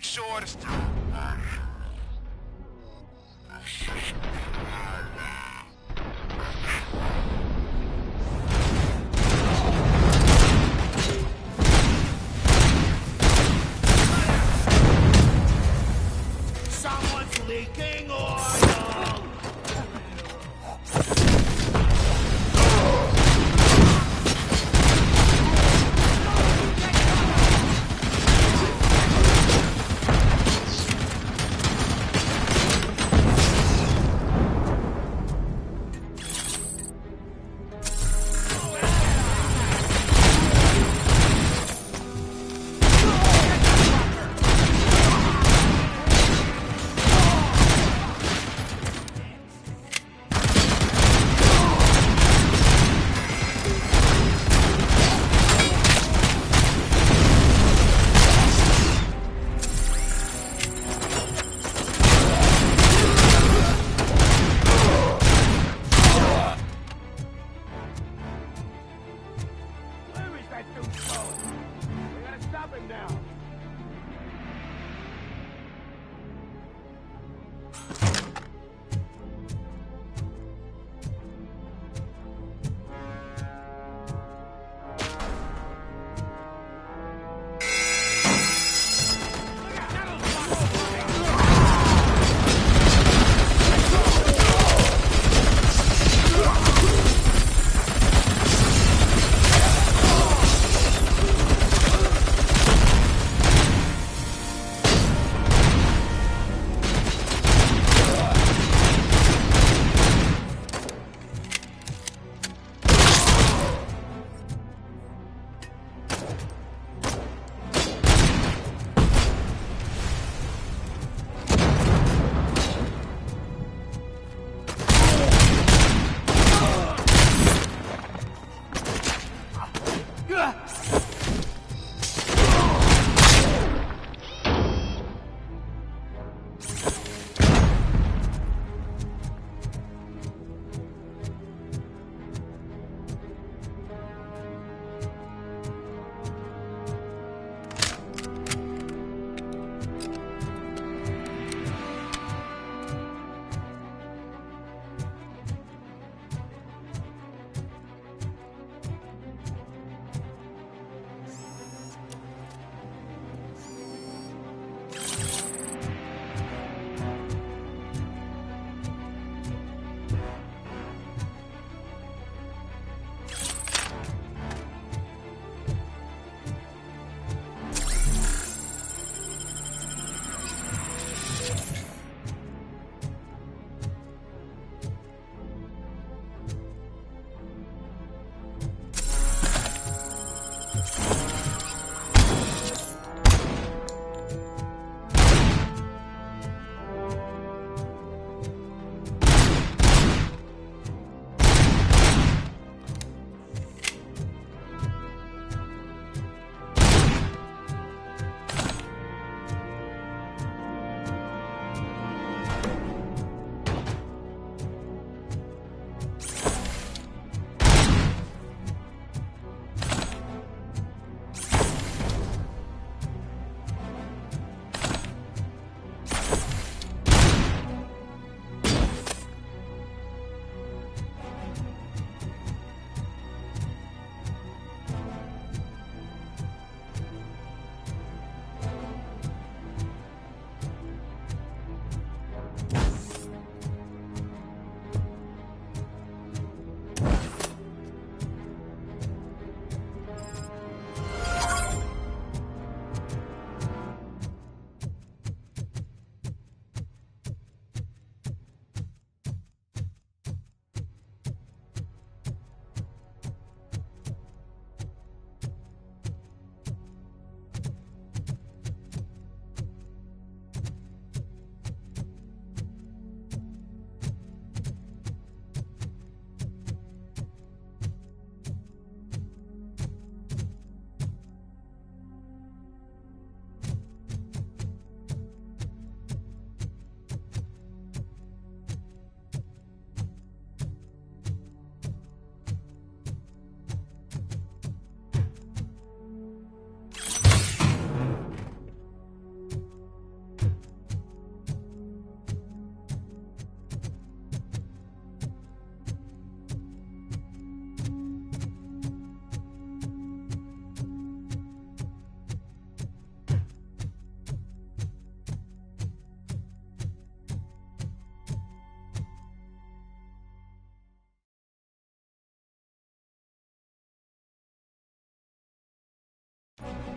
make sure to... Someone's leaking oil!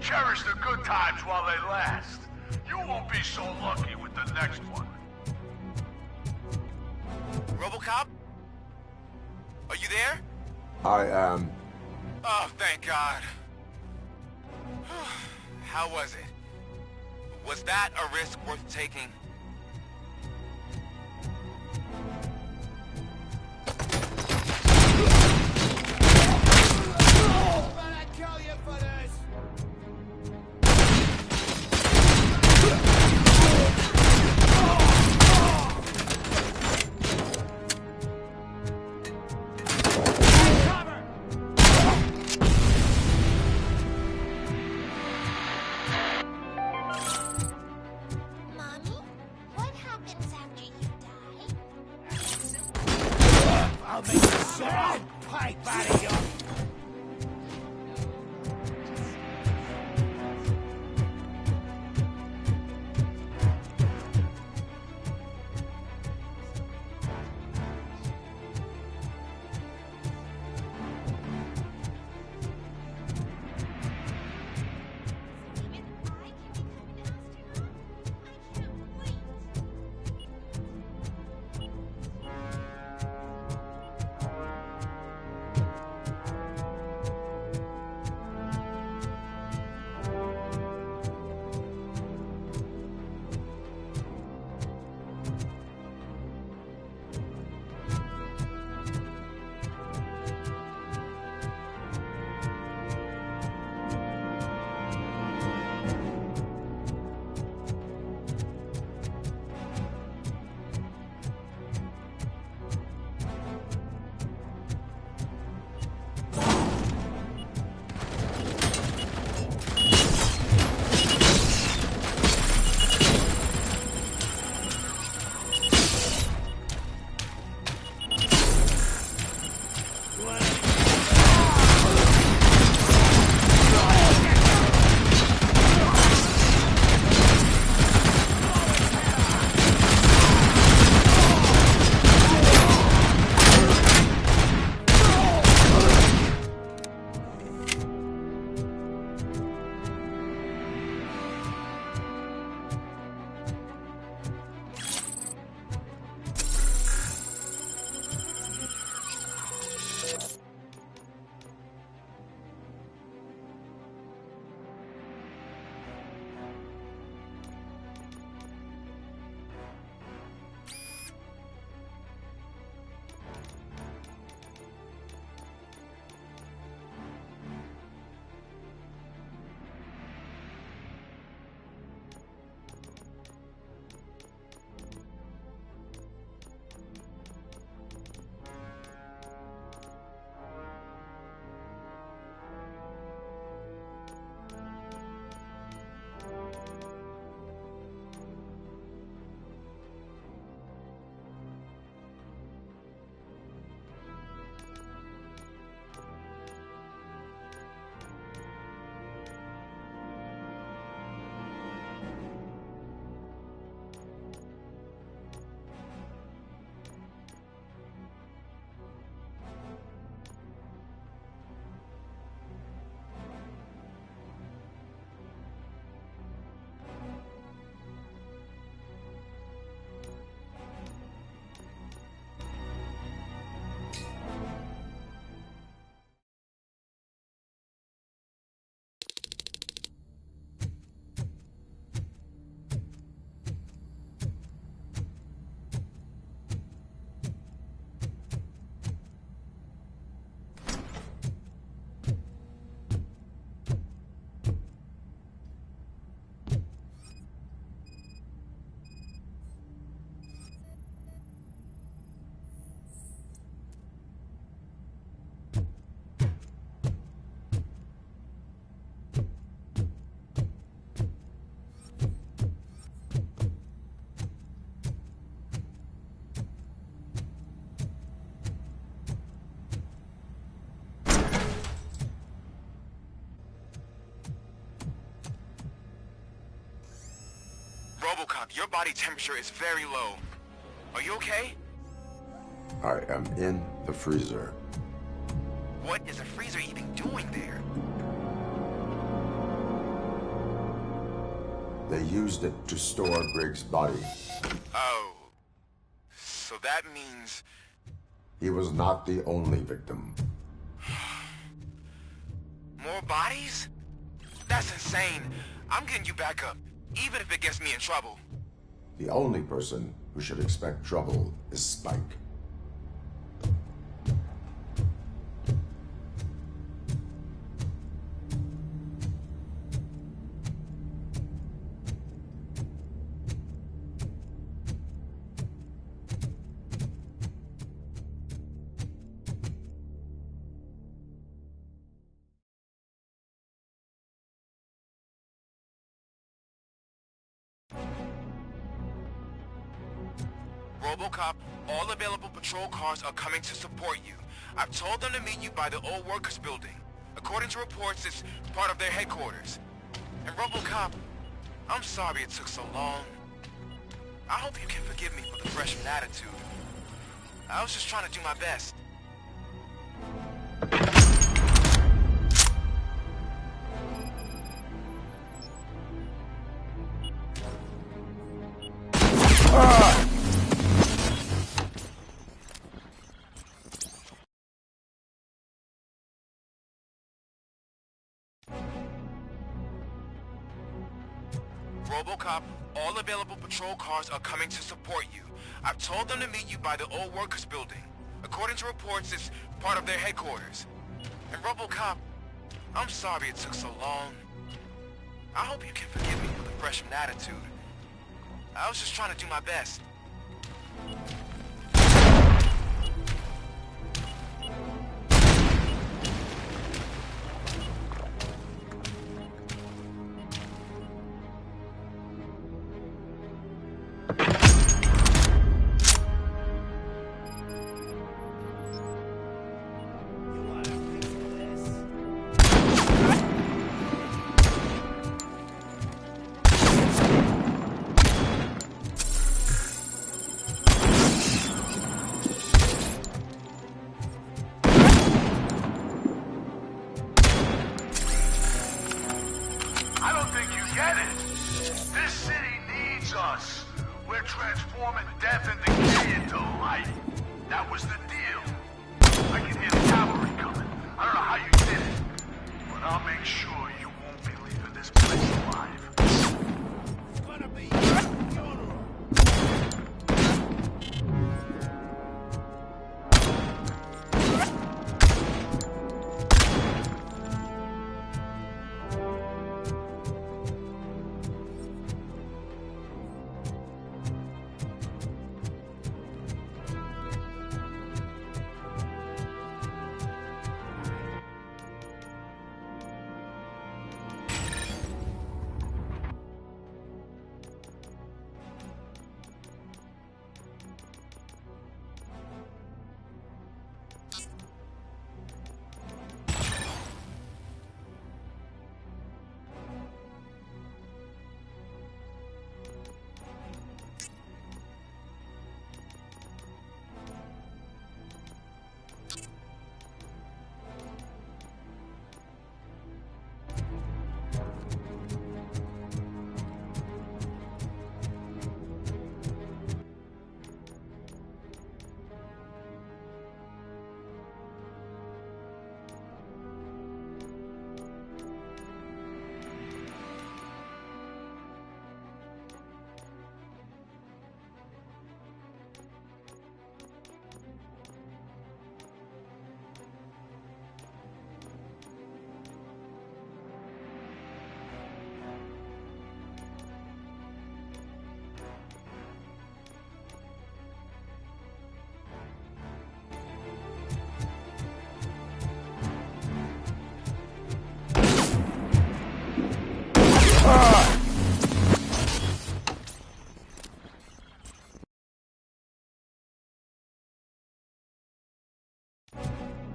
Cherish the good times while they last. You won't be so lucky with the next one. RoboCop? Are you there? I am. Oh, thank God. How was it? Was that a risk worth taking? I'll make a sound pipe out of you. RoboCop, your body temperature is very low. Are you okay? I am in the freezer. What is the freezer even doing there? They used it to store Griggs' body. Oh. So that means... He was not the only victim. more bodies? That's insane. I'm getting you back up, even if it gets me in trouble. The only person who should expect trouble is Spike. RoboCop, all available patrol cars are coming to support you. I've told them to meet you by the old workers building. According to reports, it's part of their headquarters. And RoboCop, I'm sorry it took so long. I hope you can forgive me for the freshman attitude. I was just trying to do my best. RoboCop, all available patrol cars are coming to support you. I've told them to meet you by the old workers building. According to reports, it's part of their headquarters. And RoboCop, I'm sorry it took so long. I hope you can forgive me for the freshman attitude. I was just trying to do my best. I don't think you get it. This city needs us. We're transforming death and decay into life. That was the deal. I can hear the cavalry coming. I don't know how you did it, but I'll make sure you won't be leaving this place alive. It's gonna be your funeral.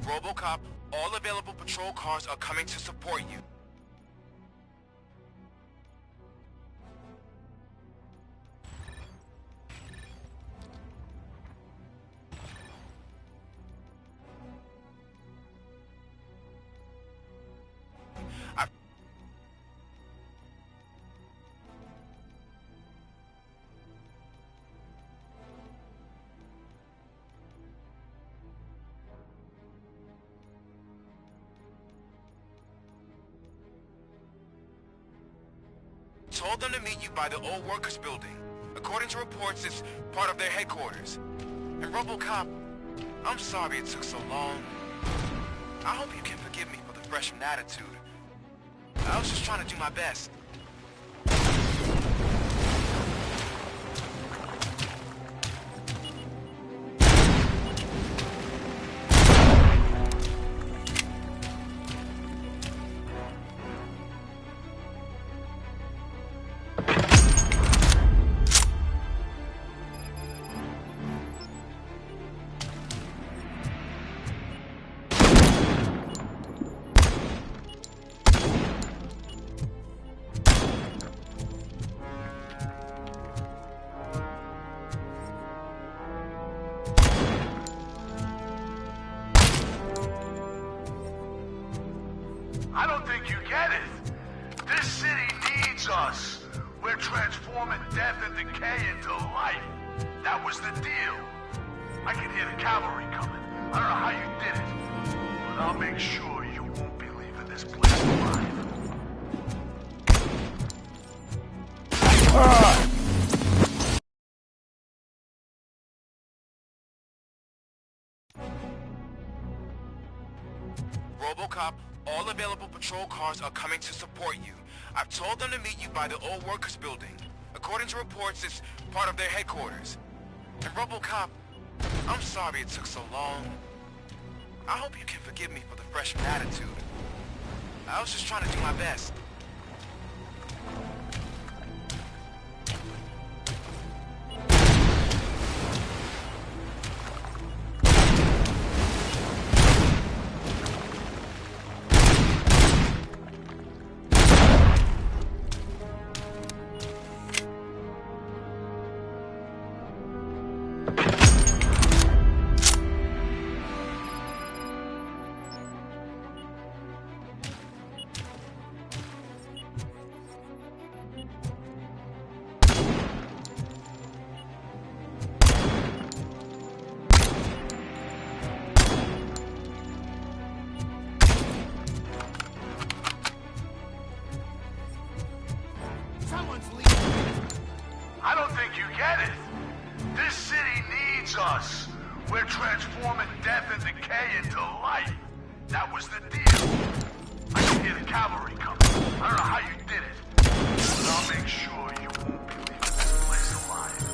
RoboCop, all available patrol cars are coming to support you. told them to meet you by the old workers building. According to reports, it's part of their headquarters. And RoboCop, I'm sorry it took so long. I hope you can forgive me for the freshman attitude. I was just trying to do my best. I don't think you get it. This city needs us. We're transforming death and decay into life. That was the deal. I can hear the cavalry coming. I don't know how you did it, but I'll make sure you won't be leaving this place alive. RoboCop, all available patrol cars are coming to support you. I've told them to meet you by the old workers building. According to reports, it's part of their headquarters. And RoboCop, I'm sorry it took so long. I hope you can forgive me for the freshman attitude. I was just trying to do my best. I don't think you get it. This city needs us. We're transforming death and decay into life. That was the deal. I can hear the cavalry coming. I don't know how you did it, but I'll make sure you won't be leaving this place alive.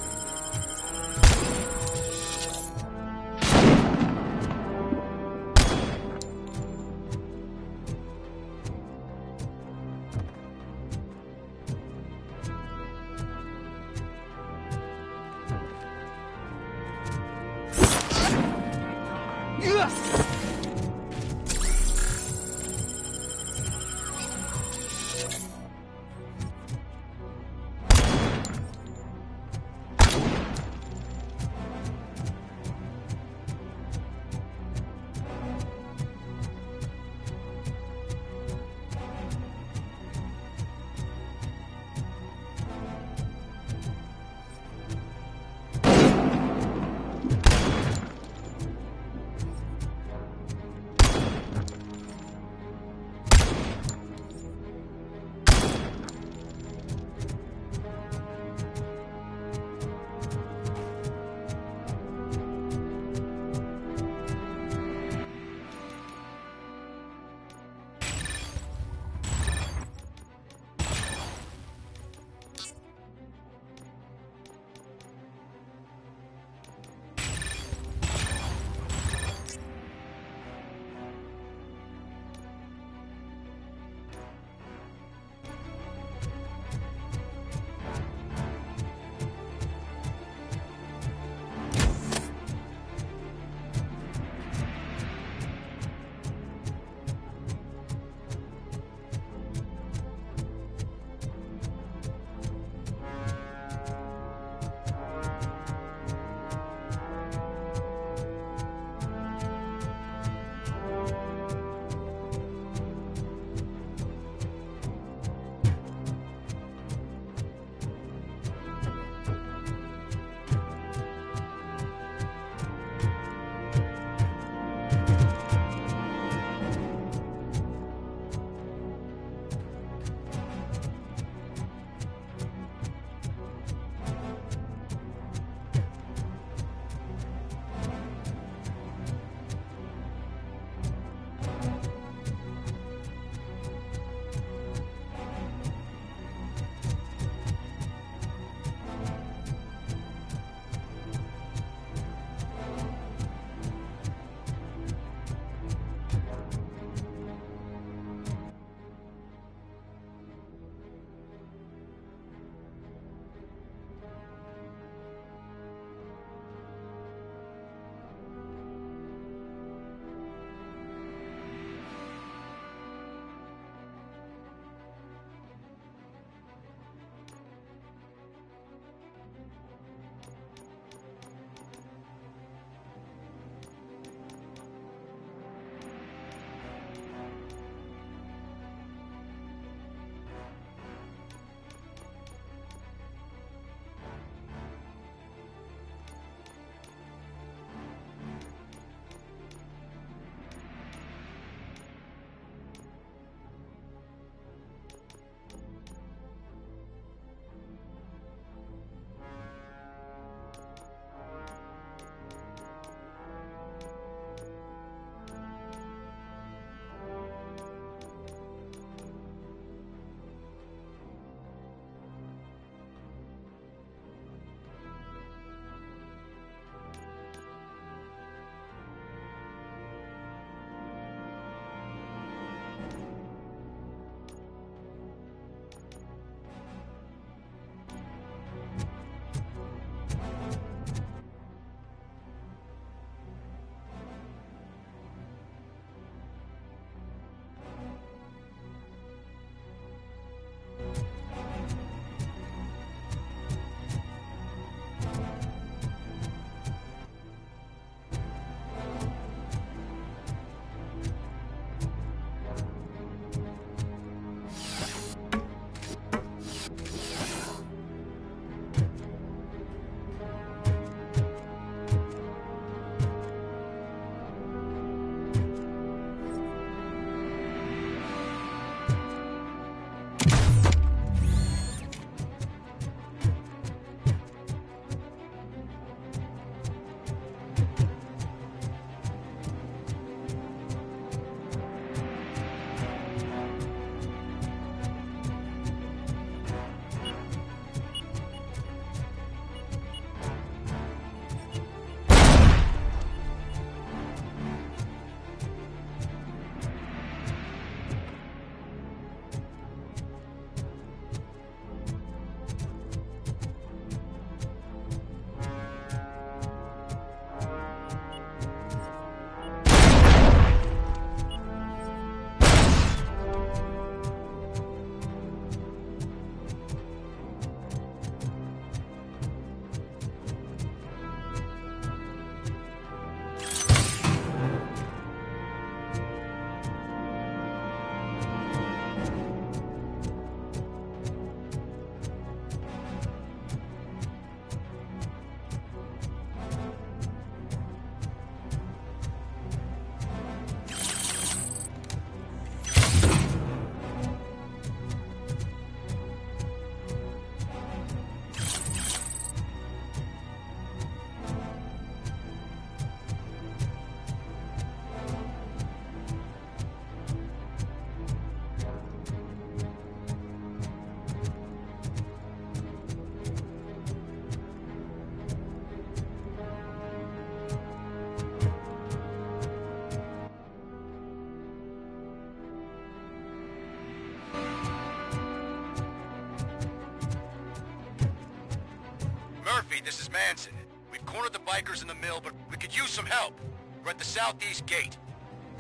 Murphy, this is Manson. We've cornered the bikers in the mill, but we could use some help. We're at the southeast gate.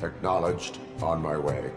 Acknowledged. On my way.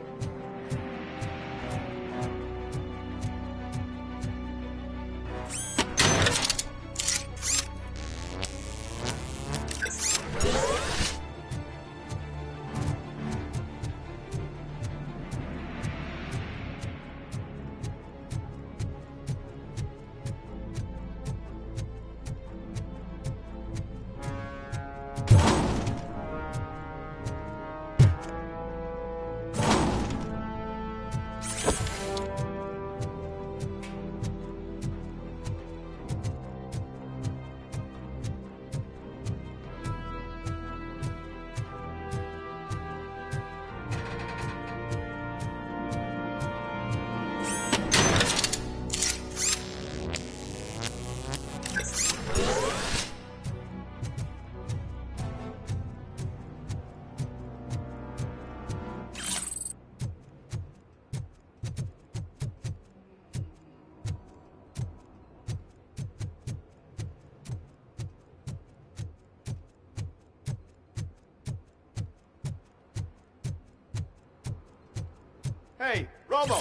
Hey, Robo!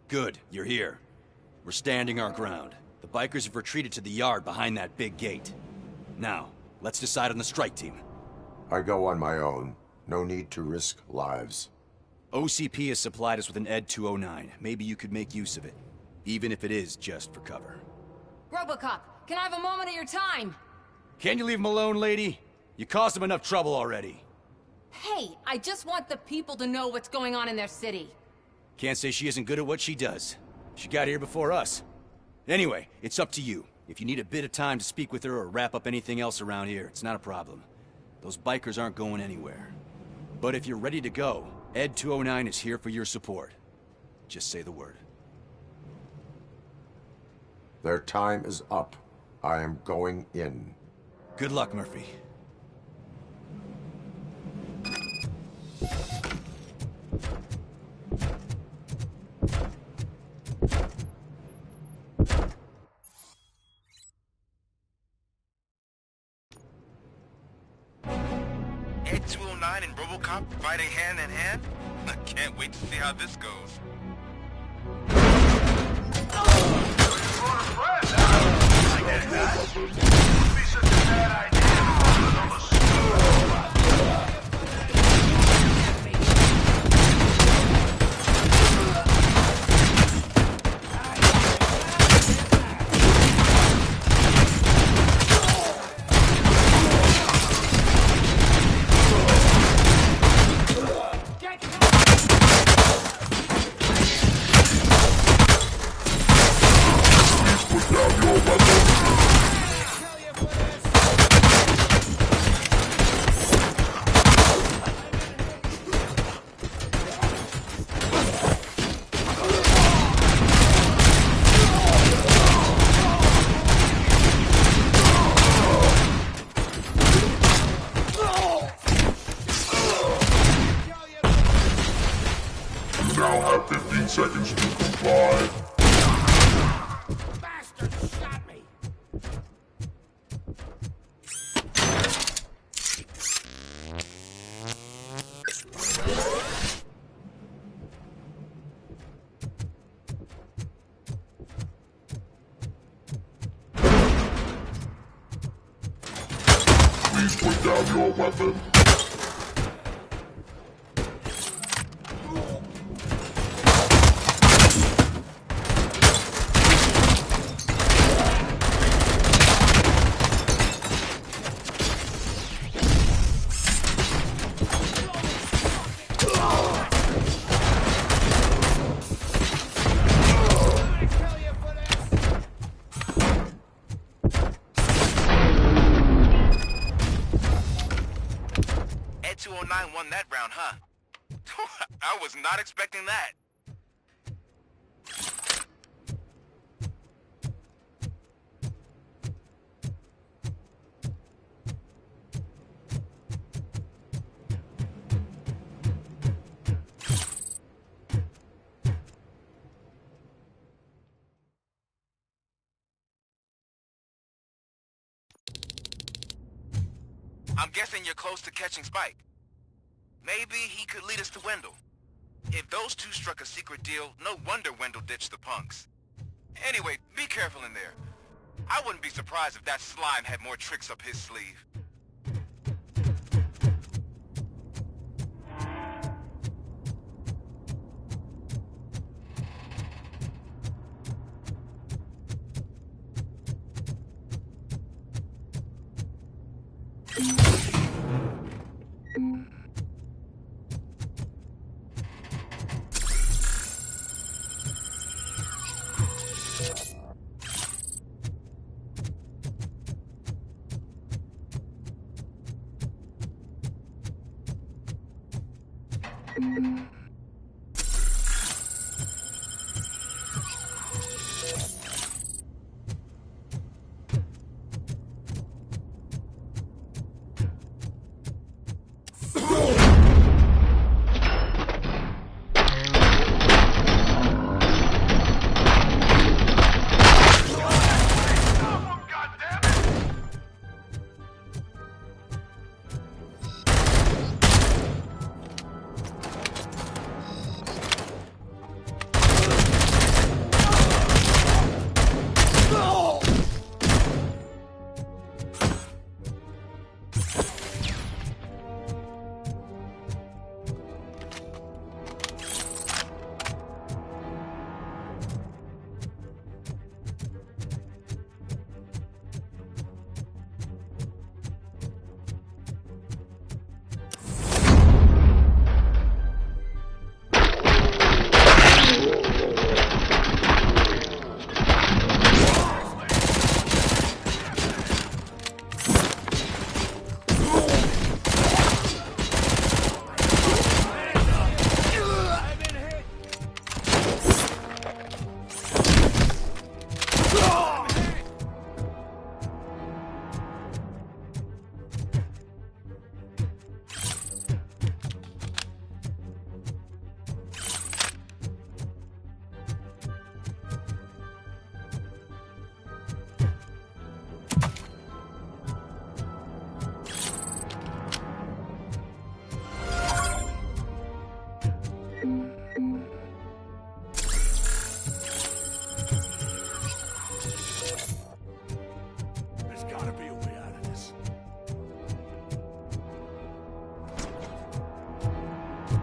Good, you're here. We're standing our ground. The bikers have retreated to the yard behind that big gate. Now, let's decide on the strike team. I go on my own. No need to risk lives. OCP has supplied us with an ED 209. Maybe you could make use of it. Even if it is just for cover. RoboCop, can I have a moment of your time? Can you leave him alone, lady? You caused him enough trouble already. Hey, I just want the people to know what's going on in their city. Can't say she isn't good at what she does. She got here before us. Anyway, it's up to you. If you need a bit of time to speak with her or wrap up anything else around here, it's not a problem. Those bikers aren't going anywhere. But if you're ready to go, ED 209 is here for your support. Just say the word. Their time is up. I am going in. Good luck, Murphy. Ed 209 and RoboCop fighting hand in hand? I can't wait to see how this goes. I get that. Would be such a bad idea on the now have 15 seconds to comply. Bastard shot me! Please put down your weapon. Ed 209 won that round, huh? I was not expecting that. I'm guessing you're close to catching Spike. Maybe he could lead us to Wendell. If those two struck a secret deal, no wonder Wendell ditched the punks. Anyway, be careful in there. I wouldn't be surprised if that slime had more tricks up his sleeve.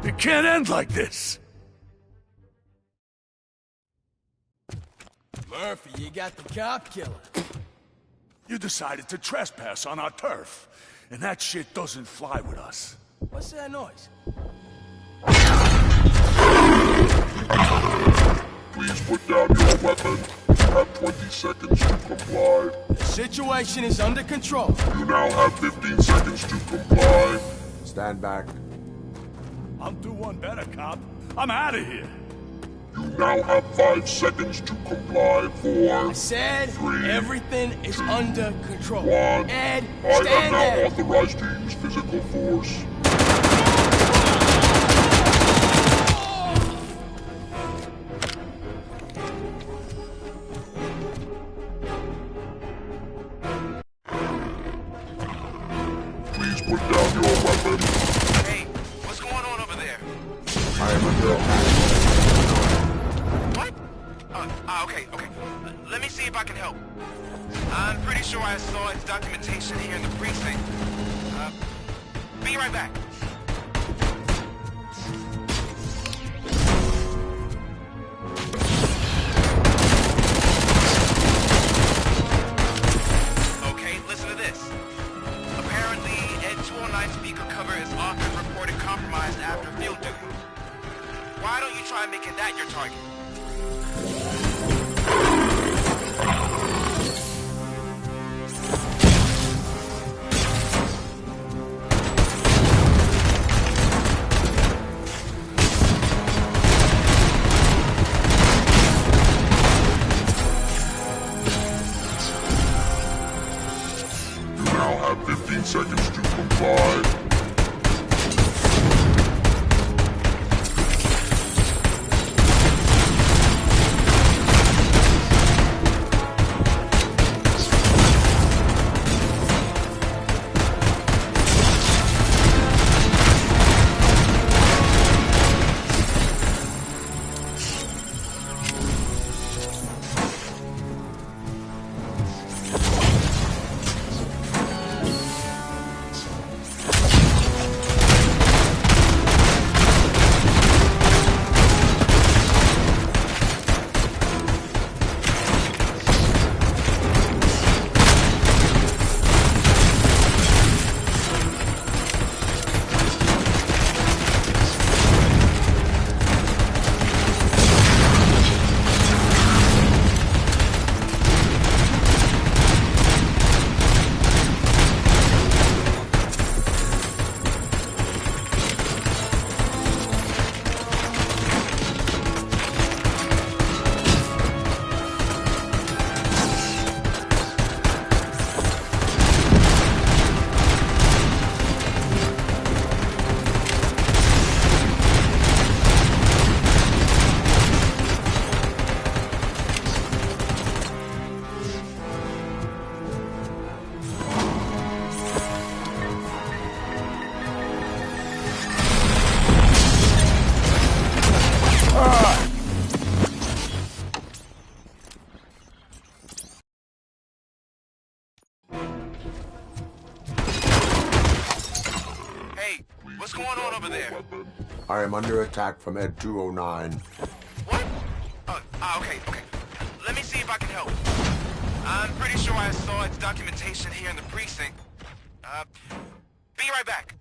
It can't end like this! Murphy, you got the cop killer. You decided to trespass on our turf, and that shit doesn't fly with us. What's that noise? Please put down your weapon. You have 20 seconds to comply. The situation is under control. You now have 15 seconds to comply. Stand back. I'll do one better, cop. I'm out of here. You now have 5 seconds to comply. 4, I said 3, everything is under control. 1. Ed, I am stand now there. authorized to use physical force. Please put down your weapon. Hey, what's going on over there? I am under attack. What? Okay. Let me see if I can help. I'm pretty sure I saw its documentation here in the precinct. Be right back. Okay, listen to this. Apparently, Ed 209 speaker cover is often reported compromised after field duty. Why don't you try making that your target? what's going on over there? I am under attack from Ed 209. What? Okay. Let me see if I can help. I'm pretty sure I saw its documentation here in the precinct. Be right back.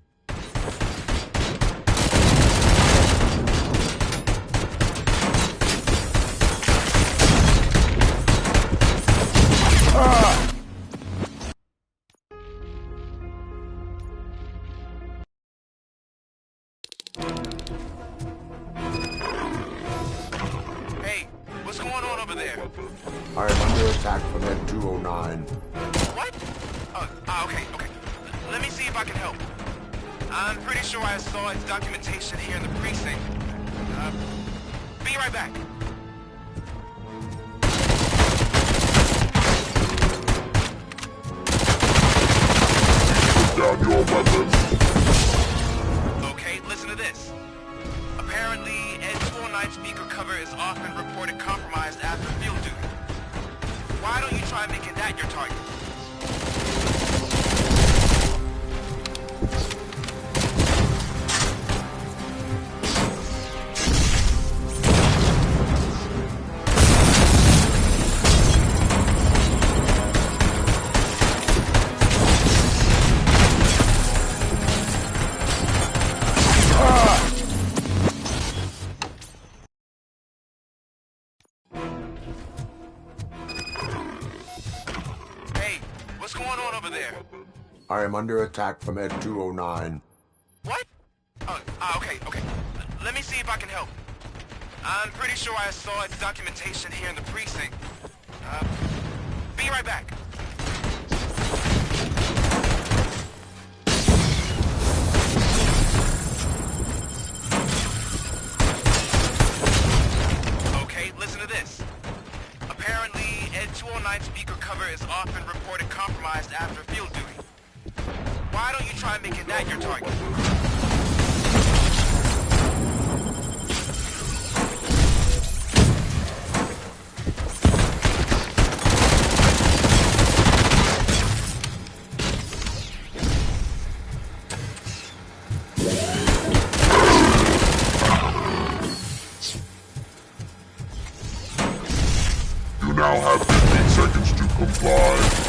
Hey, what's going on over there? I am under attack from Ed 209. What? Okay. Let me see if I can help. I'm pretty sure I saw its documentation here in the precinct. Be right back. Put down your weapon. Okay, listen to this. Apparently, Ed 209 speaker cover is often reported compromised after field duty. Why don't you try making that your target? Hey, what's going on over there? I am under attack from Ed 209. What? Okay. Let me see if I can help. I'm pretty sure I saw its documentation here in the precinct. Be right back. Okay, listen to this. Apparently, Ed 209 speaker cover is often reported compromised after field duty. Why don't you try making that your target? You now have 15 seconds to comply.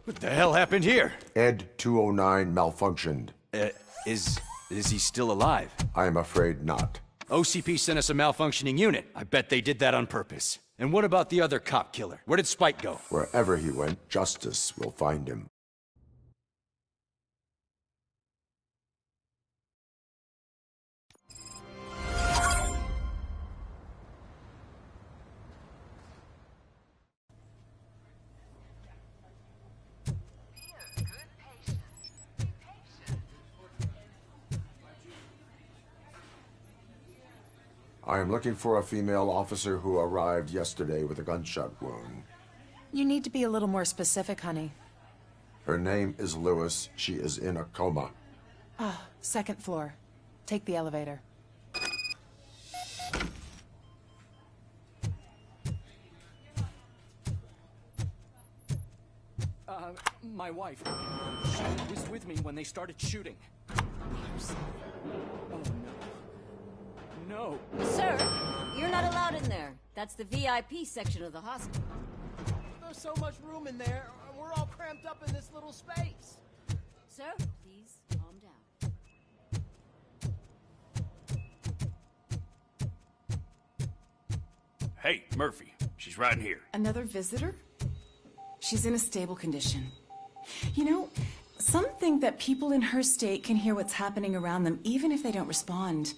What the hell happened here? Ed 209 malfunctioned. Is he still alive? I am afraid not. OCP sent us a malfunctioning unit. I bet they did that on purpose. And what about the other cop killer? Where did Spike go? Wherever he went, justice will find him. I am looking for a female officer who arrived yesterday with a gunshot wound. You need to be a little more specific, honey. Her name is Lewis. She is in a coma. Ah, second floor. Take the elevator. My wife. She was with me when they started shooting. I'm sorry. Oh, no. No. Sir, you're not allowed in there. That's the VIP section of the hospital. There's so much room in there, and we're all cramped up in this little space. Sir, please calm down. Hey, Murphy. She's right in here. Another visitor? She's in a stable condition. You know, some think that people in her state can hear what's happening around them even if they don't respond.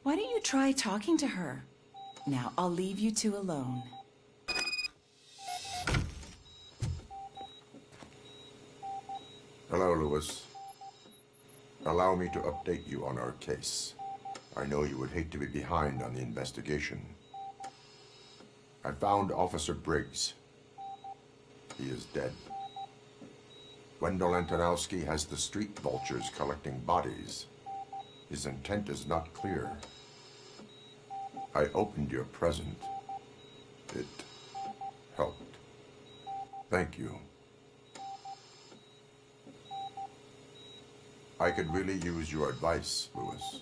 Why don't you try talking to her? Now, I'll leave you two alone. Hello, Lewis. Allow me to update you on our case. I know you would hate to be behind on the investigation. I found Officer Briggs. He is dead. Wendell Antonowski has the street vultures collecting bodies. His intent is not clear. I opened your present. It helped. Thank you. I could really use your advice, Lewis.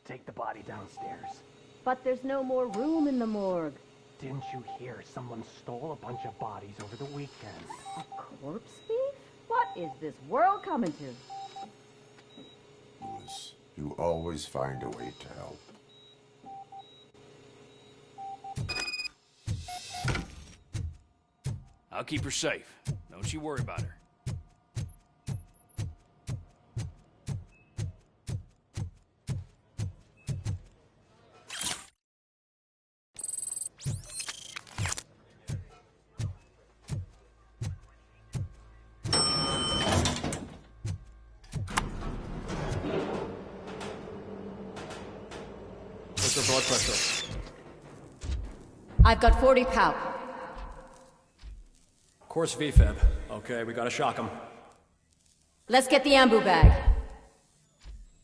Take the body downstairs. But there's no more room in the morgue. Didn't you hear someone stole a bunch of bodies over the weekend? A corpse thief? What is this world coming to? Lewis, you always find a way to help. I'll keep her safe. Don't you worry about her. What's her blood pressure? I've got 40 pow. Course VFib. Okay, we gotta shock him. Let's get the ambu bag.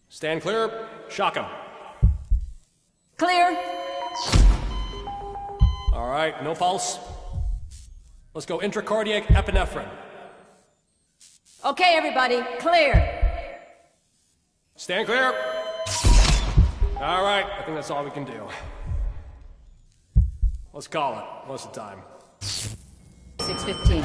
Stand clear. Shock him. Clear. All right, no pulse. Let's go intracardiac epinephrine. Okay, everybody, clear. Stand clear. All right, I think that's all we can do. Let's call it. What's the time? 6:15.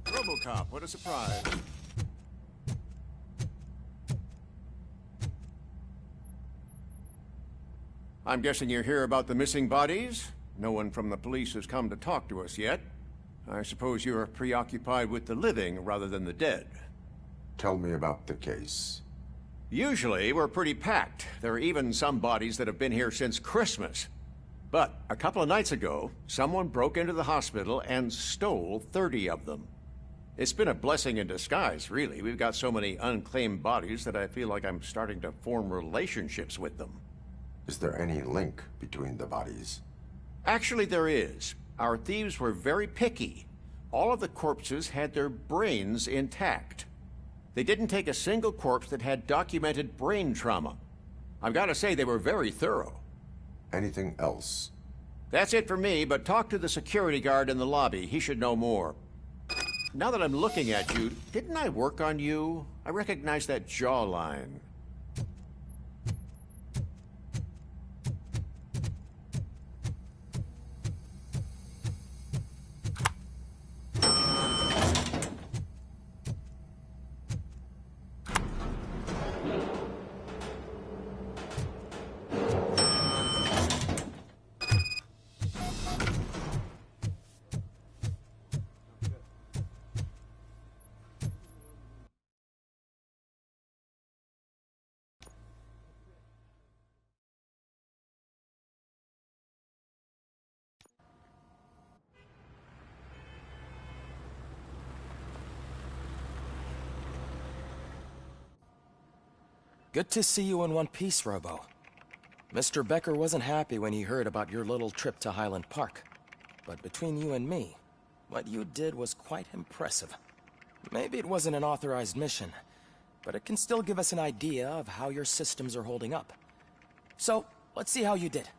RoboCop, what a surprise. I'm guessing you're here about the missing bodies? No one from the police has come to talk to us yet. I suppose you're preoccupied with the living rather than the dead. Tell me about the case. Usually, we're pretty packed. There are even some bodies that have been here since Christmas. But a couple of nights ago, someone broke into the hospital and stole 30 of them. It's been a blessing in disguise, really. We've got so many unclaimed bodies that I feel like I'm starting to form relationships with them. Is there any link between the bodies? Actually, there is. Our thieves were very picky. All of the corpses had their brains intact. They didn't take a single corpse that had documented brain trauma. I've got to say, they were very thorough. Anything else? That's it for me, but talk to the security guard in the lobby. He should know more. Now that I'm looking at you, didn't I work on you? I recognize that jawline. Good to see you in one piece, Robo. Mr. Becker wasn't happy when he heard about your little trip to Highland Park. But between you and me, what you did was quite impressive. Maybe it wasn't an authorized mission, but it can still give us an idea of how your systems are holding up. So, let's see how you did.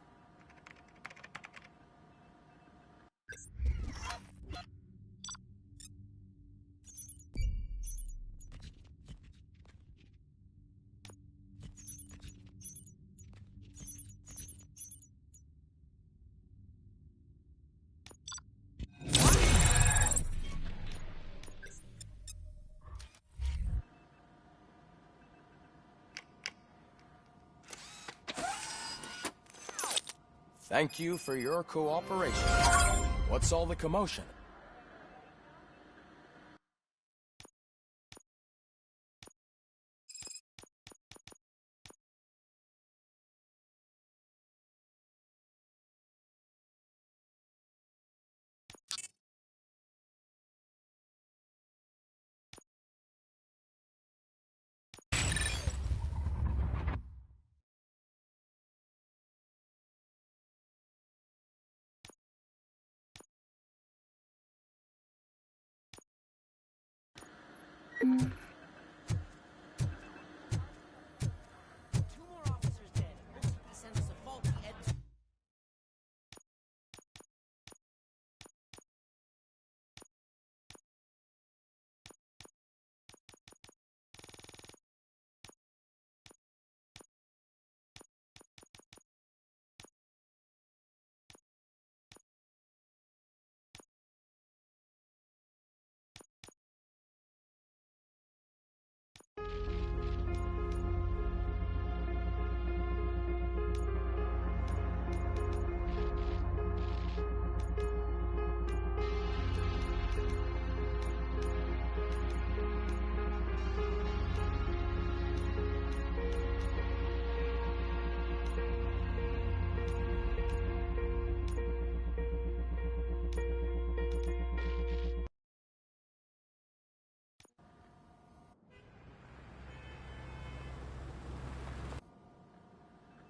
Thank you for your cooperation. What's all the commotion?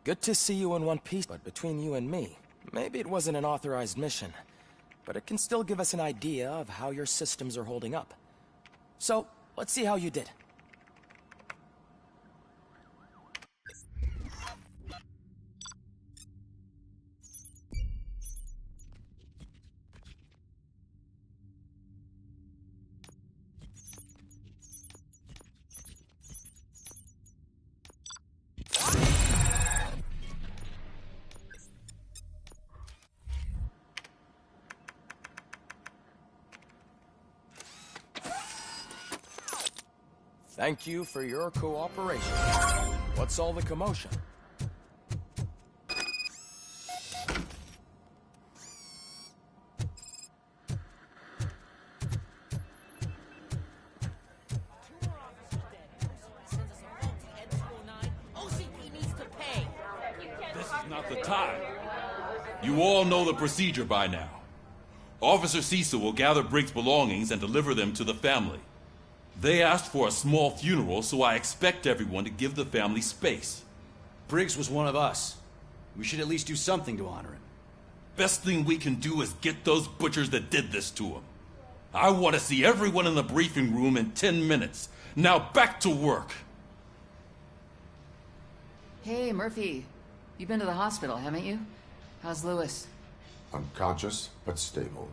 Good to see you in one piece, but between you and me, maybe it wasn't an authorized mission, but it can still give us an idea of how your systems are holding up. So, let's see how you did. Thank you for your cooperation. What's all the commotion? This is not the time. You all know the procedure by now. Officer Cecil will gather Briggs' belongings and deliver them to the family. They asked for a small funeral, so I expect everyone to give the family space. Briggs was one of us. We should at least do something to honor him. Best thing we can do is get those butchers that did this to him. I want to see everyone in the briefing room in 10 minutes. Now back to work. Hey, Murphy. You've been to the hospital, haven't you? How's Lewis? Unconscious, but stable.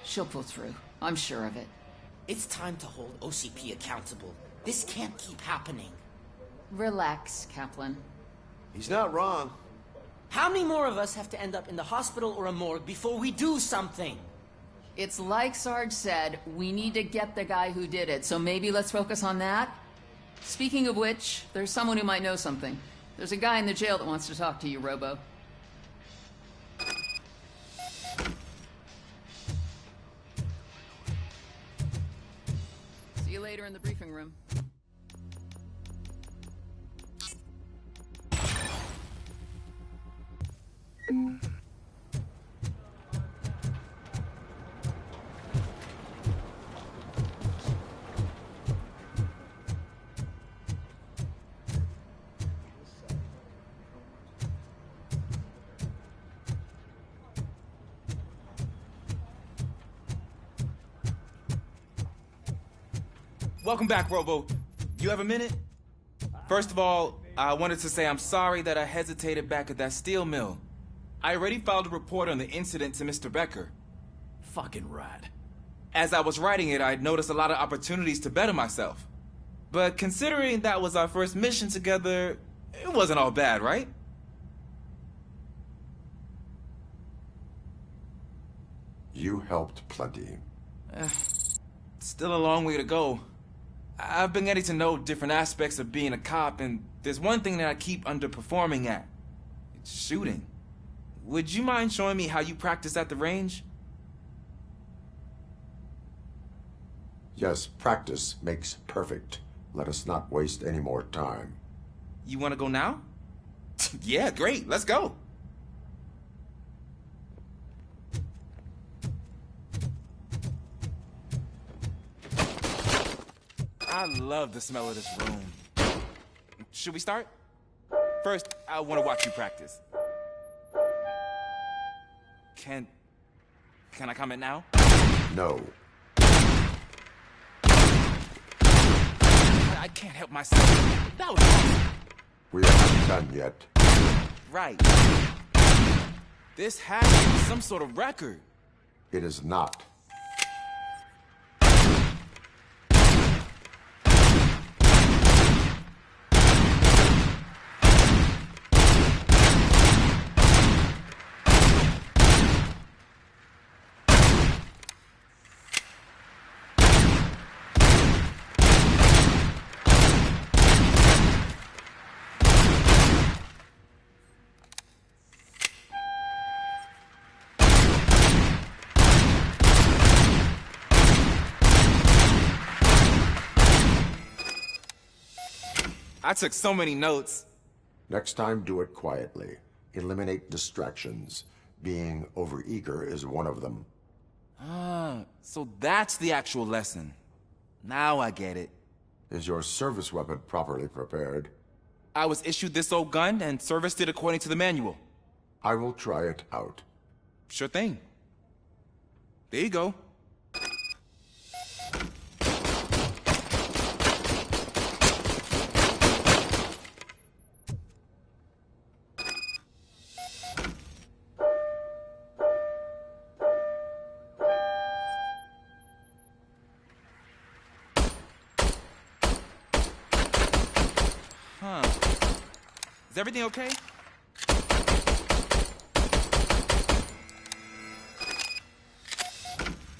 She'll pull through. I'm sure of it. It's time to hold OCP accountable. This can't keep happening. Relax, Kaplan. He's not wrong. How many more of us have to end up in the hospital or a morgue before we do something? It's like Sarge said, we need to get the guy who did it, so maybe let's focus on that? Speaking of which, there's someone who might know something. There's a guy in the jail that wants to talk to you, Robo. See you later in the briefing room. Welcome back, Robo. You have a minute? First of all, I wanted to say I'm sorry that I hesitated back at that steel mill. I already filed a report on the incident to Mr. Becker. Fucking rad. As I was writing it, I'd noticed a lot of opportunities to better myself. But considering that was our first mission together, it wasn't all bad, right? You helped plenty. Still a long way to go. I've been getting to know different aspects of being a cop, and there's one thing that I keep underperforming at. It's shooting. Would you mind showing me how you practice at the range? Yes, practice makes perfect. Let us not waste any more time. You want to go now? Yeah, great. Let's go. I love the smell of this room. Should we start? First, I want to watch you practice. Can I comment now? No. I can't help myself. That was awesome. We aren't done yet. Right. This has to be some sort of record. It is not. I took so many notes. Next time, do it quietly. Eliminate distractions. Being overeager is one of them. Ah, so that's the actual lesson. Now I get it. Is your service weapon properly prepared? I was issued this old gun and serviced it according to the manual. I will try it out. Sure thing. There you go. Huh. Is everything okay?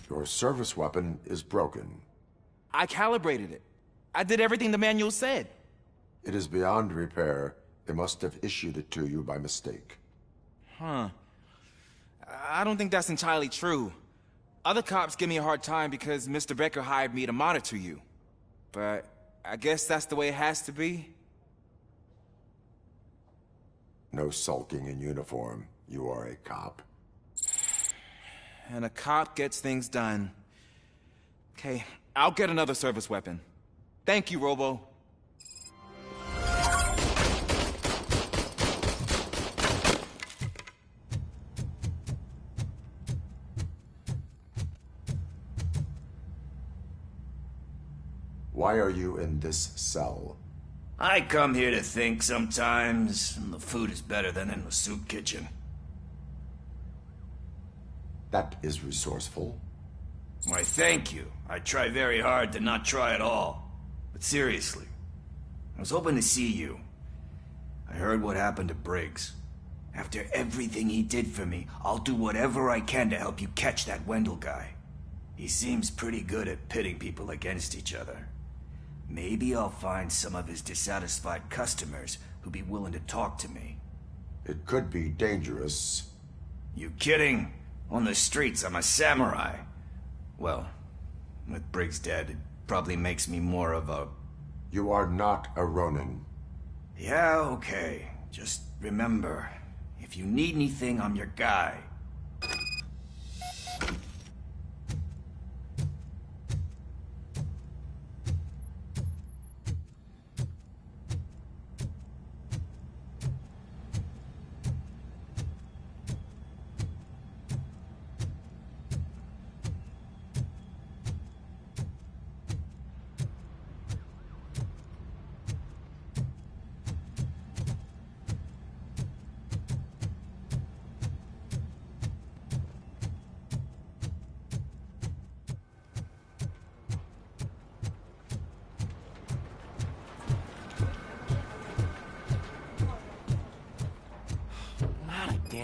Your service weapon is broken. I calibrated it. I did everything the manual said. It is beyond repair. They must have issued it to you by mistake. Huh. I don't think that's entirely true. Other cops give me a hard time because Mr. Becker hired me to monitor you. But I guess that's the way it has to be. No sulking in uniform. You are a cop. And a cop gets things done. Okay, I'll get another service weapon. Thank you, Robo. Why are you in this cell? I come here to think sometimes, and the food is better than in the soup kitchen. That is resourceful. Why, thank you. I try very hard to not try at all. But seriously, I was hoping to see you. I heard what happened to Briggs. After everything he did for me, I'll do whatever I can to help you catch that Wendell guy. He seems pretty good at pitting people against each other. Maybe I'll find some of his dissatisfied customers who'd be willing to talk to me. It could be dangerous. You kidding? On the streets, I'm a samurai. Well, with Briggs dead, it probably makes me more of a... You are not a Ronin. Yeah, okay. Just remember, if you need anything, I'm your guy.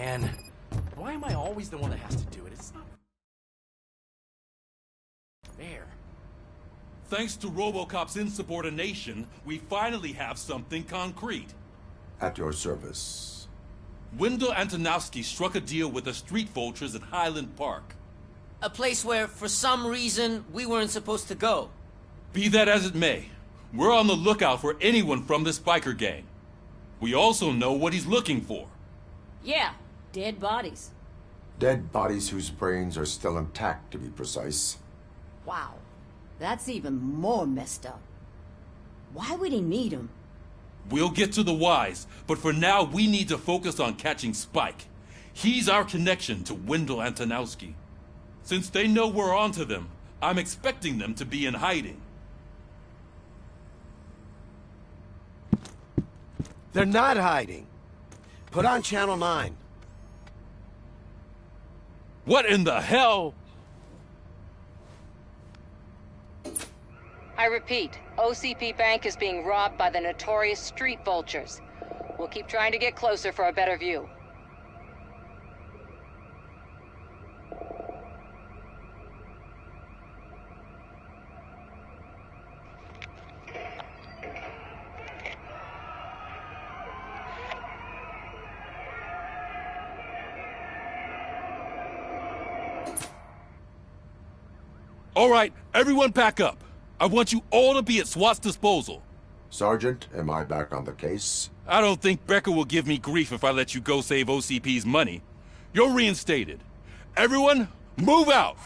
man. Why am I always the one that has to do it? It's not fair. Thanks to RoboCop's insubordination, we finally have something concrete. At your service. Wendell Antonowski struck a deal with the street vultures at Highland Park. A place where, for some reason, we weren't supposed to go. Be that as it may, we're on the lookout for anyone from this biker gang. We also know what he's looking for. Yeah, dead bodies. Dead bodies whose brains are still intact, to be precise. Wow, that's even more messed up. Why would he need them? We'll get to the whys, but for now we need to focus on catching Spike. He's our connection to Wendell Antonowski. Since they know we're onto them, I'm expecting them to be in hiding. They're not hiding. Put on Channel 9. What in the hell? I repeat, OCP Bank is being robbed by the notorious street vultures. We'll keep trying to get closer for a better view. All right, everyone back up. I want you all to be at SWAT's disposal. Sergeant, am I back on the case? I don't think Becker will give me grief if I let you go save OCP's money. You're reinstated. Everyone, move out!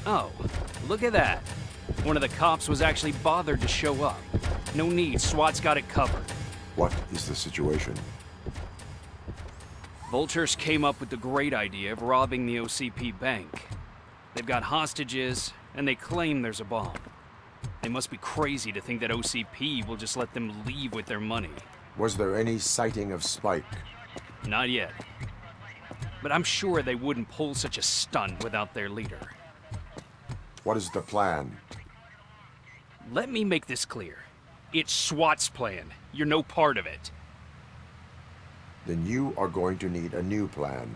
Oh, look at that. One of the cops was actually bothered to show up. No need, SWAT's got it covered. What is the situation? Vultures came up with the great idea of robbing the OCP bank. They've got hostages, and they claim there's a bomb. They must be crazy to think that OCP will just let them leave with their money. Was there any sighting of Spike? Not yet. But I'm sure they wouldn't pull such a stunt without their leader. What is the plan? Let me make this clear. It's SWAT's plan. You're no part of it. Then you are going to need a new plan.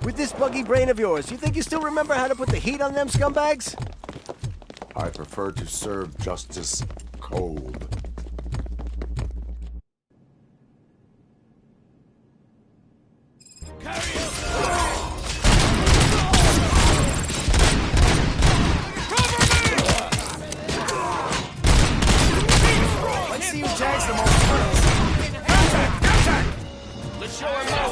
With this buggy brain of yours, you think you still remember how to put the heat on them scumbags? I prefer to serve justice cold. Let's see who tags the most first. Contact! Let's show him how.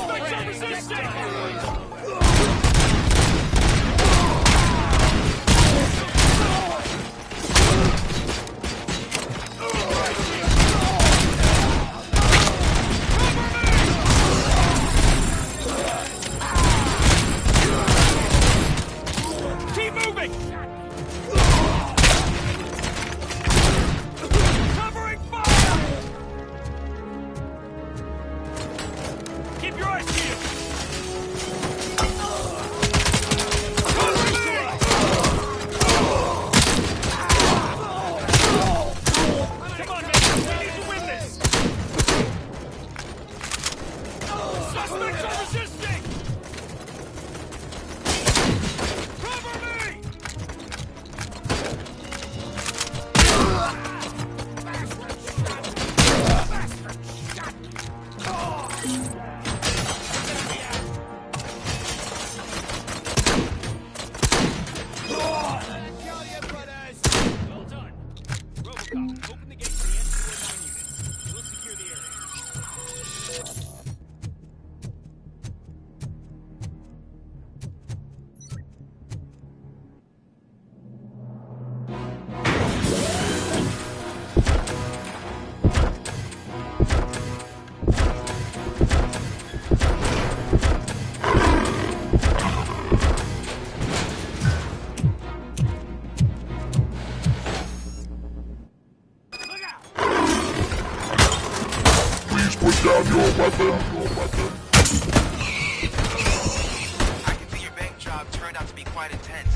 I can see your bank job turned out to be quite intense.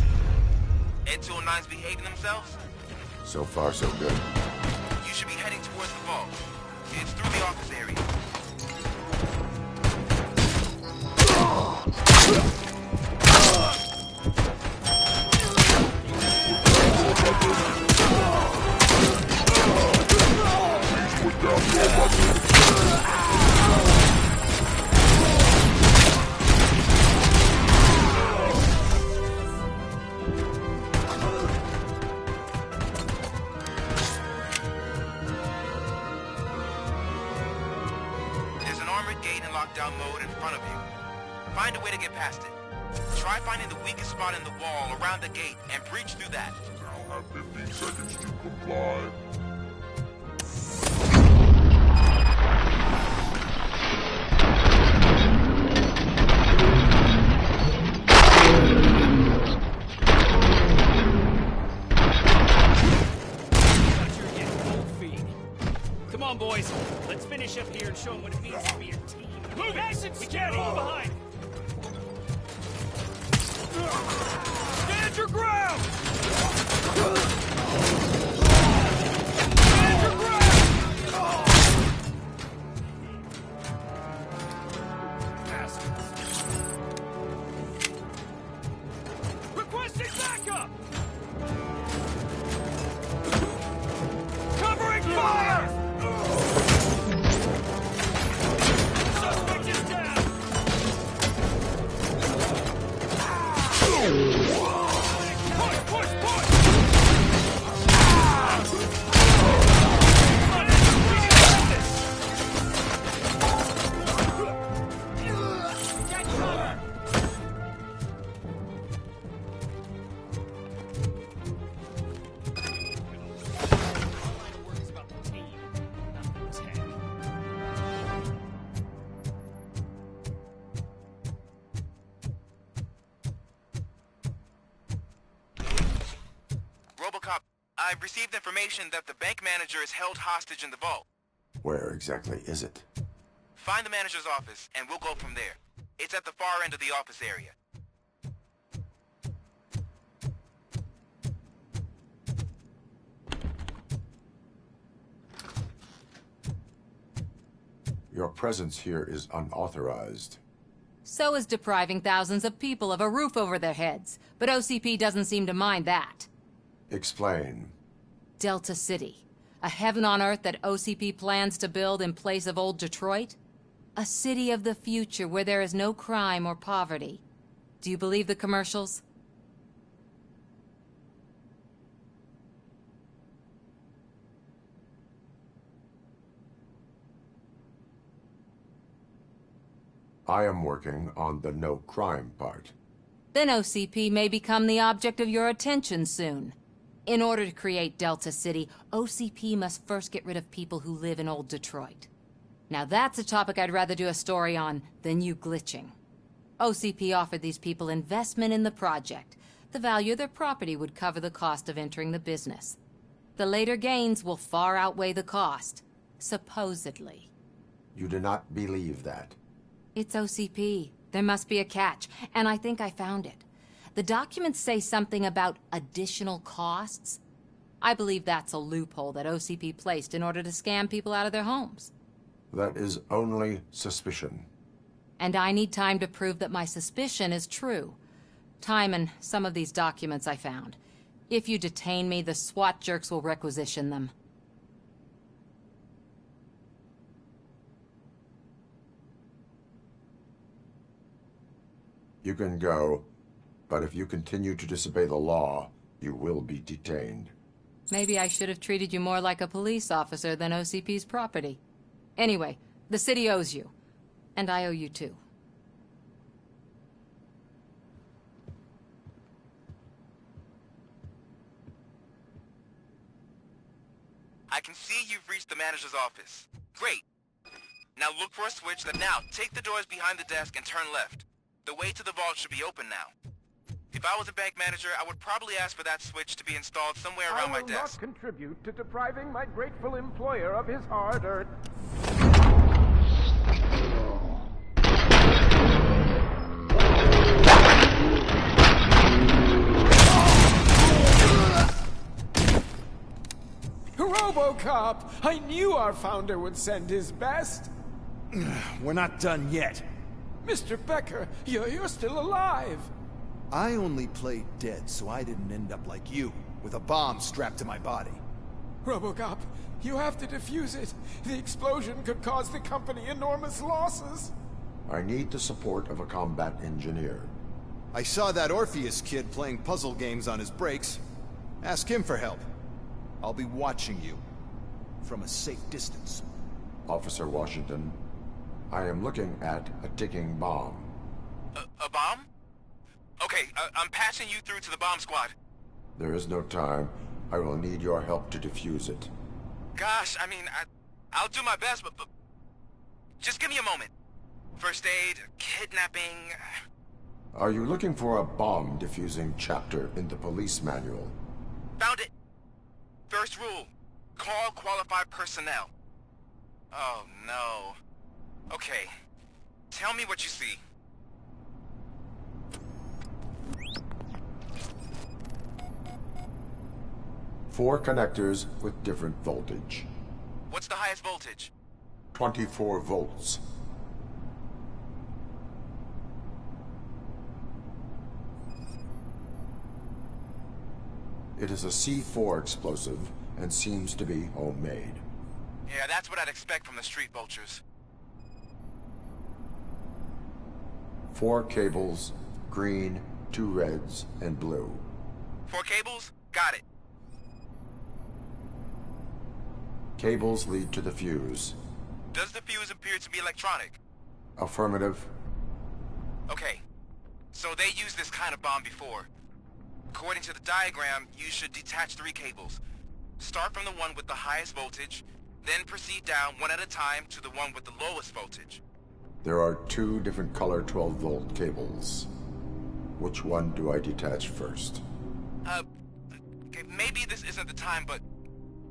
Ed 209's behaving themselves? So far, so good. You should be heading towards the vault. It's through the office area. There's an armored gate in lockdown mode in front of you. Find a way to get past it. Try finding the weakest spot in the wall around the gate and breach through that. I'll have 15 seconds to comply. Come on, boys. Let's finish up here and show them what it means to be a team. Move it! We can't fall behind! Stand your ground! Stand your ground! Requesting backup! Covering fire! Suspect is down! RoboCop, I've received information that the bank manager is held hostage in the vault. Where exactly is it? Find the manager's office, and we'll go from there. It's at the far end of the office area. Your presence here is unauthorized. So is depriving thousands of people of a roof over their heads. But OCP doesn't seem to mind that. Explain. Delta City. A heaven on earth that OCP plans to build in place of old Detroit? A city of the future where there is no crime or poverty. Do you believe the commercials? I am working on the no crime part. Then OCP may become the object of your attention soon. In order to create Delta City, OCP must first get rid of people who live in old Detroit. Now that's a topic I'd rather do a story on than you glitching. OCP offered these people investment in the project. The value of their property would cover the cost of entering the business. The later gains will far outweigh the cost, supposedly. You do not believe that? It's OCP. There must be a catch, and I think I found it. The documents say something about additional costs. I believe that's a loophole that OCP placed in order to scam people out of their homes. That is only suspicion. And I need time to prove that my suspicion is true. Time and some of these documents I found. If you detain me, the SWAT jerks will requisition them. You can go, but if you continue to disobey the law, you will be detained. Maybe I should have treated you more like a police officer than OCP's property. Anyway, the city owes you. And I owe you too. I can see you've reached the manager's office. Great. Now look for a switch now take the doors behind the desk and turn left. The way to the vault should be open now. If I was a bank manager, I would probably ask for that switch to be installed somewhere around my desk. I will not contribute to depriving my grateful employer of his hard-earned... RoboCop! I knew our founder would send his best. We're not done yet. Mr. Becker, you're still alive. I only played dead so I didn't end up like you, with a bomb strapped to my body. RoboCop, you have to defuse it. The explosion could cause the company enormous losses. I need the support of a combat engineer. I saw that Orpheus kid playing puzzle games on his breaks. Ask him for help. I'll be watching you. From a safe distance. Officer Washington, I am looking at a ticking bomb. A bomb? Okay, I'm passing you through to the bomb squad. There is no time. I will need your help to defuse it. Gosh, I mean, I'll do my best, but just give me a moment. First aid, kidnapping... Are you looking for a bomb defusing chapter in the police manual? Found it. First rule, call qualified personnel. Oh, no. Okay, tell me what you see. Four connectors with different voltage. What's the highest voltage? 24 volts. It is a C4 explosive and seems to be homemade. Yeah, that's what I'd expect from the street vultures. 4 cables, green, 2 reds, and blue. 4 cables? Got it. Cables lead to the fuse. Does the fuse appear to be electronic? Affirmative. Okay, so they used this kind of bomb before. According to the diagram, you should detach 3 cables. Start from the one with the highest voltage, then proceed down one at a time to the one with the lowest voltage. There are 2 different color 12-volt cables. Which one do I detach first? Okay, maybe this isn't the time, but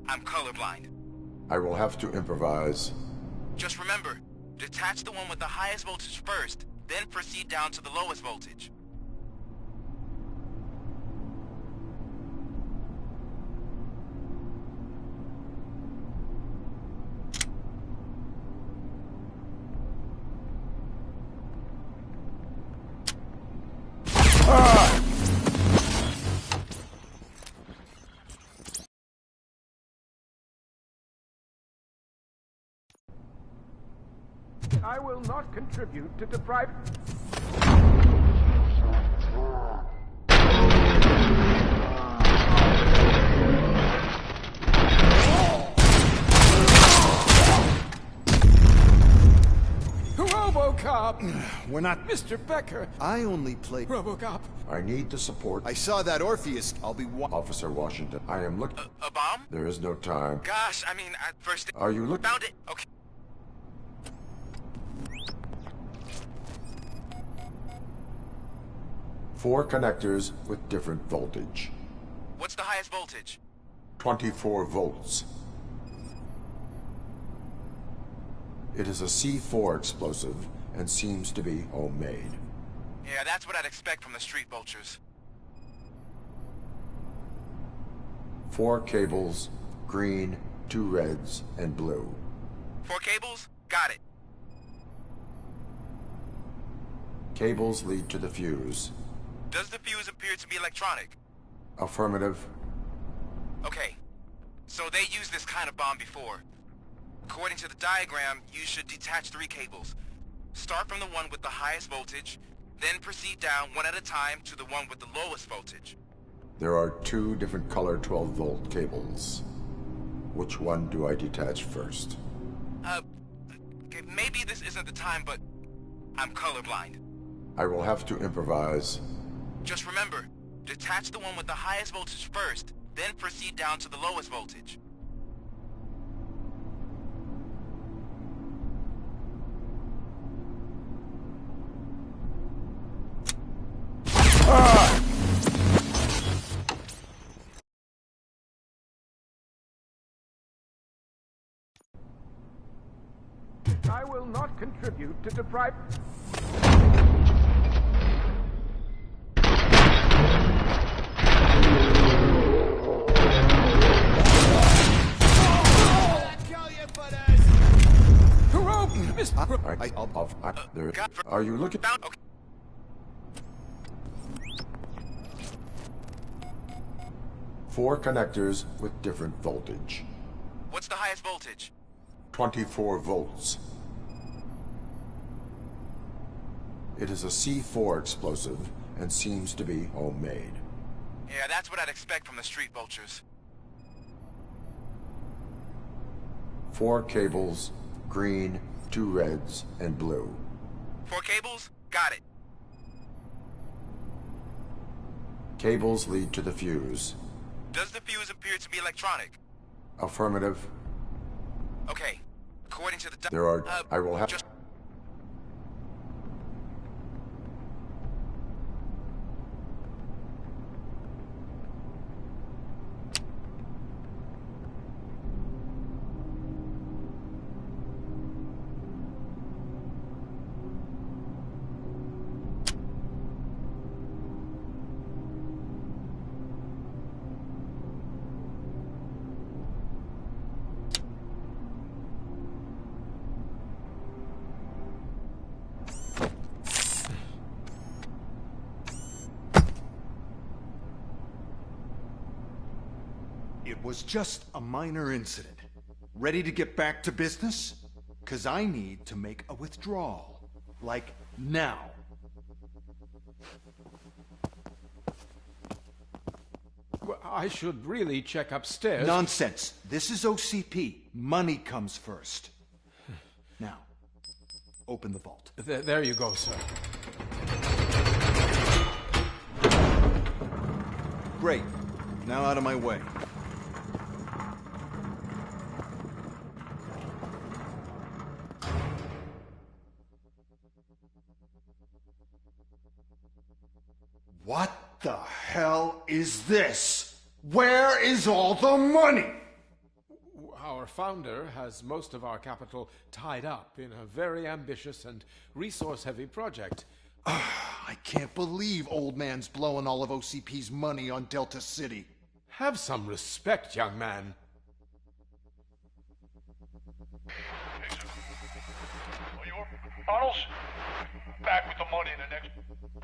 I'm colorblind. I will have to improvise. Just remember, detach the one with the highest voltage first, then proceed down to the lowest voltage. I will not contribute to deprive... RoboCop! We're not... Mr. Becker! I only play... RoboCop! I need the support. I saw that Orpheus. I'll be... Officer Washington, I am looking... A bomb? There is no time. Gosh, I mean, at first... Are you looking... Found it! Okay. Four connectors with different voltage. What's the highest voltage? 24 volts. It is a C4 explosive and seems to be homemade. Yeah, that's what I'd expect from the street vultures. 4 cables, green, 2 reds, and blue. 4 cables? Got it. Cables lead to the fuse. Does the fuse appear to be electronic? Affirmative. Okay, so they used this kind of bomb before. According to the diagram, you should detach 3 cables. Start from the one with the highest voltage, then proceed down one at a time to the one with the lowest voltage. There are 2 different color 12-volt cables. Which one do I detach first? Okay, maybe this isn't the time, but I'm colorblind. I will have to improvise. Just remember, detach the one with the highest voltage first, then proceed down to the lowest voltage. I will not contribute to deprive... Are you looking? Okay. 4 connectors with different voltage. What's the highest voltage? 24 volts. It is a C4 explosive and seems to be homemade. Yeah, that's what I'd expect from the street vultures. 4 cables, green, 2 reds, and blue. 4 cables? Got it. Cables lead to the fuse. Does the fuse appear to be electronic? Affirmative. Okay. According to the There are... I will have... Just... It was just a minor incident. Ready to get back to business? 'Cause I need to make a withdrawal. Like, now. Well, I should really check upstairs. Nonsense. This is OCP. Money comes first. Now, open the vault. There you go, sir. Great. Now out of my way. What the hell is this? Where is all the money? Our founder has most of our capital tied up in a very ambitious and resource-heavy project. I can't believe old man's blowing all of OCP's money on Delta City. Have some respect, young man. Bottles? Back with the money in the next...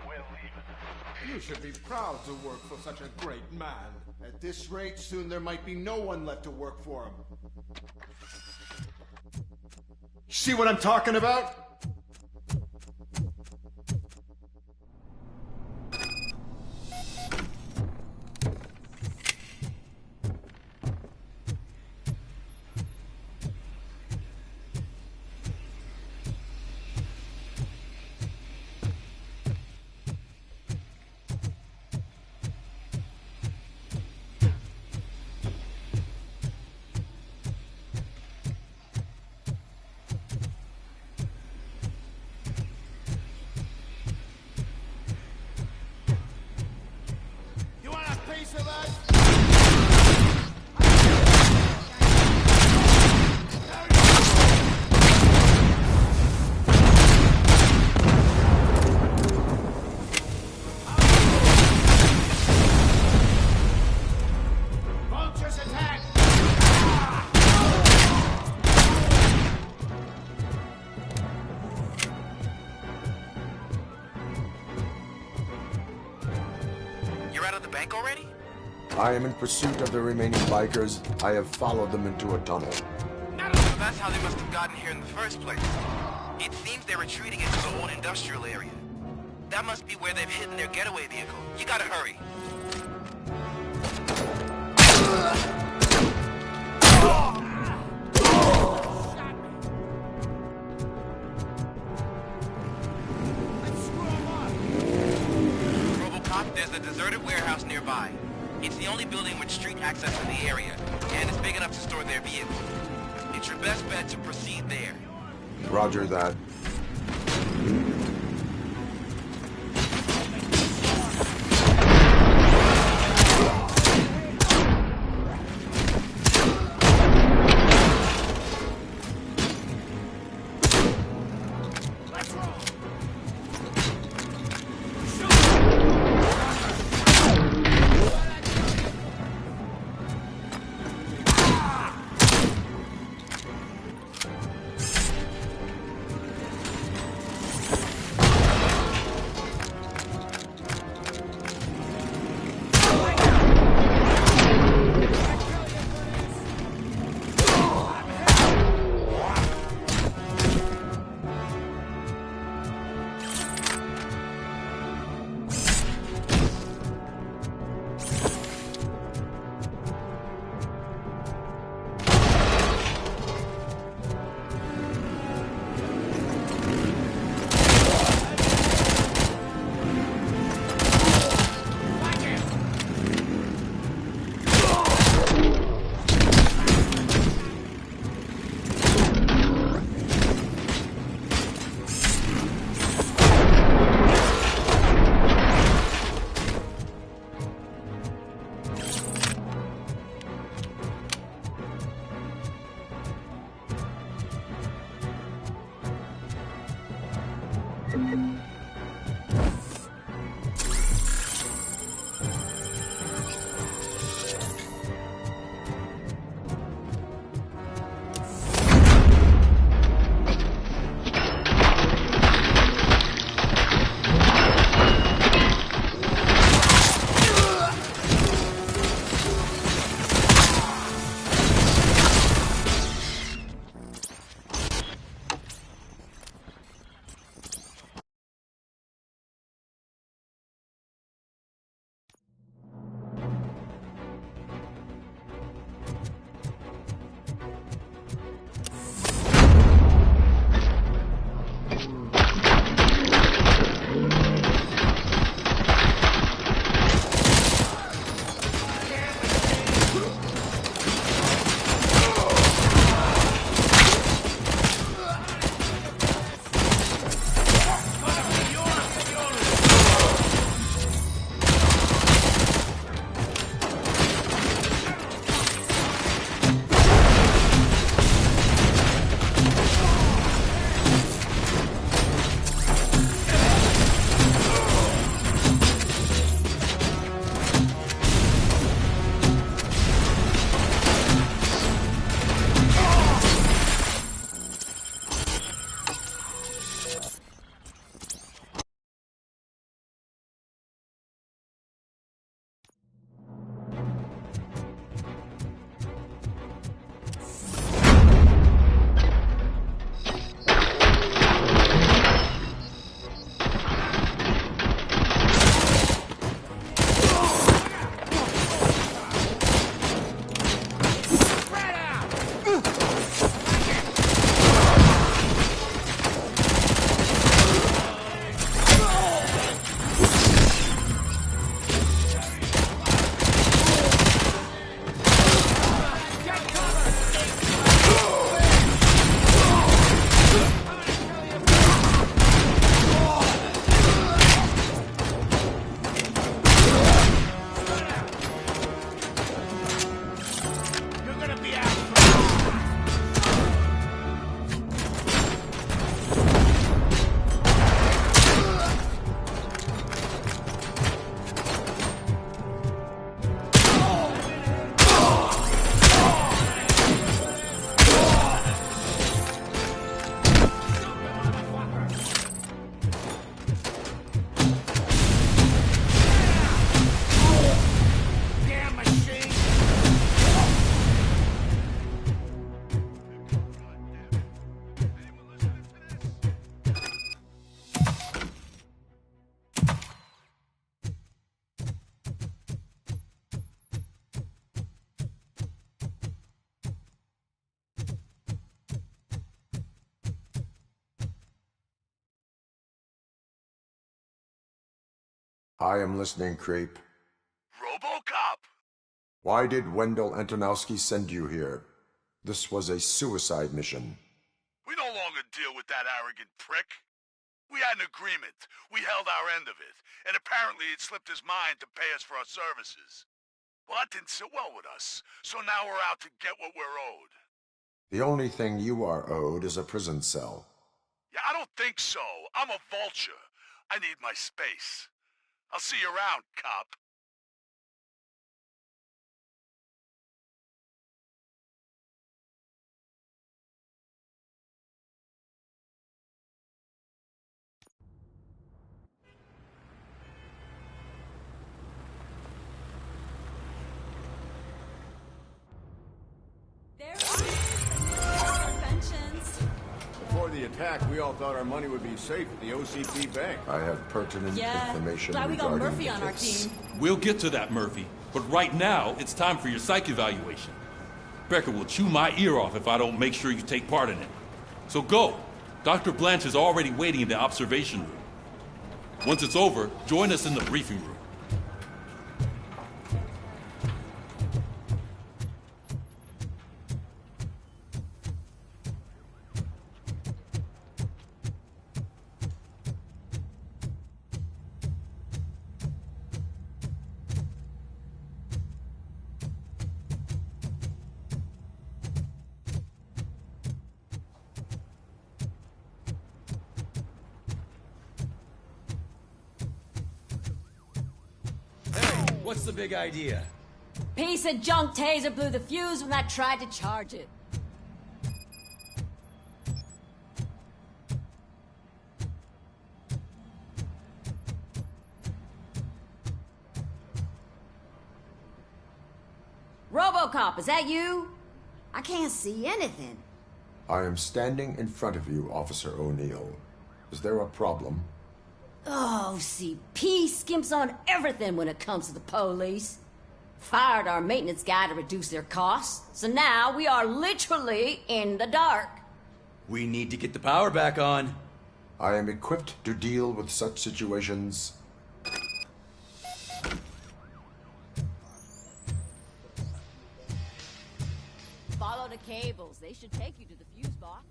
We're leaving. You should be proud to work for such a great man. At this rate, soon there might be no one left to work for him. See what I'm talking about? I am in pursuit of the remaining bikers. I have followed them into a tunnel. So that's how they must have gotten here in the first place. It seems they're retreating into the old industrial area. That must be where they've hidden their getaway vehicle. You gotta hurry. RoboCop, there's a deserted warehouse nearby. It's the only building with street access to the area, and it's big enough to store their vehicle. It's your best bet to proceed there. Roger that. I am listening, Creep. RoboCop! Why did Wendell Antonowski send you here? This was a suicide mission. We no longer deal with that arrogant prick. We had an agreement. We held our end of it. And apparently it slipped his mind to pay us for our services. Well, that didn't sit well with us. So now we're out to get what we're owed. The only thing you are owed is a prison cell. Yeah, I don't think so. I'm a vulture. I need my space. I'll see you around, cop. Before the attack, we all thought our money would be safe at the OCP bank. I have pertinent information Glad we got regarding Murphy the on our case. team. We'll get to that, Murphy. But right now, it's time for your psych evaluation. Becker will chew my ear off if I don't make sure you take part in it. So go. Dr. Blanche is already waiting in the observation room. Once it's over, join us in the briefing room. What's the big idea? Piece of junk taser blew the fuse when I tried to charge it. RoboCop, is that you? I can't see anything. I am standing in front of you, Officer O'Neill. Is there a problem? OCP skimps on everything when it comes to the police. Fired our maintenance guy to reduce their costs, so now we are literally in the dark. We need to get the power back on. I am equipped to deal with such situations. Follow the cables. They should take you to the fuse box.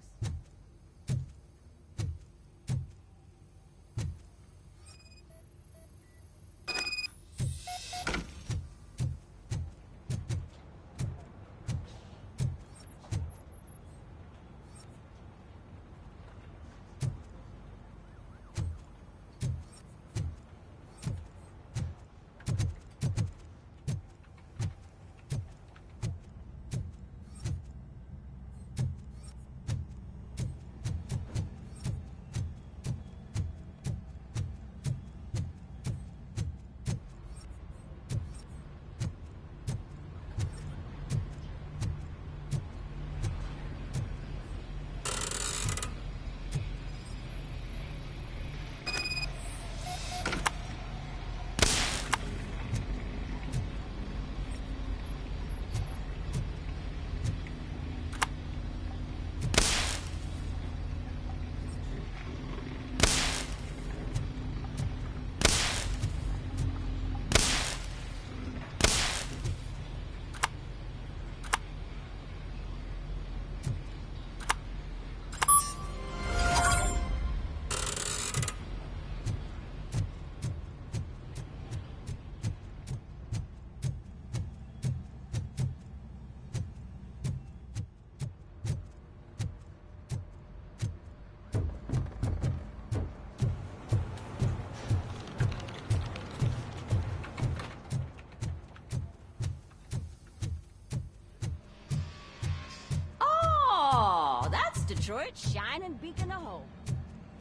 Detroit's shining beacon of hope.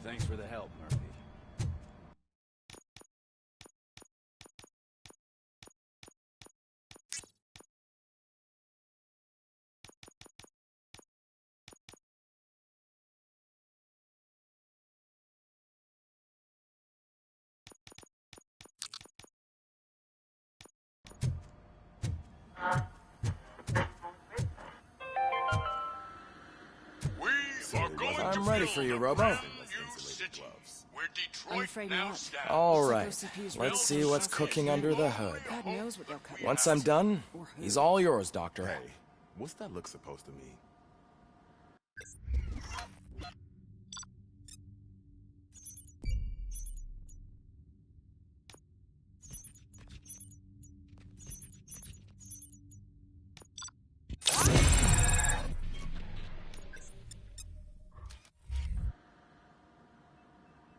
Thanks for the help, Murphy. I'm ready for you, Robo. Where I'm Detroit afraid now not. stands. All Looks like right, OCP is let's really see what's frustrated. cooking under the hood. God knows what they'll cut Once next. I'm done, he's all yours, Doctor. Hey, what's that look supposed to mean?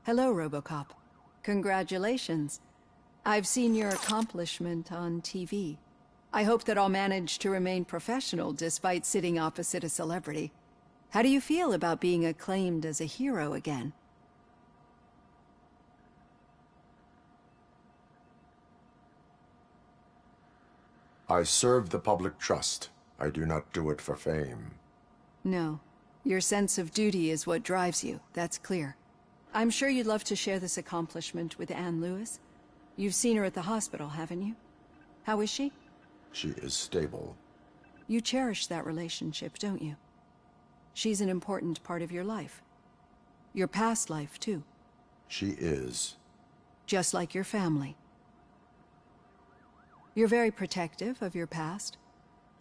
Hello, RoboCop. Congratulations. I've seen your accomplishment on TV. I hope that I'll manage to remain professional despite sitting opposite a celebrity. How do you feel about being acclaimed as a hero again? I serve the public trust. I do not do it for fame. No. Your sense of duty is what drives you, that's clear. I'm sure you'd love to share this accomplishment with Anne Lewis. You've seen her at the hospital, haven't you? How is she? She is stable. You cherish that relationship, don't you? She's an important part of your life. Your past life, too. She is. Just like your family. You're very protective of your past.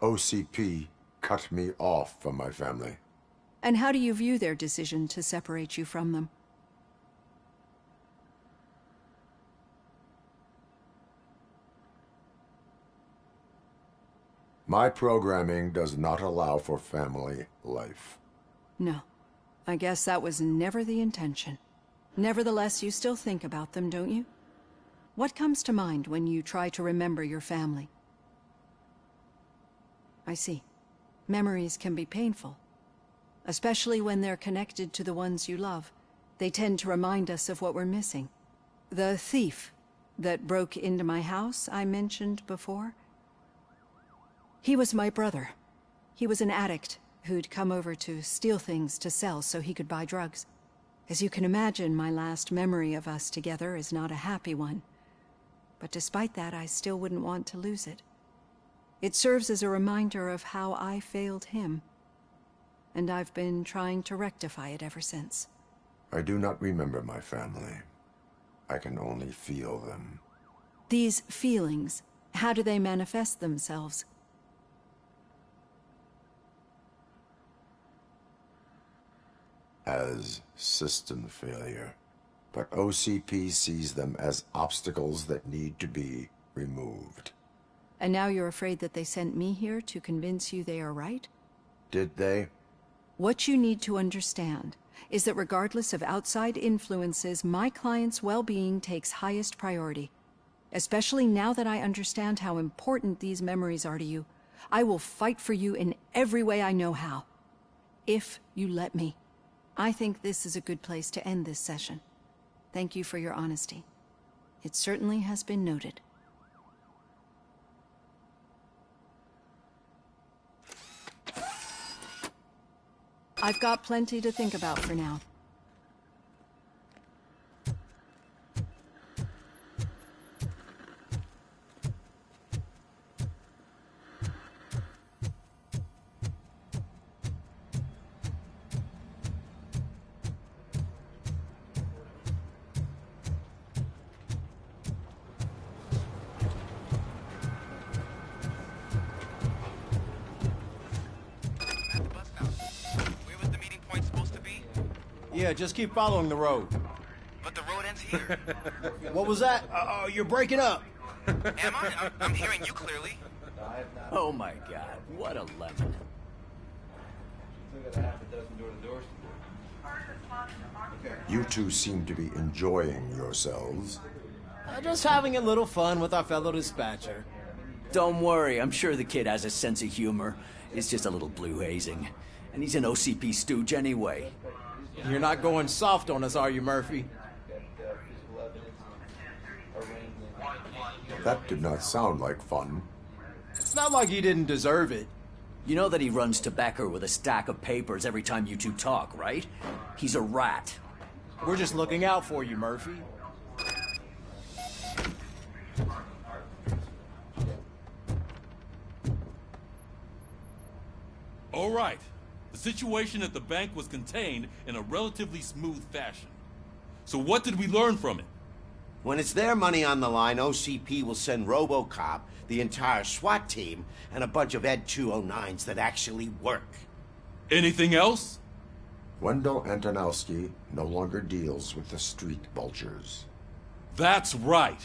OCP cut me off from my family. And how do you view their decision to separate you from them? My programming does not allow for family life. No. I guess that was never the intention. Nevertheless, you still think about them, don't you? What comes to mind when you try to remember your family? I see. Memories can be painful. Especially when they're connected to the ones you love. They tend to remind us of what we're missing. The thief that broke into my house I mentioned before? He was my brother. He was an addict who'd come over to steal things to sell so he could buy drugs. As you can imagine, my last memory of us together is not a happy one. But despite that, I still wouldn't want to lose it. It serves as a reminder of how I failed him. And I've been trying to rectify it ever since. I do not remember my family. I can only feel them. These feelings, how do they manifest themselves? As system failure. But OCP sees them as obstacles that need to be removed. And now you're afraid that they sent me here to convince you they are right? Did they? What you need to understand is that regardless of outside influences, my client's well-being takes highest priority. Especially now that I understand how important these memories are to you. I will fight for you in every way I know how. If you let me. I think this is a good place to end this session. Thank you for your honesty. It certainly has been noted. I've got plenty to think about for now. Yeah, just keep following the road. But the road ends here. What was that? You're breaking up. Am I? I'm hearing you clearly. Oh my god, what a lemon. You two seem to be enjoying yourselves. Just having a little fun with our fellow dispatcher. Don't worry, I'm sure the kid has a sense of humor. It's just a little blue hazing. And he's an OCP stooge anyway. You're not going soft on us, are you, Murphy? That did not sound like fun. It's not like he didn't deserve it. You know that he runs to Becker with a stack of papers every time you two talk, right? He's a rat. We're just looking out for you, Murphy. All right. The situation at the bank was contained in a relatively smooth fashion. So what did we learn from it? When it's their money on the line, OCP will send RoboCop, the entire SWAT team, and a bunch of Ed 209s that actually work. Anything else? Wendell Antonowski no longer deals with the street vultures. That's right.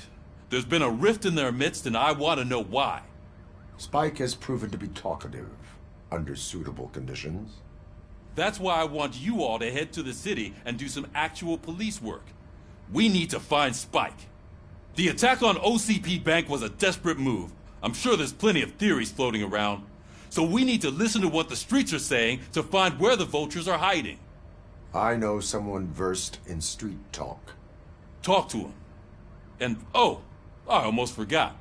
There's been a rift in their midst, and I want to know why. Spike has proven to be talkative, under suitable conditions. That's why I want you all to head to the city and do some actual police work. We need to find Spike. The attack on OCP Bank was a desperate move. I'm sure there's plenty of theories floating around. So we need to listen to what the streets are saying to find where the vultures are hiding. I know someone versed in street talk. Talk to him. And, oh, I almost forgot.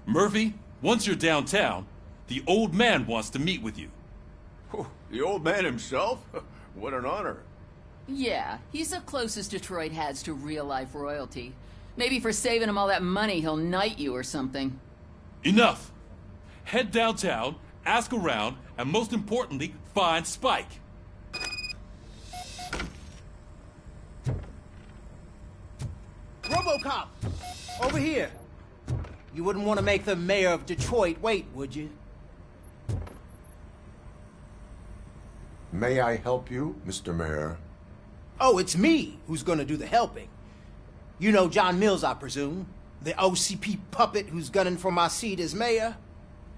Murphy, once you're downtown, the old man wants to meet with you. Oh, the old man himself? What an honor. Yeah, he's the closest Detroit has to real-life royalty. Maybe for saving him all that money, he'll knight you or something. Enough! Head downtown, ask around, and most importantly, find Spike. RoboCop! Over here! You wouldn't want to make the mayor of Detroit wait, would you? May I help you, Mr. Mayor? Oh, it's me who's gonna do the helping. You know John Mills, I presume? The OCP puppet who's gunning for my seat as mayor?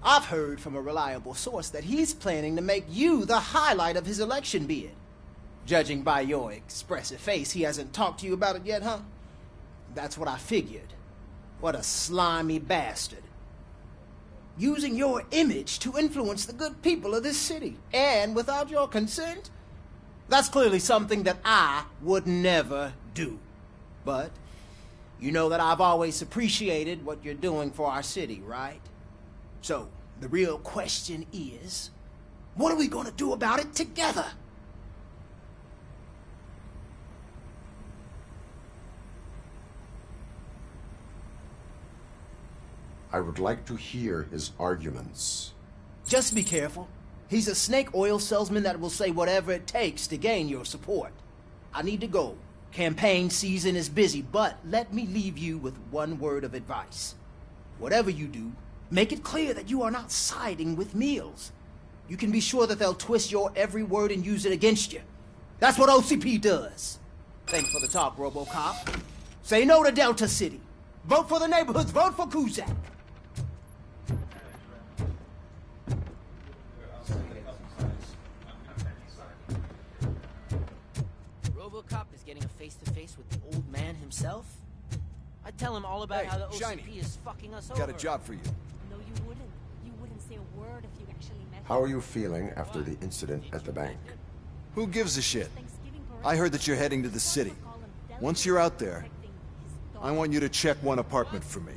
I've heard from a reliable source that he's planning to make you the highlight of his election bid. Judging by your expressive face, he hasn't talked to you about it yet, huh? That's what I figured. What a slimy bastard. Using your image to influence the good people of this city, and without your consent? That's clearly something that I would never do. But you know that I've always appreciated what you're doing for our city, right? So, the real question is, what are we gonna do about it together? I would like to hear his arguments. Just be careful. He's a snake oil salesman that will say whatever it takes to gain your support. I need to go. Campaign season is busy, but let me leave you with one word of advice. Whatever you do, make it clear that you are not siding with Mills. You can be sure that they'll twist your every word and use it against you. That's what OCP does. Thanks for the talk, RoboCop. Say no to Delta City. Vote for the neighborhoods. Vote for Kuzak. RoboCop is getting a face-to-face with the old man himself? I'd tell him all about how the OCP is fucking us over. Got a job for you. No, you wouldn't. You wouldn't say a word if you actually met How are you feeling after the incident at the bank? Who gives a shit? I heard that you're heading to the city. Once you're out there, I want you to check one apartment for me.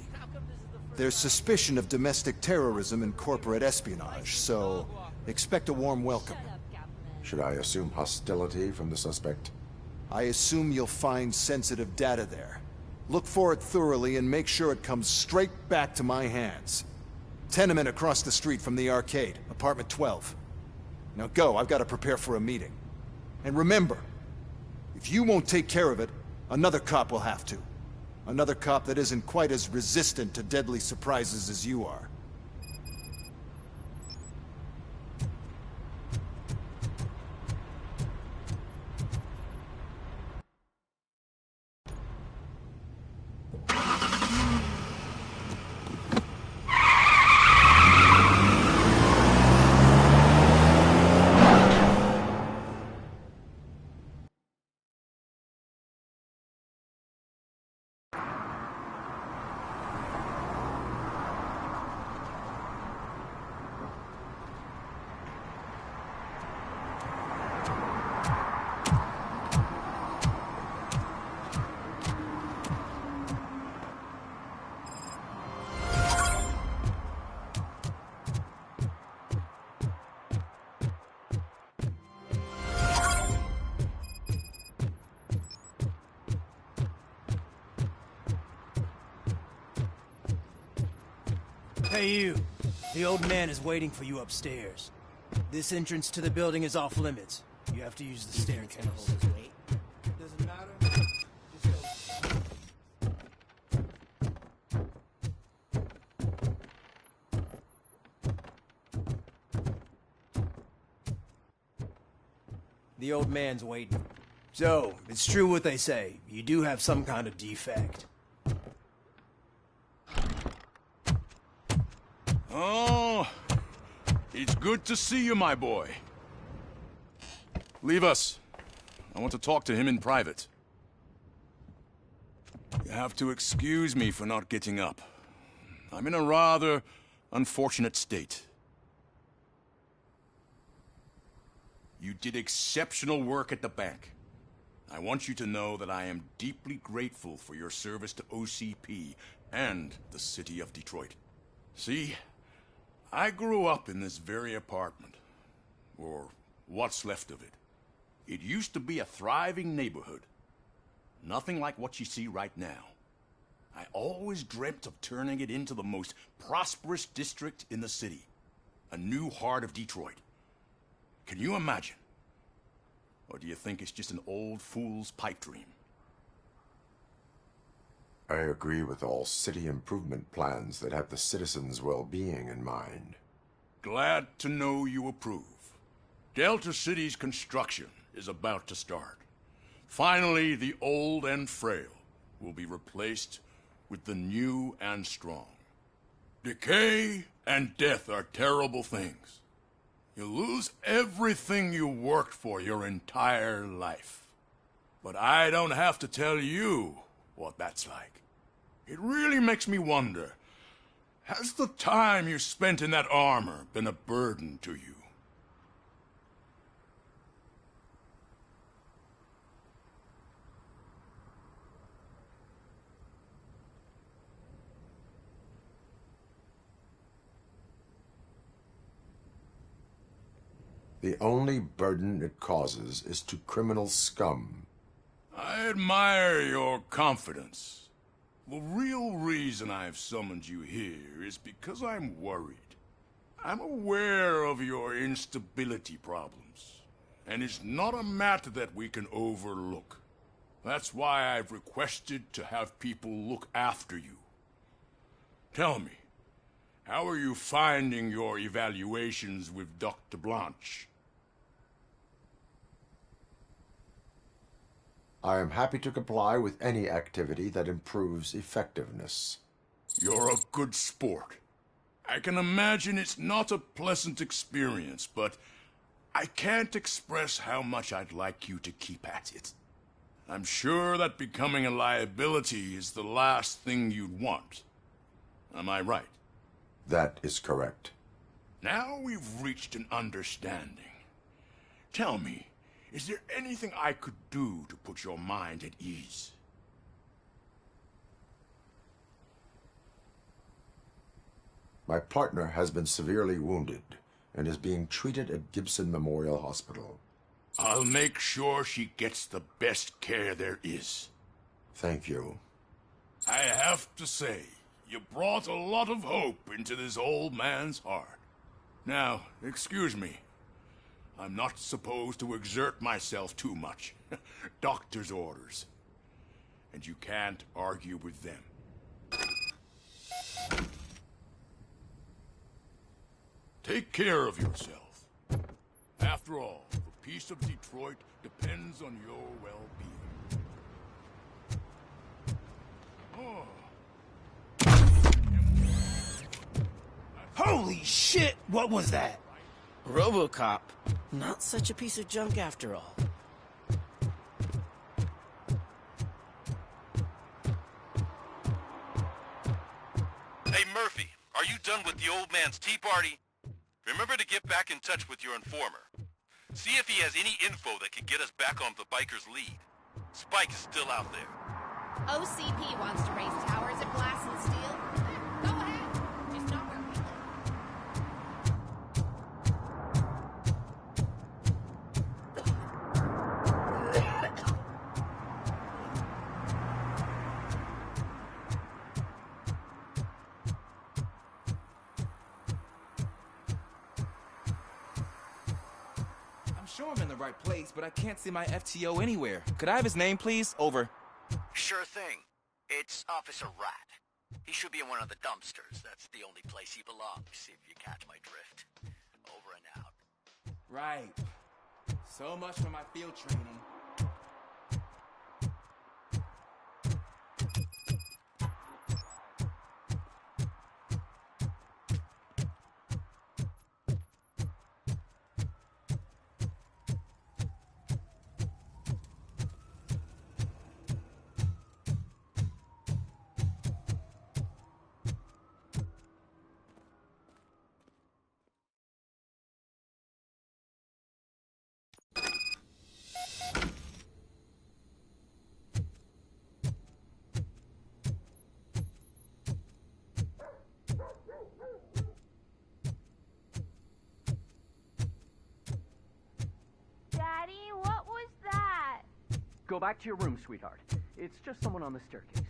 There's suspicion of domestic terrorism and corporate espionage, so expect a warm welcome. Should I assume hostility from the suspect? I assume you'll find sensitive data there. Look for it thoroughly and make sure it comes straight back to my hands. Tenement across the street from the arcade, apartment 12. Now go, I've got to prepare for a meeting. And remember, if you won't take care of it, another cop will have to. Another cop that isn't quite as resistant to deadly surprises as you are. Hey you, the old man is waiting for you upstairs. This entrance to the building is off limits. You have to use the staircase. Doesn't matter. The old man's waiting. So, it's true what they say. You do have some kind of defect. Oh, it's good to see you, my boy. Leave us. I want to talk to him in private. You have to excuse me for not getting up. I'm in a rather unfortunate state. You did exceptional work at the bank. I want you to know that I am deeply grateful for your service to OCP and the city of Detroit. See, I grew up in this very apartment, or what's left of it. It used to be a thriving neighborhood. Nothing like what you see right now. I always dreamt of turning it into the most prosperous district in the city. A new heart of Detroit. Can you imagine? Or do you think it's just an old fool's pipe dream? I agree with all city improvement plans that have the citizens' well-being in mind. Glad to know you approve. Delta City's construction is about to start. Finally, the old and frail will be replaced with the new and strong. Decay and death are terrible things. You lose everything you worked for your entire life. But I don't have to tell you what that's like. It really makes me wonder, has the time you spent in that armor been a burden to you? The only burden it causes is to criminal scum. I admire your confidence. The real reason I've summoned you here is because I'm worried. I'm aware of your instability problems, and it's not a matter that we can overlook. That's why I've requested to have people look after you. Tell me, how are you finding your evaluations with Dr. Blanche? I am happy to comply with any activity that improves effectiveness. You're a good sport. I can imagine it's not a pleasant experience, but I can't express how much I'd like you to keep at it. I'm sure that becoming a liability is the last thing you'd want. Am I right? That is correct. Now we've reached an understanding. Tell me, is there anything I could do to put your mind at ease? My partner has been severely wounded and is being treated at Gibson Memorial Hospital. I'll make sure she gets the best care there is. Thank you. I have to say, you brought a lot of hope into this old man's heart. Now, excuse me. I'm not supposed to exert myself too much. Doctor's orders. And you can't argue with them. Take care of yourself. After all, the peace of Detroit depends on your well-being. Holy shit! What was that? RoboCop. Not such a piece of junk after all. Hey, Murphy, are you done with the old man's tea party? Remember to get back in touch with your informer. See if he has any info that could get us back on the biker's lead. Spike is still out there. OCP wants to raise towers of glass and steel. Go ahead. Just not where we live. I'm sure I'm in the right place, but I can't see my FTO anywhere. Could I have his name, please? Over. Sure thing. It's Officer Rat. He should be in one of the dumpsters. That's the only place he belongs, if you catch my drift. Over and out. Right. So much for my field training. Daddy, what was that? Go back to your room, sweetheart. It's just someone on the staircase.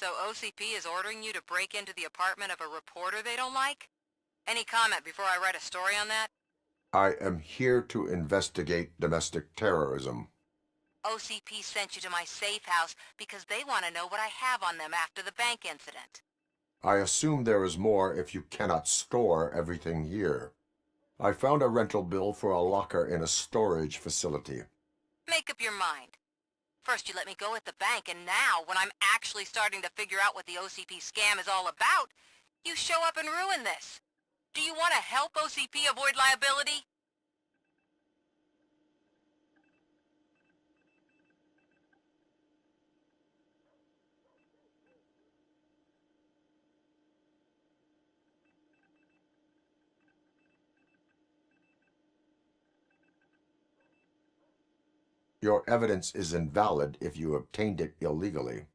So OCP is ordering you to break into the apartment of a reporter they don't like? Any comment before I write a story on that? I am here to investigate domestic terrorism. OCP sent you to my safe house because they want to know what I have on them after the bank incident. I assume there is more if you cannot store everything here. I found a rental bill for a locker in a storage facility. Make up your mind. First you let me go at the bank, and now, when I'm actually starting to figure out what the OCP scam is all about, you show up and ruin this. Do you want to help OCP avoid liability? Your evidence is invalid if you obtained it illegally.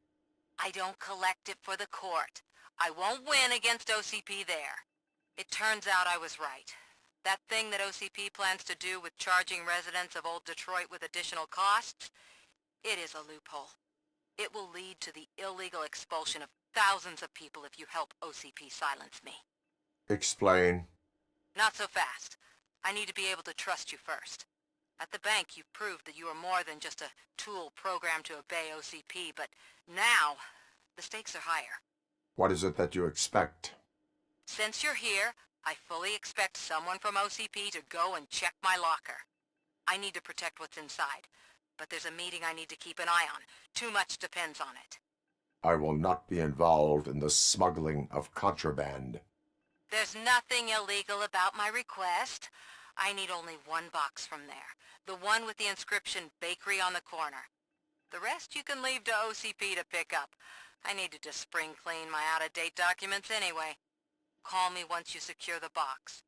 I don't collect it for the court. I won't win against OCP there. It turns out I was right. That thing that OCP plans to do with charging residents of Old Detroit with additional costs, it is a loophole. It will lead to the illegal expulsion of thousands of people if you help OCP silence me. Explain. Not so fast. I need to be able to trust you first. At the bank, you've proved that you are more than just a tool programmed to obey OCP, but now, the stakes are higher. What is it that you expect? Since you're here, I fully expect someone from OCP to go and check my locker. I need to protect what's inside, but there's a meeting I need to keep an eye on. Too much depends on it. I will not be involved in the smuggling of contraband. There's nothing illegal about my request. I need only one box from there. The one with the inscription Bakery on the corner. The rest you can leave to OCP to pick up. I needed to spring clean my out-of-date documents anyway. Call me once you secure the box.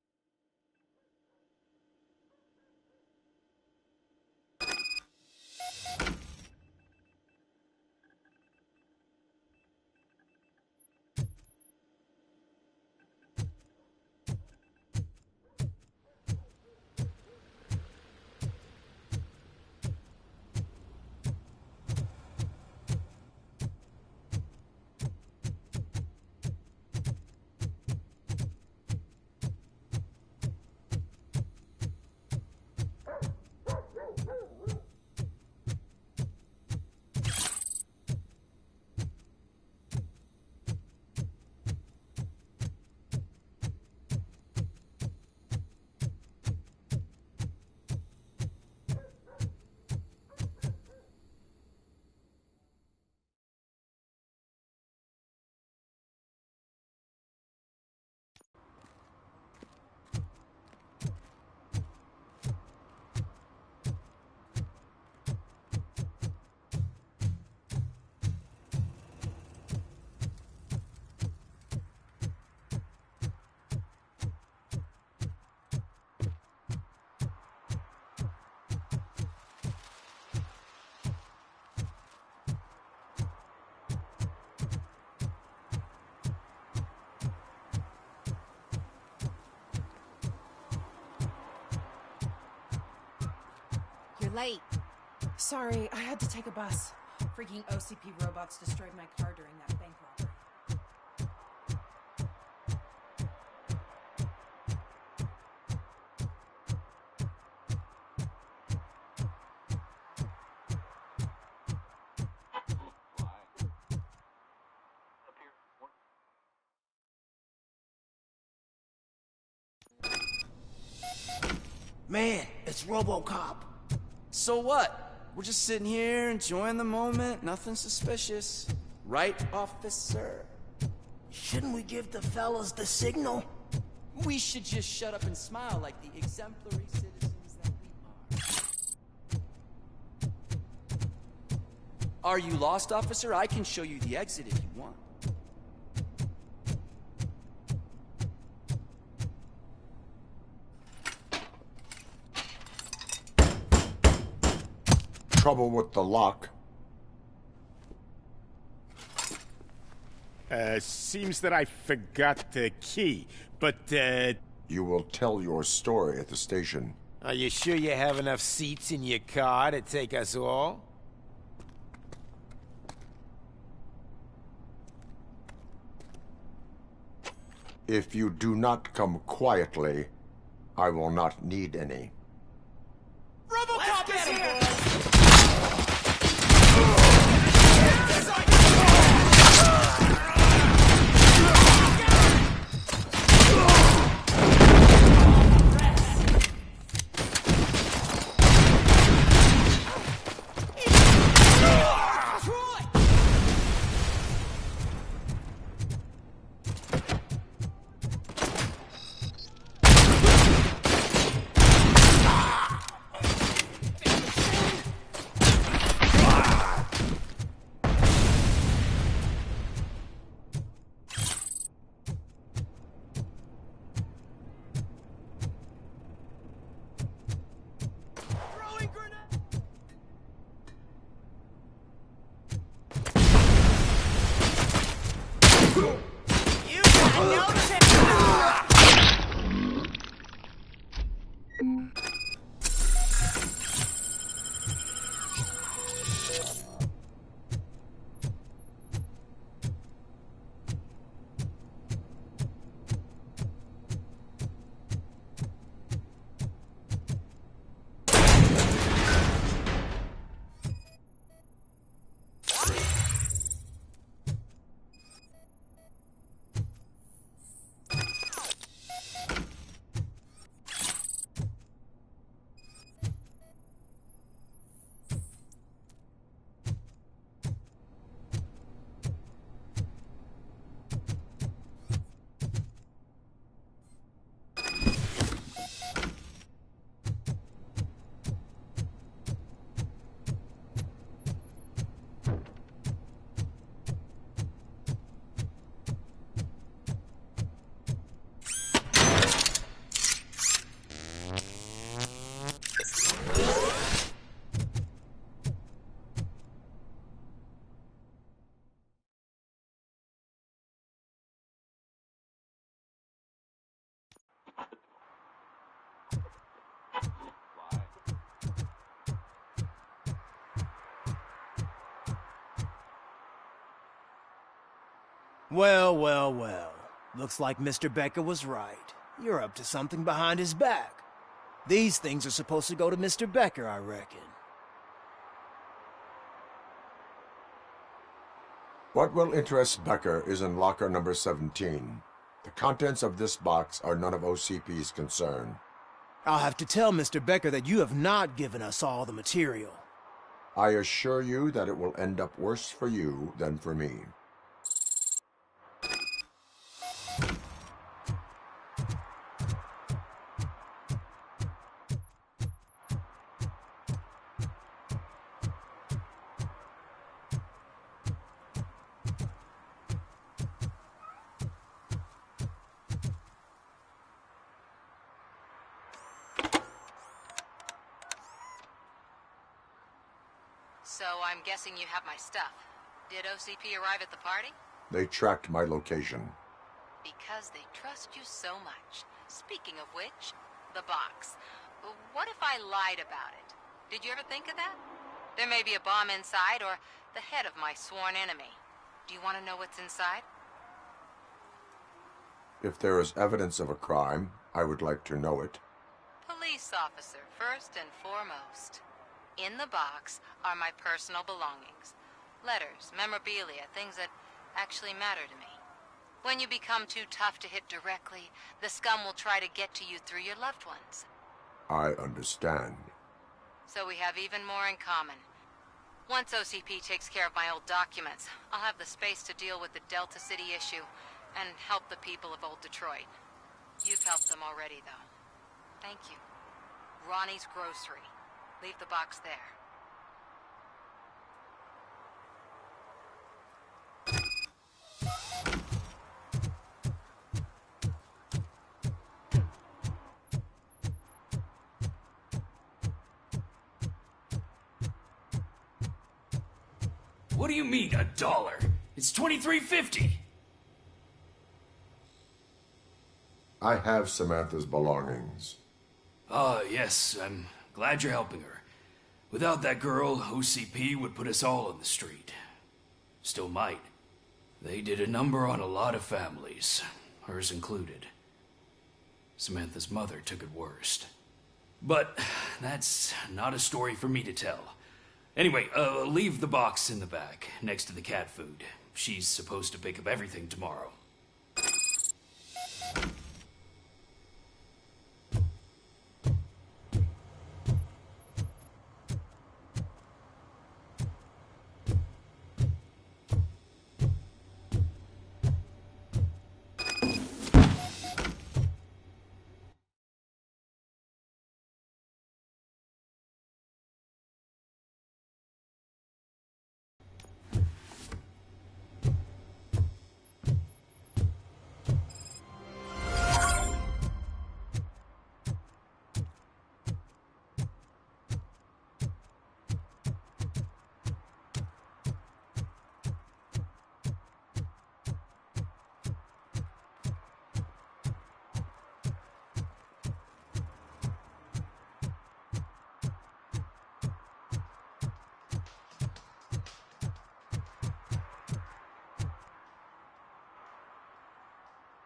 late. Sorry, I had to take a bus. Freaking OCP robots destroyed my car during that bank robbery. Man, it's RoboCop. So what? We're just sitting here enjoying the moment, nothing suspicious. Right, officer? Shouldn't we give the fellas the signal? We should just shut up and smile like the exemplary citizens that we are. Are you lost, officer? I can show you the exit if you want. Trouble with the lock. Seems that I forgot the key, but, You will tell your story at the station. Are you sure you have enough seats in your car to take us all? If you do not come quietly, I will not need any. RoboCop is here! Well, well, well. Looks like Mr. Becker was right. You're up to something behind his back. These things are supposed to go to Mr. Becker, I reckon. What will interest Becker is in locker number 17. The contents of this box are none of OCP's concern. I'll have to tell Mr. Becker that you have not given us all the material. I assure you that it will end up worse for you than for me. So I'm guessing you have my stuff. Did OCP arrive at the party? They tracked my location. Because they trust you so much. Speaking of which, the box. What if I lied about it? Did you ever think of that? There may be a bomb inside or the head of my sworn enemy. Do you want to know what's inside? If there is evidence of a crime, I would like to know it. Police officer, first and foremost. In the box are my personal belongings. Letters, memorabilia, things that actually matter to me. When you become too tough to hit directly, the scum will try to get to you through your loved ones. I understand. So we have even more in common. Once OCP takes care of my old documents, I'll have the space to deal with the Delta City issue and help the people of Old Detroit. You've helped them already, though. Thank you. Ronnie's Grocery. Leave the box there. What do you mean, $1? It's $23.50. I have Samantha's belongings. Yes, I'm glad you're helping her. Without that girl, OCP would put us all on the street. Still might. They did a number on a lot of families, hers included. Samantha's mother took it worst. But that's not a story for me to tell. Anyway, leave the box in the back, next to the cat food. She's supposed to pick up everything tomorrow.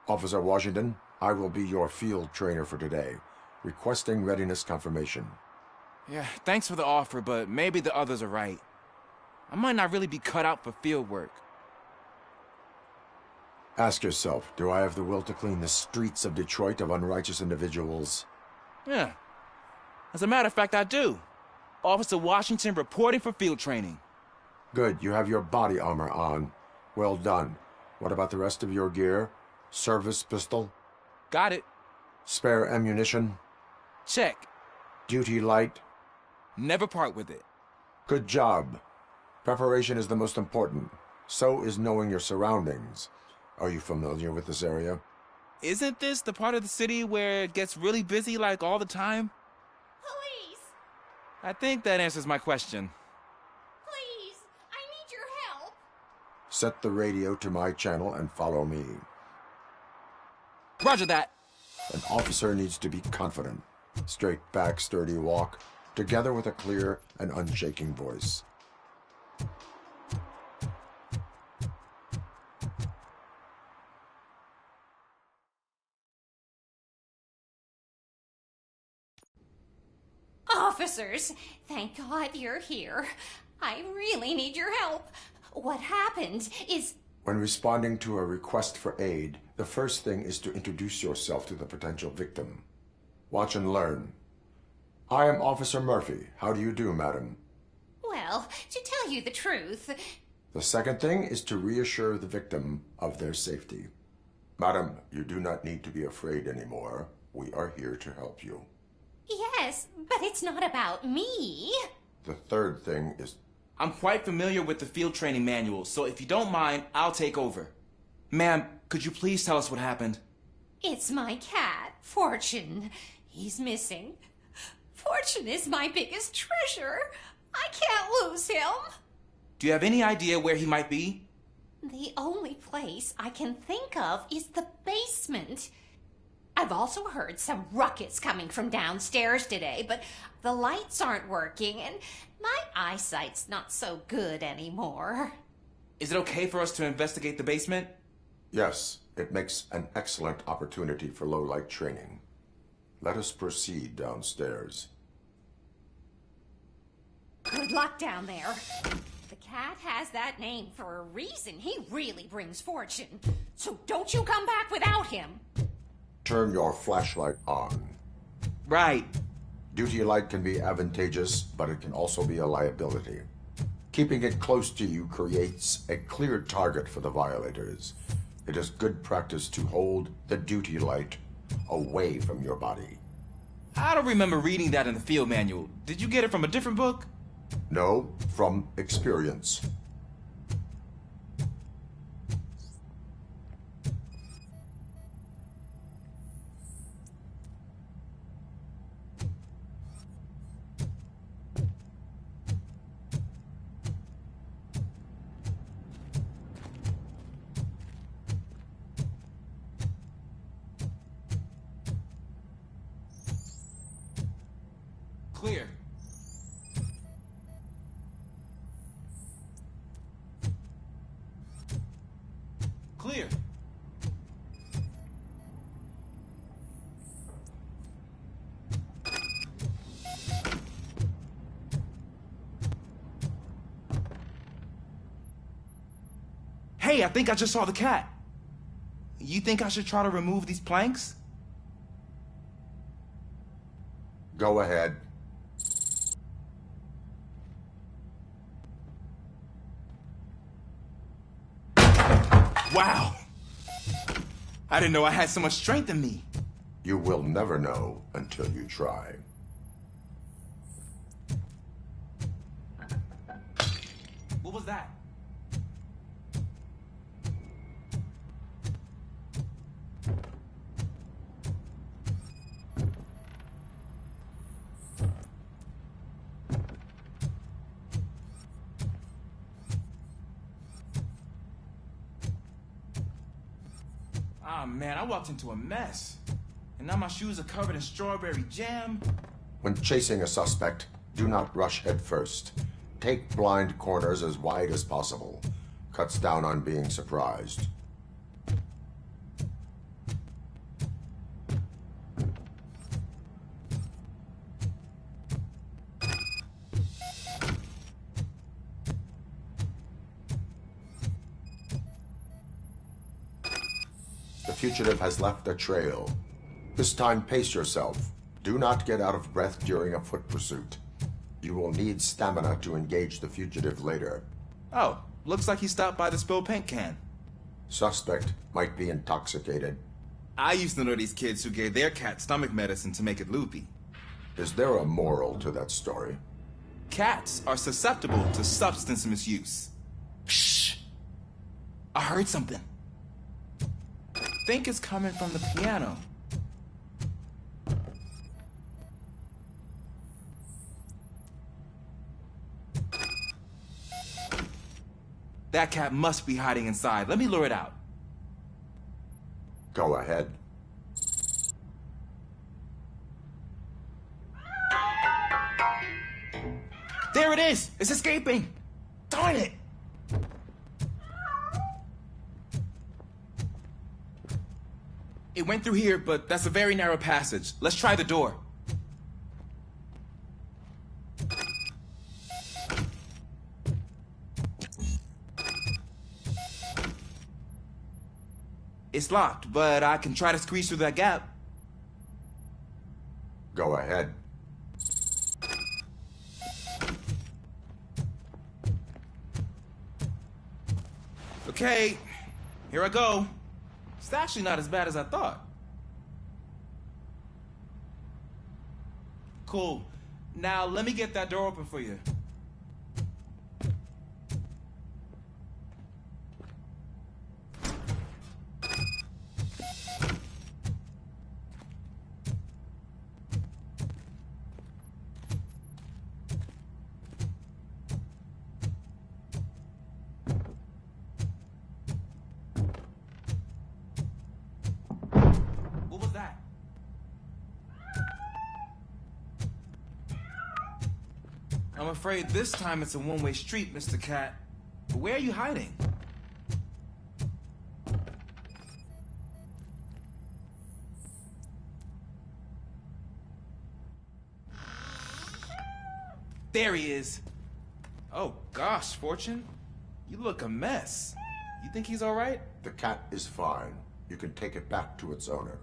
Officer Washington, I will be your field trainer for today. Requesting readiness confirmation. Yeah, thanks for the offer, but maybe the others are right. I might not really be cut out for field work. Ask yourself, do I have the will to clean the streets of Detroit of unrighteous individuals? Yeah. As a matter of fact, I do. Officer Washington reporting for field training. Good, you have your body armor on. Well done. What about the rest of your gear? Service pistol? Got it. Spare ammunition? Check. Duty light? Never part with it. Good job. Preparation is the most important. So is knowing your surroundings. Are you familiar with this area? Isn't this the part of the city where it gets really busy like all the time? Police! I think that answers my question. Please! I need your help! Set the radio to my channel and follow me. Roger that. An officer needs to be confident. Straight back, sturdy walk, together with a clear and unshaking voice. Officers, thank God you're here. I really need your help. What happened is... When responding to a request for aid, the first thing is to introduce yourself to the potential victim. Watch and learn. I am Officer Murphy. How do you do, madam? Well, to tell you the truth... The second thing is to reassure the victim of their safety. Madam, you do not need to be afraid anymore. We are here to help you. Yes, but it's not about me. The third thing is... I'm quite familiar with the field training manual, so if you don't mind, I'll take over. Ma'am, could you please tell us what happened? It's my cat, Fortune. He's missing. Fortune is my biggest treasure. I can't lose him. Do you have any idea where he might be? The only place I can think of is the basement. I've also heard some ruckus coming from downstairs today, but the lights aren't working and my eyesight's not so good anymore. Is it okay for us to investigate the basement? Yes, it makes an excellent opportunity for low-light training. Let us proceed downstairs. Good luck down there. The cat has that name for a reason. He really brings fortune. So don't you come back without him. Turn your flashlight on. Right. Duty light can be advantageous, but it can also be a liability. Keeping it close to you creates a clear target for the violators. It is good practice to hold the duty light away from your body. I don't remember reading that in the field manual. Did you get it from a different book? No, from experience. Clear. Clear. Hey, I think I just saw the cat. You think I should try to remove these planks? Go ahead. Wow! I didn't know I had so much strength in me. You will never know until you try. What was that? Ah, man, I walked into a mess. And now my shoes are covered in strawberry jam. When chasing a suspect, do not rush head first. Take blind corners as wide as possible. Cuts down on being surprised. The fugitive has left a trail. This time, pace yourself. Do not get out of breath during a foot pursuit. You will need stamina to engage the fugitive later. Oh, looks like he stopped by the spilled paint can. Suspect might be intoxicated. I used to know these kids who gave their cat stomach medicine to make it loopy. Is there a moral to that story? Cats are susceptible to substance misuse. Shh! I heard something. I think it's coming from the piano. That cat must be hiding inside. Let me lure it out. Go ahead. There it is! It's escaping! Darn it! It went through here, but that's a very narrow passage. Let's try the door. It's locked, but I can try to squeeze through that gap. Go ahead. Okay, here I go. It's actually not as bad as I thought. Cool. Now let me get that door open for you. What was that? I'm afraid this time it's a one-way street, Mr. Cat. But where are you hiding? There he is. Oh gosh, Fortune. You look a mess. You think he's all right? The cat is fine. You can take it back to its owner.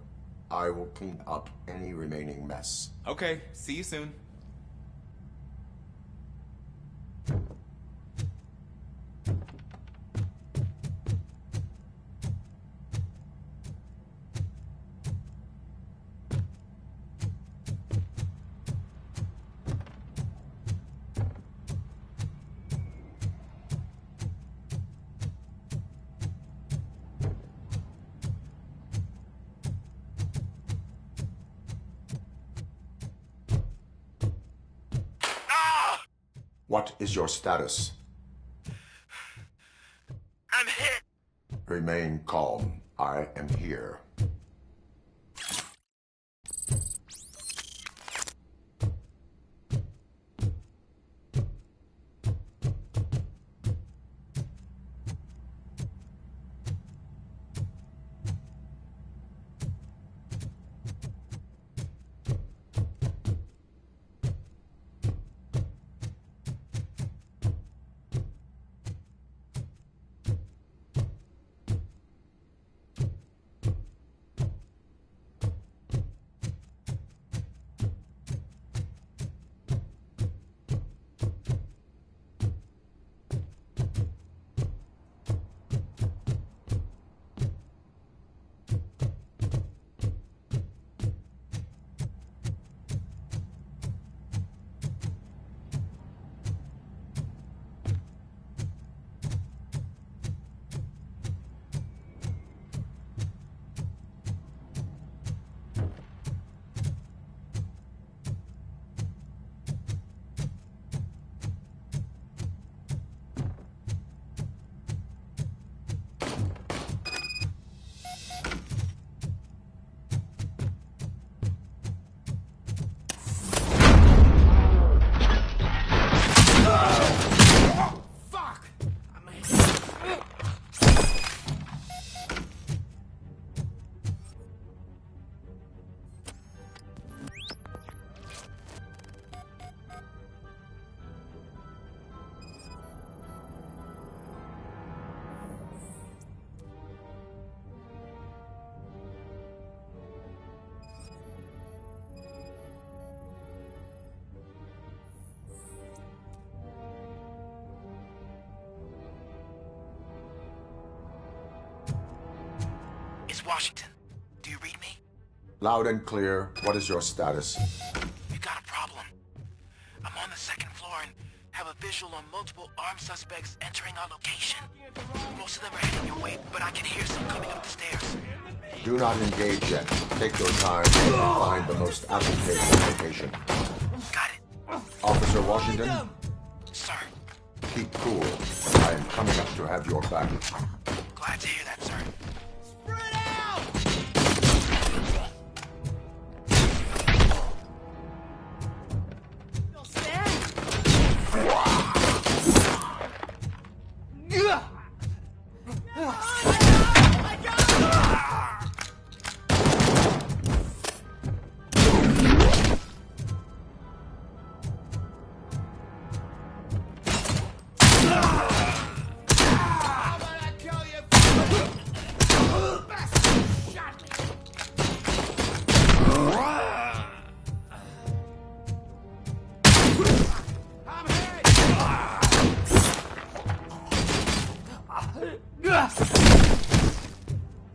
I will clean up any remaining mess. Okay, see you soon. What is your status? I'm hit. Remain calm. I am here. Washington, do you read me? Loud and clear. What is your status? We got a problem. I'm on the second floor and have a visual on multiple armed suspects entering our location. Most of them are heading your way, but I can hear some coming up the stairs. Do not engage yet. Take your time and find the most advantageous location. Got it. Officer Washington? Sir. Keep cool. I am coming up to have your back. Glad to hear that, sir.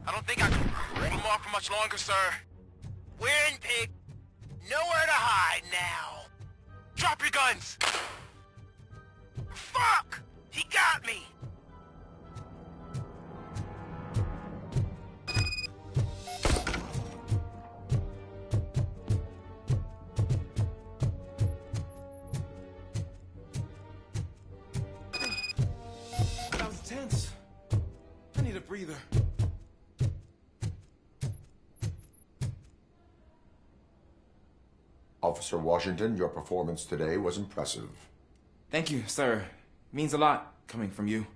I don't think I can hold him off for much longer, sir. We're in, pig. Nowhere to hide now. Drop your guns. Fuck! He got me. That was tense. I need a breather. Officer Washington, your performance today was impressive. Thank you, sir. Means a lot coming from you.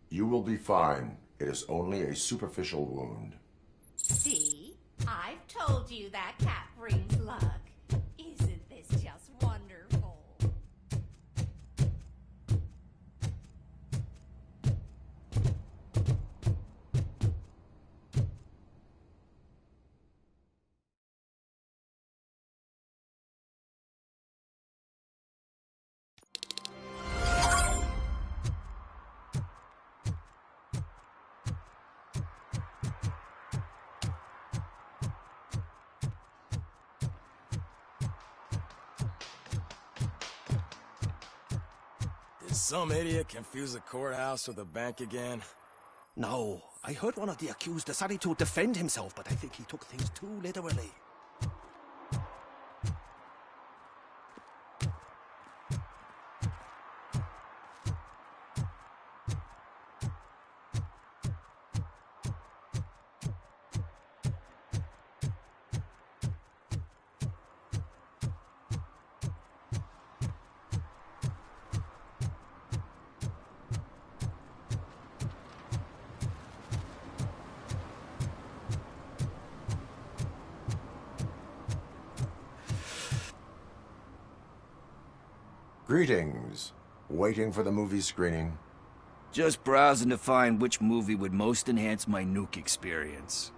You will be fine. It is only a superficial wound. See? I've told you that cat brings luck. Isn't this just wonderful? Did some idiot confuse the courthouse with a bank again? No, I heard one of the accused decided to defend himself, but I think he took things too literally. Greetings. Waiting for the movie screening? Just browsing to find which movie would most enhance my nuke experience.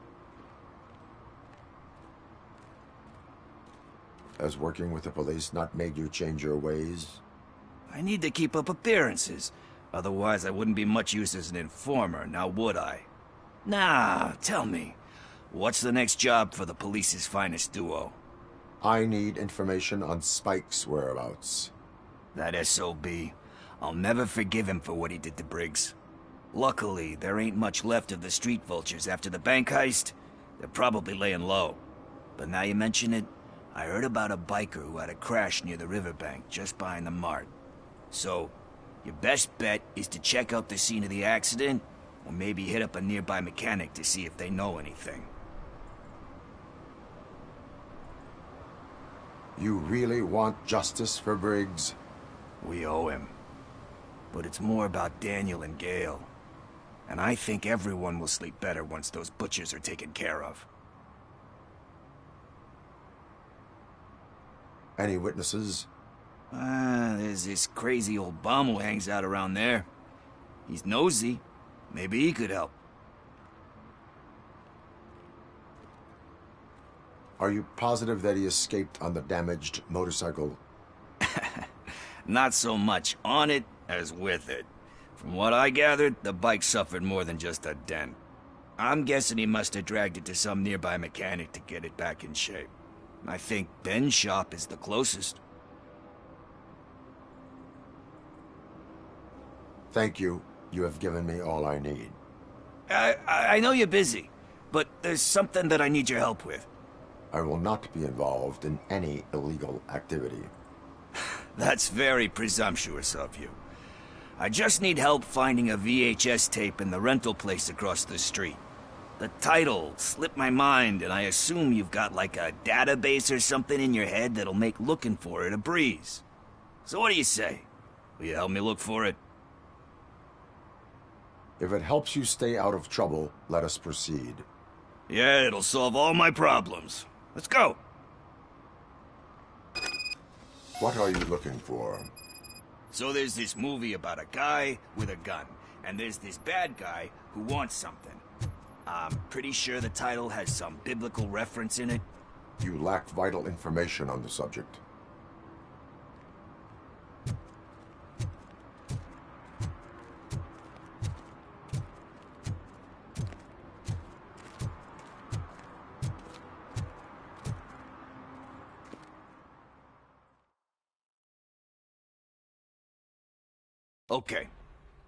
Has working with the police not made you change your ways? I need to keep up appearances. Otherwise, I wouldn't be much use as an informer, now would I? Nah, tell me. What's the next job for the police's finest duo? I need information on Spike's whereabouts. That SOB. I'll never forgive him for what he did to Briggs. Luckily, there ain't much left of the street vultures after the bank heist. They're probably laying low. But now you mention it, I heard about a biker who had a crash near the riverbank just behind the mart. So, your best bet is to check out the scene of the accident, or maybe hit up a nearby mechanic to see if they know anything. You really want justice for Briggs? We owe him. But it's more about Daniel and Gale. And I think everyone will sleep better once those butchers are taken care of. Any witnesses? There's this crazy old bum who hangs out around there. He's nosy. Maybe he could help. Are you positive that he escaped on the damaged motorcycle? Not so much on it as with it. From what I gathered, the bike suffered more than just a dent. I'm guessing he must have dragged it to some nearby mechanic to get it back in shape. I think Ben's shop is the closest. Thank you. You have given me all I need. I know you're busy, but there's something that I need your help with. I will not be involved in any illegal activity. That's very presumptuous of you. I just need help finding a VHS tape in the rental place across the street. The title slipped my mind, and I assume you've got like a database or something in your head that'll make looking for it a breeze. So what do you say? Will you help me look for it? If it helps you stay out of trouble, let us proceed. Yeah, it'll solve all my problems. Let's go. What are you looking for? So there's this movie about a guy with a gun, and there's this bad guy who wants something. I'm pretty sure the title has some biblical reference in it. You lack vital information on the subject. Okay,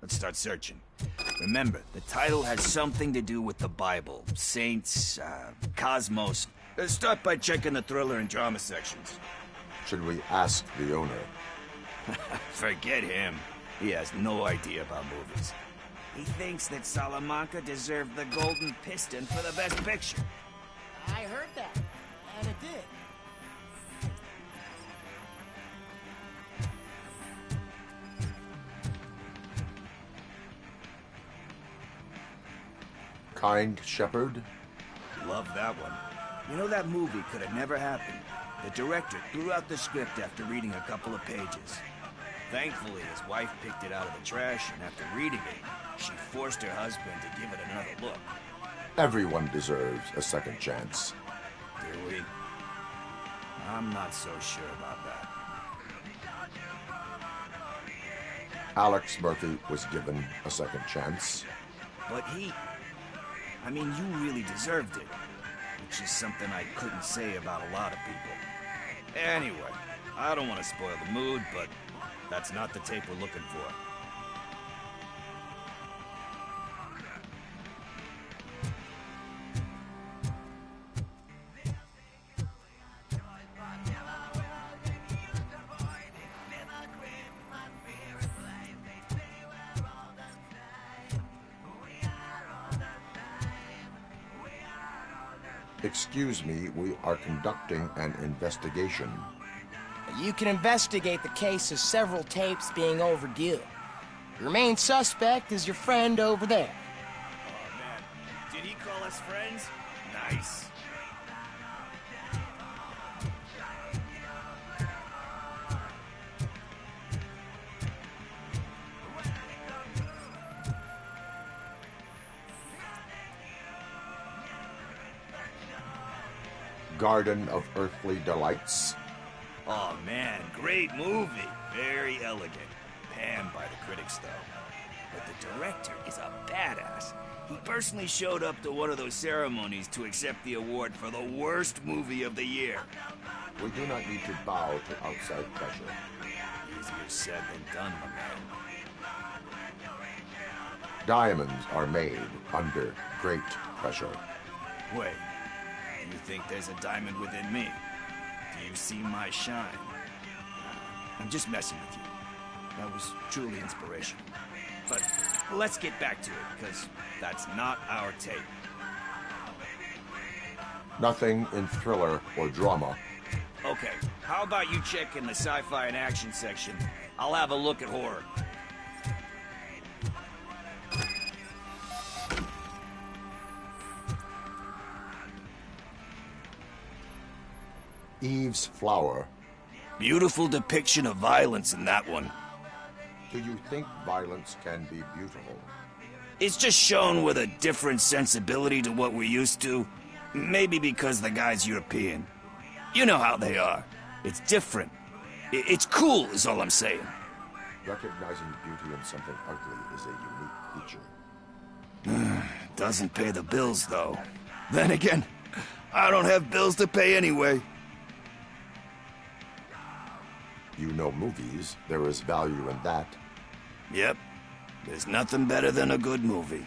let's start searching. Remember, the title has something to do with the Bible, saints, cosmos. Start by checking the thriller and drama sections. Should we ask the owner? Forget him. He has no idea about movies. He thinks that Salamanca deserved the Golden Piston for the Best Picture. I heard that, and it did. kind shepherd? Love that one. You know, that movie could have never happened. The director threw out the script after reading a couple of pages. Thankfully, his wife picked it out of the trash, and after reading it, she forced her husband to give it another look. Everyone deserves a second chance. Do we? I'm not so sure about that. Alex Murphy was given a second chance. But I mean, you really deserved it. Which is something I couldn't say about a lot of people. Anyway, I don't want to spoil the mood, but that's not the tape we're looking for. Excuse me, we are conducting an investigation. You can investigate the case of several tapes being overdue. Your main suspect is your friend over there. Oh, man. Did he call us friends? Nice. Garden of Earthly Delights. Oh man, great movie. Very elegant. Panned by the critics though. But the director is a badass. He personally showed up to one of those ceremonies to accept the award for the worst movie of the year. We do not need to bow to outside pressure. Easier said than done, my man. Diamonds are made under great pressure. Wait. You think there's a diamond within me? Do you see my shine? I'm just messing with you. That was truly inspirational. But let's get back to it, because that's not our tape. Nothing in thriller or drama. Okay, how about you check in the sci-fi and action section? I'll have a look at horror. Eve's Flower. Beautiful depiction of violence in that one. Do you think violence can be beautiful? It's just shown with a different sensibility to what we're used to. Maybe because the guy's European. You know how they are. It's different. It's cool, is all I'm saying. Recognizing beauty in something ugly is a unique feature. Doesn't pay the bills, though. Then again, I don't have bills to pay anyway. You know movies. There is value in that. Yep. There's nothing better than a good movie.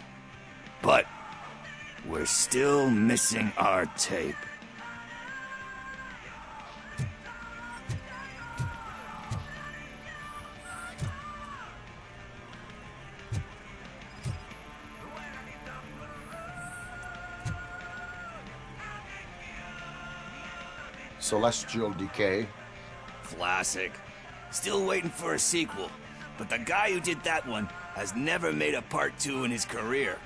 But we're still missing our tape. Celestial Decay. Classic. Still waiting for a sequel. But the guy who did that one has never made a part 2 in his career.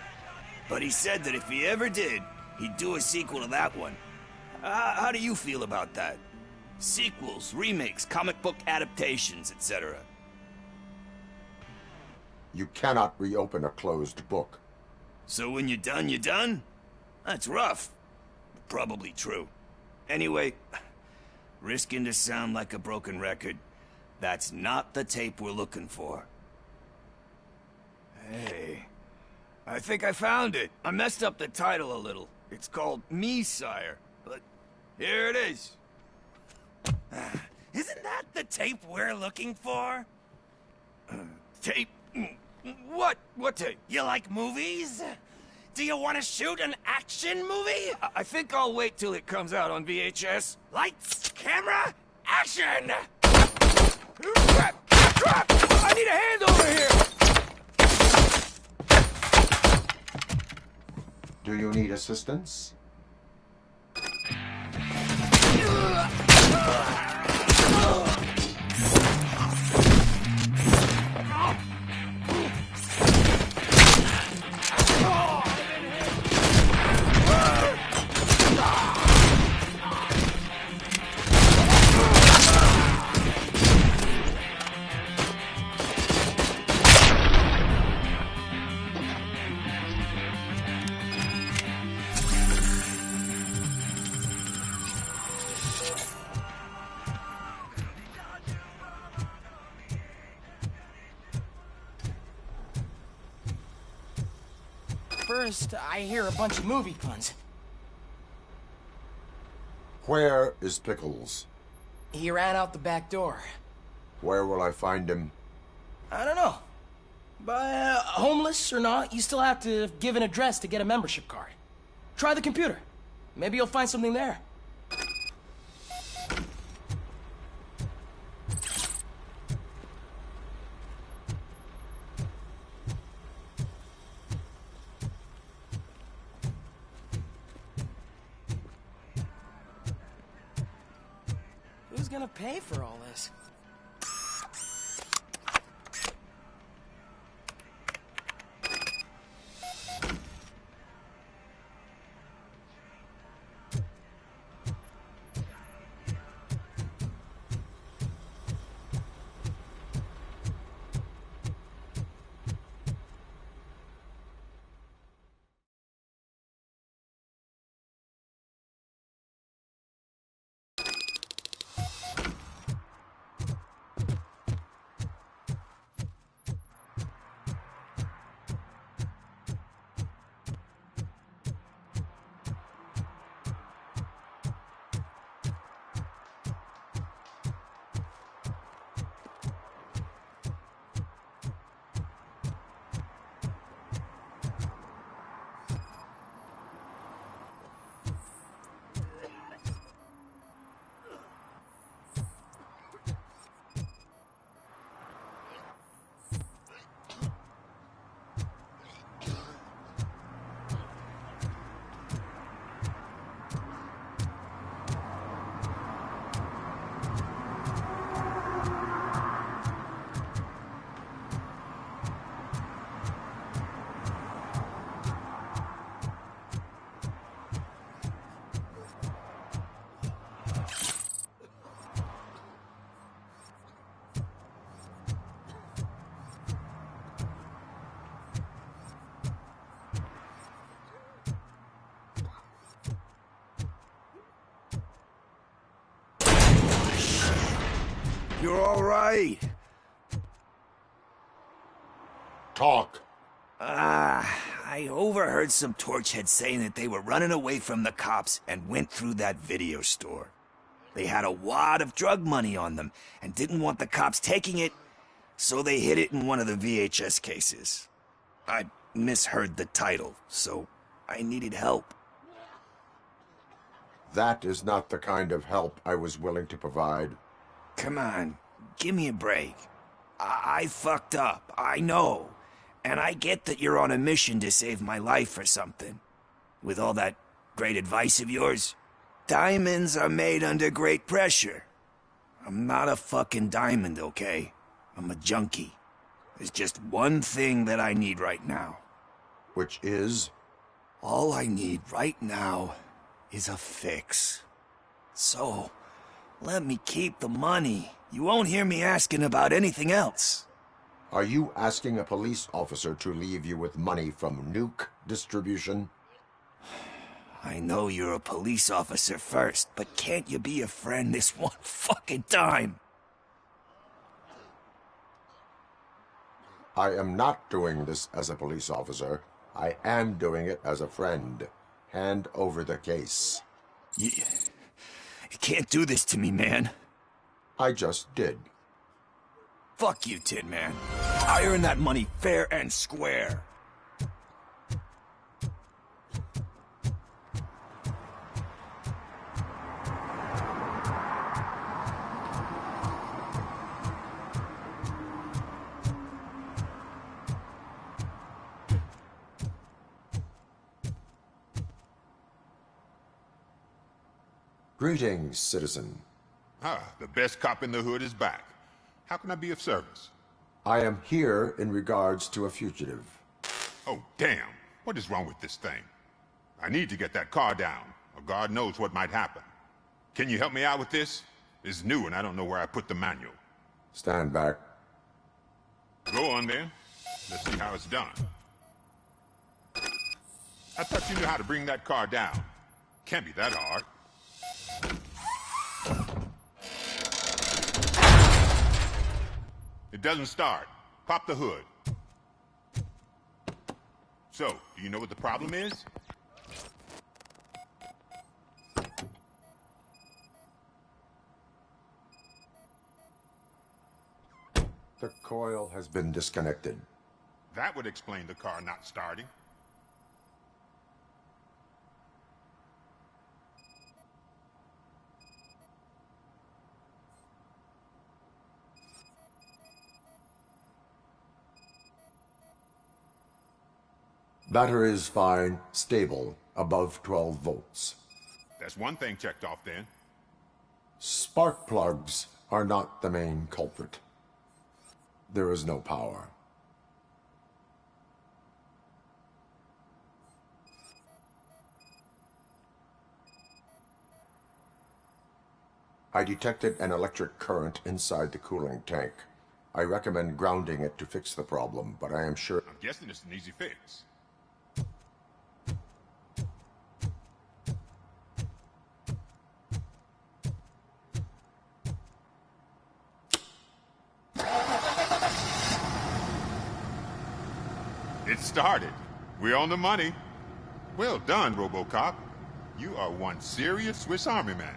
But he said that if he ever did, he'd do a sequel to that one. How do you feel about that? Sequels, remakes, comic book adaptations, etc. You cannot reopen a closed book. So when you're done, you're done? That's rough. Probably true. Anyway, risking to sound like a broken record, that's not the tape we're looking for. Hey, I think I found it. I messed up the title a little. It's called Me, Sire, but here it is. Isn't that the tape we're looking for? Tape? What? What tape? You like movies? Do you want to shoot an action movie? I think I'll wait till it comes out on VHS. Lights, camera, action! Crap! Crap! I need a hand over here! Do you need assistance? First, I hear a bunch of movie puns. Where is Pickles? He ran out the back door. Where will I find him? I don't know. But homeless or not, you still have to give an address to get a membership card. Try the computer. Maybe you'll find something there. Who's gonna pay for all this? You're all right. Talk. I overheard some torchheads saying that they were running away from the cops and went through that video store. They had a wad of drug money on them and didn't want the cops taking it, so they hid it in one of the VHS cases. I misheard the title, so I needed help. That is not the kind of help I was willing to provide. Come on, give me a break. I fucked up, I know. And I get that you're on a mission to save my life or something. With all that great advice of yours, diamonds are made under great pressure. I'm not a fucking diamond, okay? I'm a junkie. There's just one thing that I need right now. Which is? All I need right now is a fix. So, let me keep the money. You won't hear me asking about anything else. Are you asking a police officer to leave you with money from nuke distribution? I know you're a police officer first, but can't you be a friend this one fucking time? I am not doing this as a police officer. I am doing it as a friend. Hand over the case. You can't do this to me, man. I just did. Fuck you, Tin Man. I earned that money fair and square. Greetings, citizen. The best cop in the hood is back. How can I be of service? I am here in regards to a fugitive. Oh, damn. What is wrong with this thing? I need to get that car down, or God knows what might happen. Can you help me out with this? It's new and I don't know where I put the manual. Stand back. Go on then. Let's see how it's done. I thought you knew how to bring that car down. Can't be that hard. It doesn't start. Pop the hood. So, do you know what the problem is? The coil has been disconnected. That would explain the car not starting. Battery is fine, stable, above 12 volts. That's one thing checked off then. Spark plugs are not the main culprit. There is no power. I detected an electric current inside the cooling tank. I recommend grounding it to fix the problem, but I am sure... I'm guessing it's an easy fix. It started. We're on the money. Well done, RoboCop. You are one serious Swiss Army man.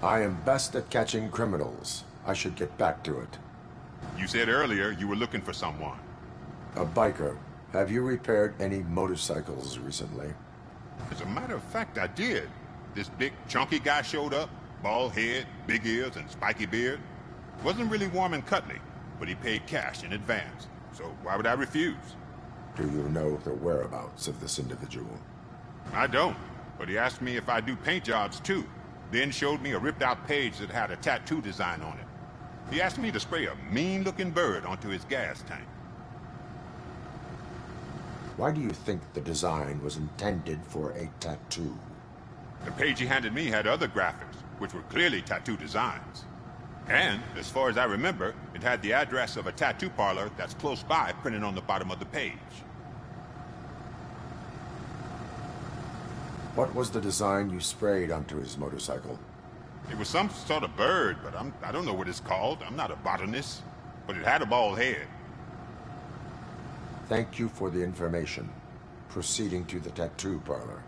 I am best at catching criminals. I should get back to it. You said earlier you were looking for someone. A biker. Have you repaired any motorcycles recently? As a matter of fact, I did. This big, chunky guy showed up. Bald head, big ears, and spiky beard. Wasn't really warm and cuddly, but he paid cash in advance. So why would I refuse? Do you know the whereabouts of this individual? I don't, but he asked me if I do paint jobs too. Then showed me a ripped-out page that had a tattoo design on it. He asked me to spray a mean-looking bird onto his gas tank. Why do you think the design was intended for a tattoo? The page he handed me had other graphics, which were clearly tattoo designs. And, as far as I remember, it had the address of a tattoo parlor that's close by printed on the bottom of the page. What was the design you sprayed onto his motorcycle? It was some sort of bird, but I don't know what it's called. I'm not a botanist. But it had a bald head. Thank you for the information. Proceeding to the tattoo parlor.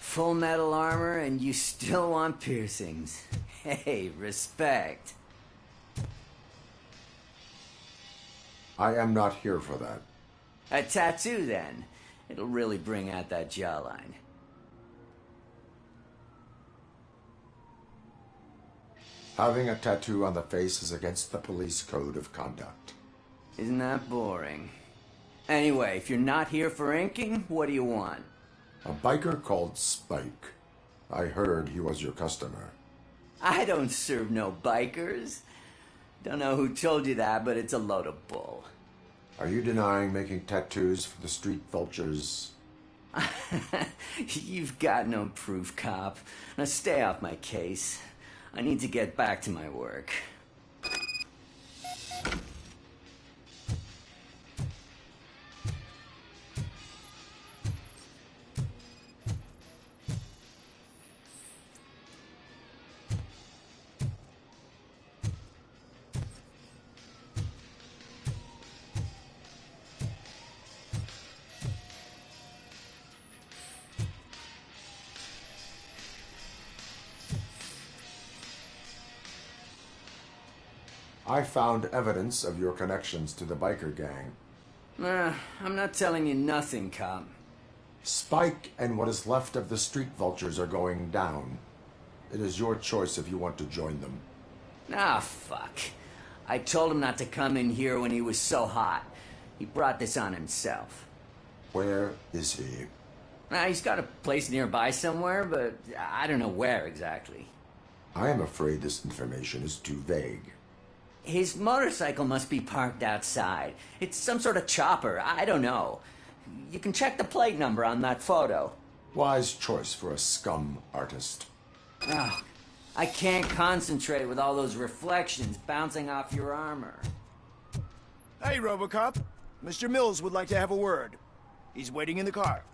Full metal armor and you still want piercings. Hey, respect. I am not here for that. A tattoo, then. It'll really bring out that jawline. Having a tattoo on the face is against the police code of conduct. Isn't that boring? Anyway, if you're not here for inking, what do you want? A biker called Spike. I heard he was your customer. I don't serve no bikers. Don't know who told you that, but it's a load of bull. Are you denying making tattoos for the street vultures? You've got no proof, cop. Now stay off my case. I need to get back to my work. I found evidence of your connections to the biker gang. I'm not telling you nothing, cop. Spike and what is left of the street vultures are going down. It is your choice if you want to join them. Ah, fuck. I told him not to come in here when he was so hot. He brought this on himself. Where is he? He's got a place nearby somewhere, but I don't know where exactly. I am afraid this information is too vague. His motorcycle must be parked outside. It's some sort of chopper. I don't know. You can check the plate number on that photo. Wise choice for a scum artist. Oh, I can't concentrate with all those reflections bouncing off your armor. Hey, RoboCop. Mr. Mills would like to have a word. He's waiting in the car.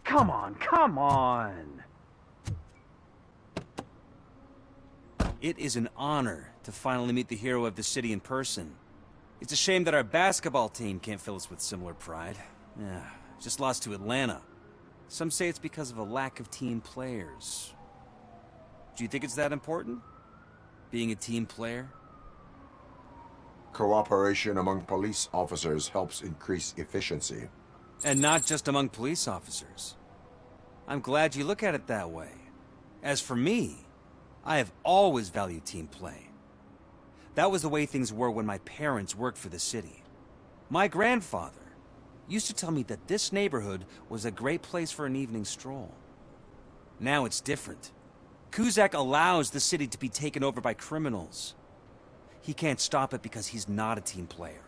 Come on, come on! It is an honor to finally meet the hero of the city in person. It's a shame that our basketball team can't fill us with similar pride. Yeah, just lost to Atlanta. Some say it's because of a lack of team players. Do you think it's that important? Being a team player? Cooperation among police officers helps increase efficiency. And not just among police officers. I'm glad you look at it that way. As for me, I have always valued team play. That was the way things were when my parents worked for the city. My grandfather used to tell me that this neighborhood was a great place for an evening stroll. Now it's different. Kuzak allows the city to be taken over by criminals. He can't stop it because he's not a team player.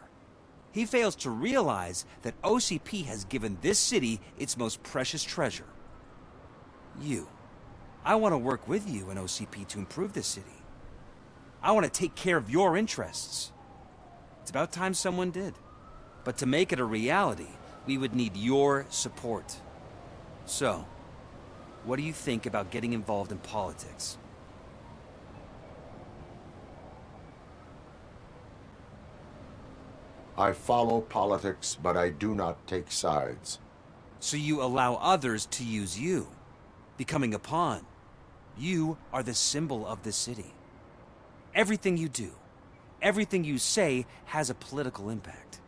He fails to realize that OCP has given this city its most precious treasure. You. I want to work with you and OCP to improve this city. I want to take care of your interests. It's about time someone did. But to make it a reality, we would need your support. So, what do you think about getting involved in politics? I follow politics, but I do not take sides. So you allow others to use you, becoming a pawn. You are the symbol of the city. Everything you do, everything you say has a political impact.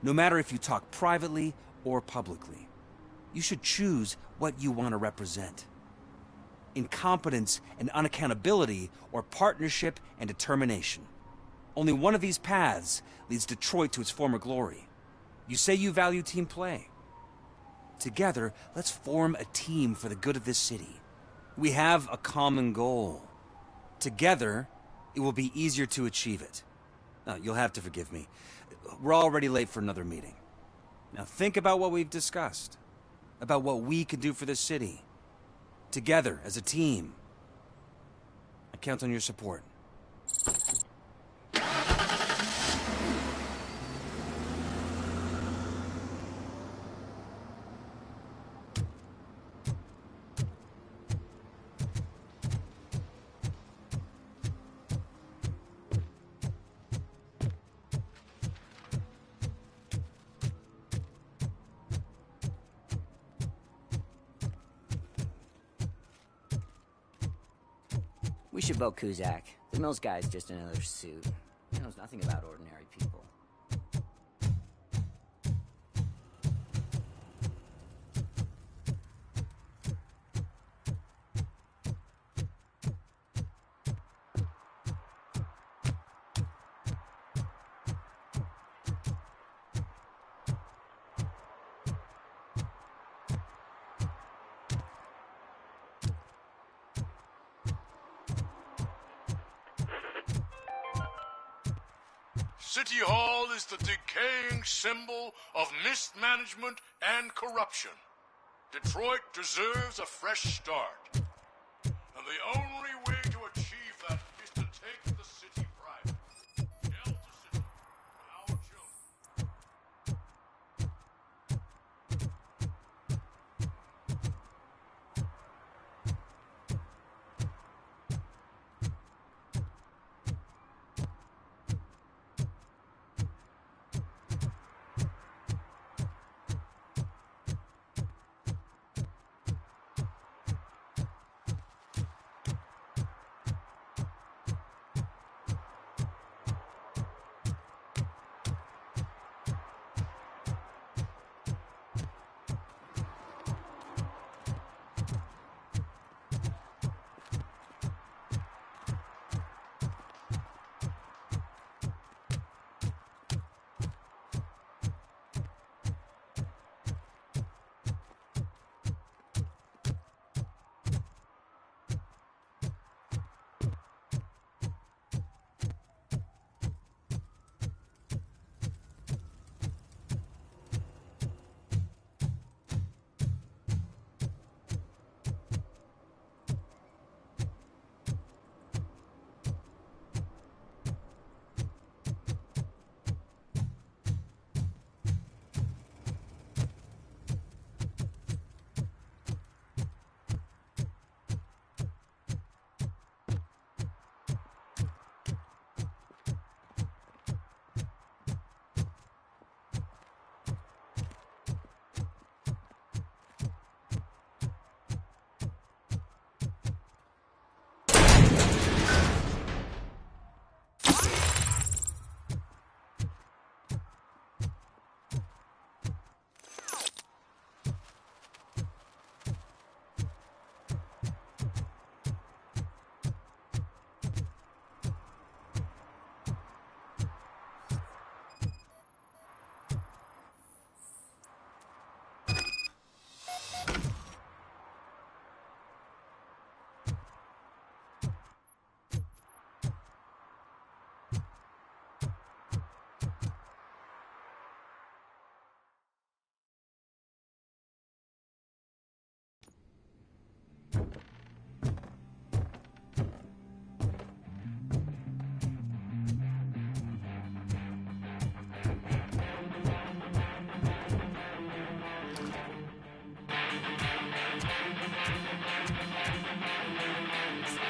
No matter if you talk privately or publicly, you should choose what you want to represent. Incompetence and unaccountability, or partnership and determination. Only one of these paths leads Detroit to its former glory. You say you value team play. Together, let's form a team for the good of this city. We have a common goal. Together, it will be easier to achieve it. Now, you'll have to forgive me. We're already late for another meeting. Now think about what we've discussed. About what we can do for this city. Together, as a team. I count on your support. We should vote Kuzak. The Mills guy's just another suit. He knows nothing about ordinary people. City Hall is the decaying symbol of mismanagement and corruption. Detroit deserves a fresh start. And the only way to achieve that is to take the city private. Delta City, our children.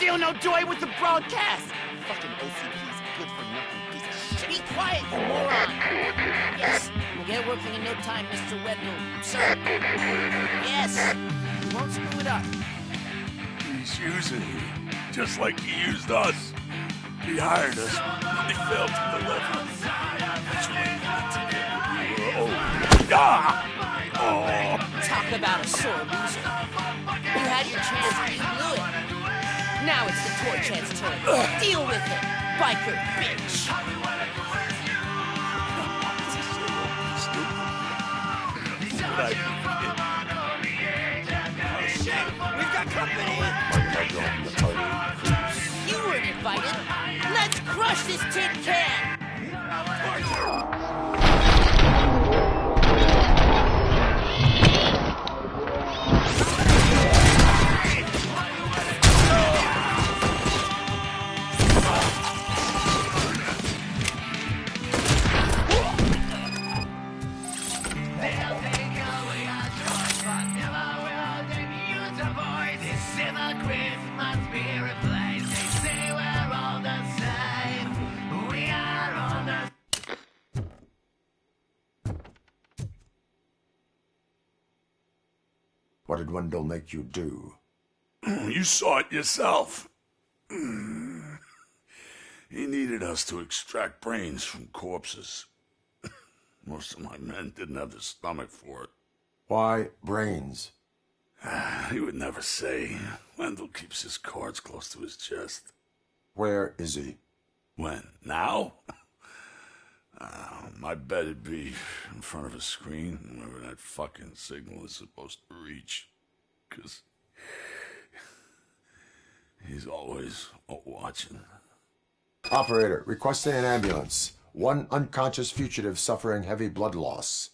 Still no joy with the broadcast! Fucking OCP's good for nothing piece of shit. Be quiet, you moron! Yes, we'll get working in no time, Mr. Wendell. Sir. Yes, we won't screw it up. He's using you, just like he used us. He hired us, but he failed to deliver. That's what he did to get what we were owed. Ah! Oh. Talk about a sore loser. You had your chance and you blew it. Now it's the toy chance turn. Deal with it, biker bitch. Oh shit, we've got company. You weren't invited. Let's crush this tin can. What did Wendell make you do? You saw it yourself. He needed us to extract brains from corpses. Most of my men didn't have the stomach for it. Why brains? He would never say. Wendell keeps his cards close to his chest. Where is he? When? Now? My bet it'd be in front of a screen, wherever that fucking signal is supposed to reach. 'Cause he's always watching. Operator, requesting an ambulance. One unconscious fugitive suffering heavy blood loss.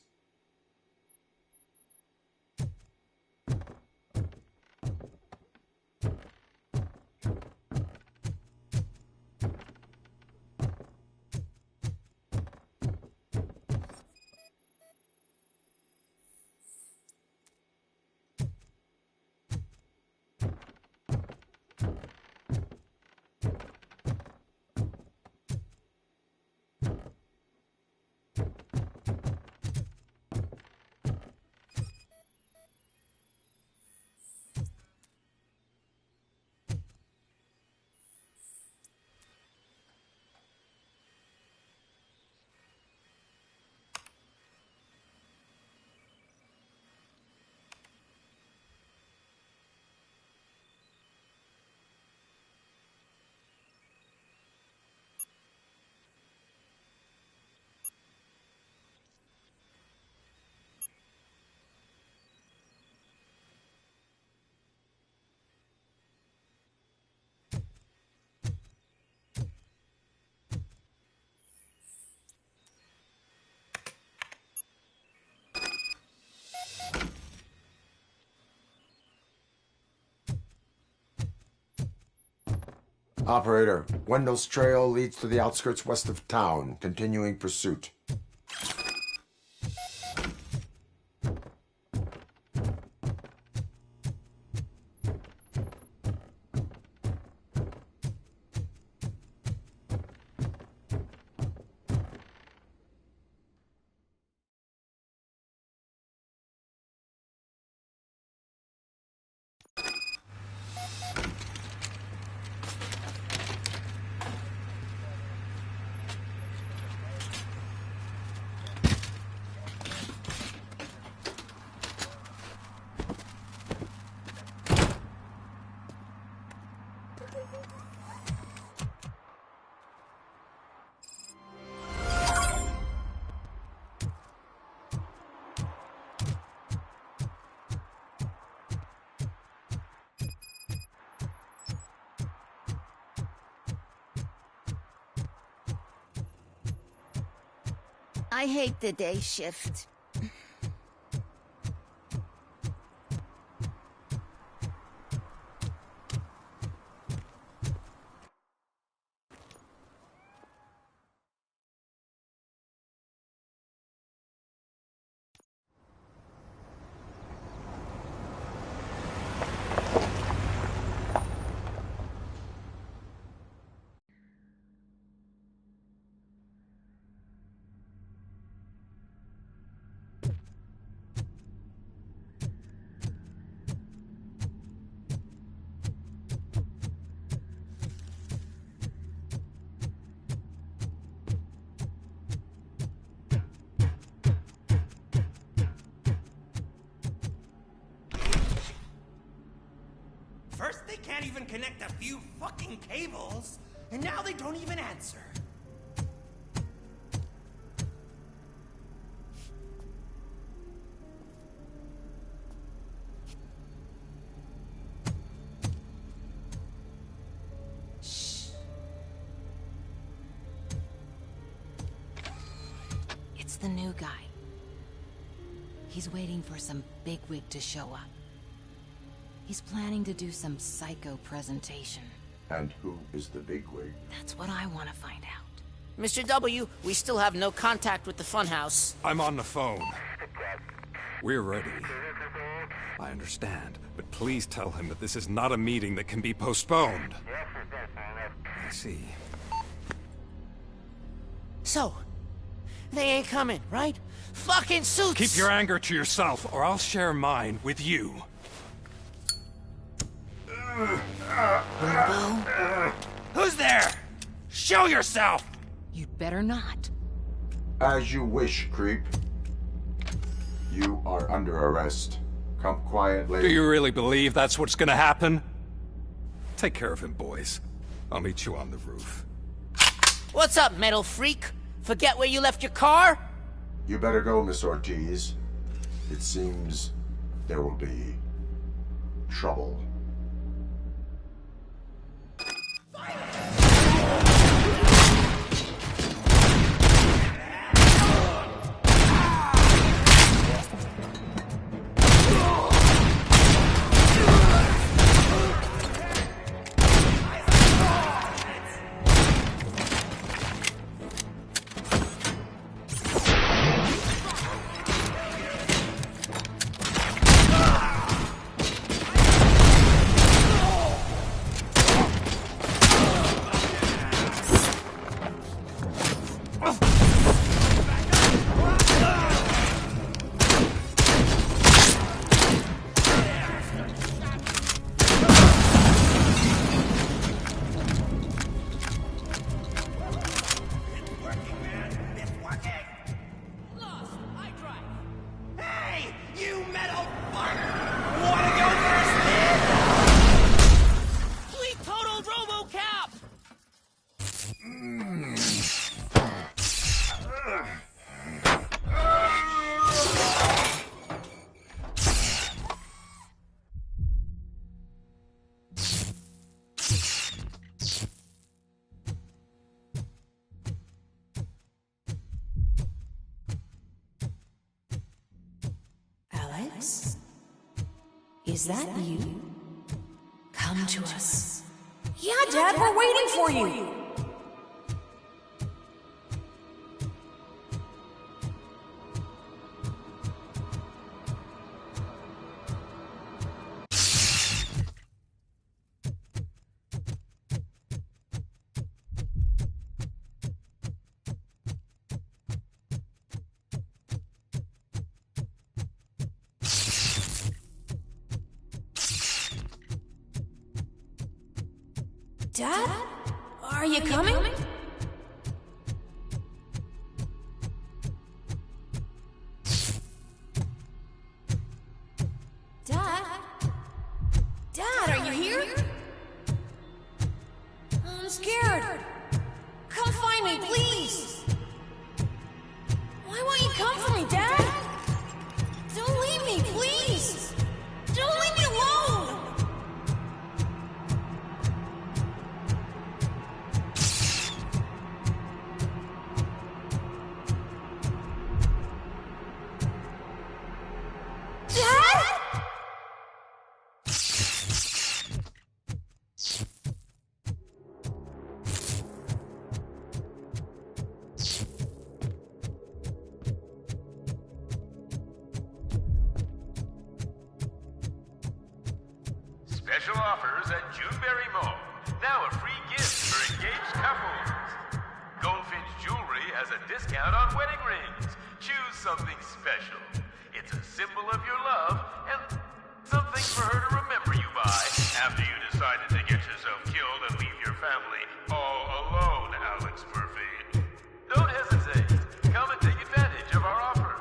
Operator, Wendell's trail leads to the outskirts west of town, continuing pursuit. I hate the day shift. can't even connect a few fucking cables, and now they don't even answer. It's the new guy. He's waiting for some bigwig to show up. He's planning to do some psycho presentation. And who is the bigwig? That's what I want to find out. Mr. W, we still have no contact with the funhouse. I'm on the phone. We're ready. I understand, but please tell him that this is not a meeting that can be postponed. I see. So, they ain't coming, right? Fucking suits! Keep your anger to yourself, or I'll share mine with you. Robo? Who's there? Show yourself! You'd better not. As you wish, creep. You are under arrest. Come quietly. Do you really believe that's what's gonna happen? Take care of him, boys. I'll meet you on the roof. What's up, metal freak? Forget where you left your car? You better go, Miss Ortiz. It seems there will be trouble. Alex? Is that you? Come to us. Yeah, Dad, we're waiting for you. Dad? Are you coming? Dad? Dad, are you here? I'm scared. Come find me, please. Why won't you come for me, Dad? Don't leave me, please. Don't leave me alone. Special offers at Juneberry Mall. Now a free gift for engaged couples. Goldfinch Jewelry has a discount on wedding rings. Choose something special. It's a symbol of your love and something for her to remember you by after you decided to get yourself killed and leave your family all alone, Alex Murphy. Don't hesitate. Come and take advantage of our offer.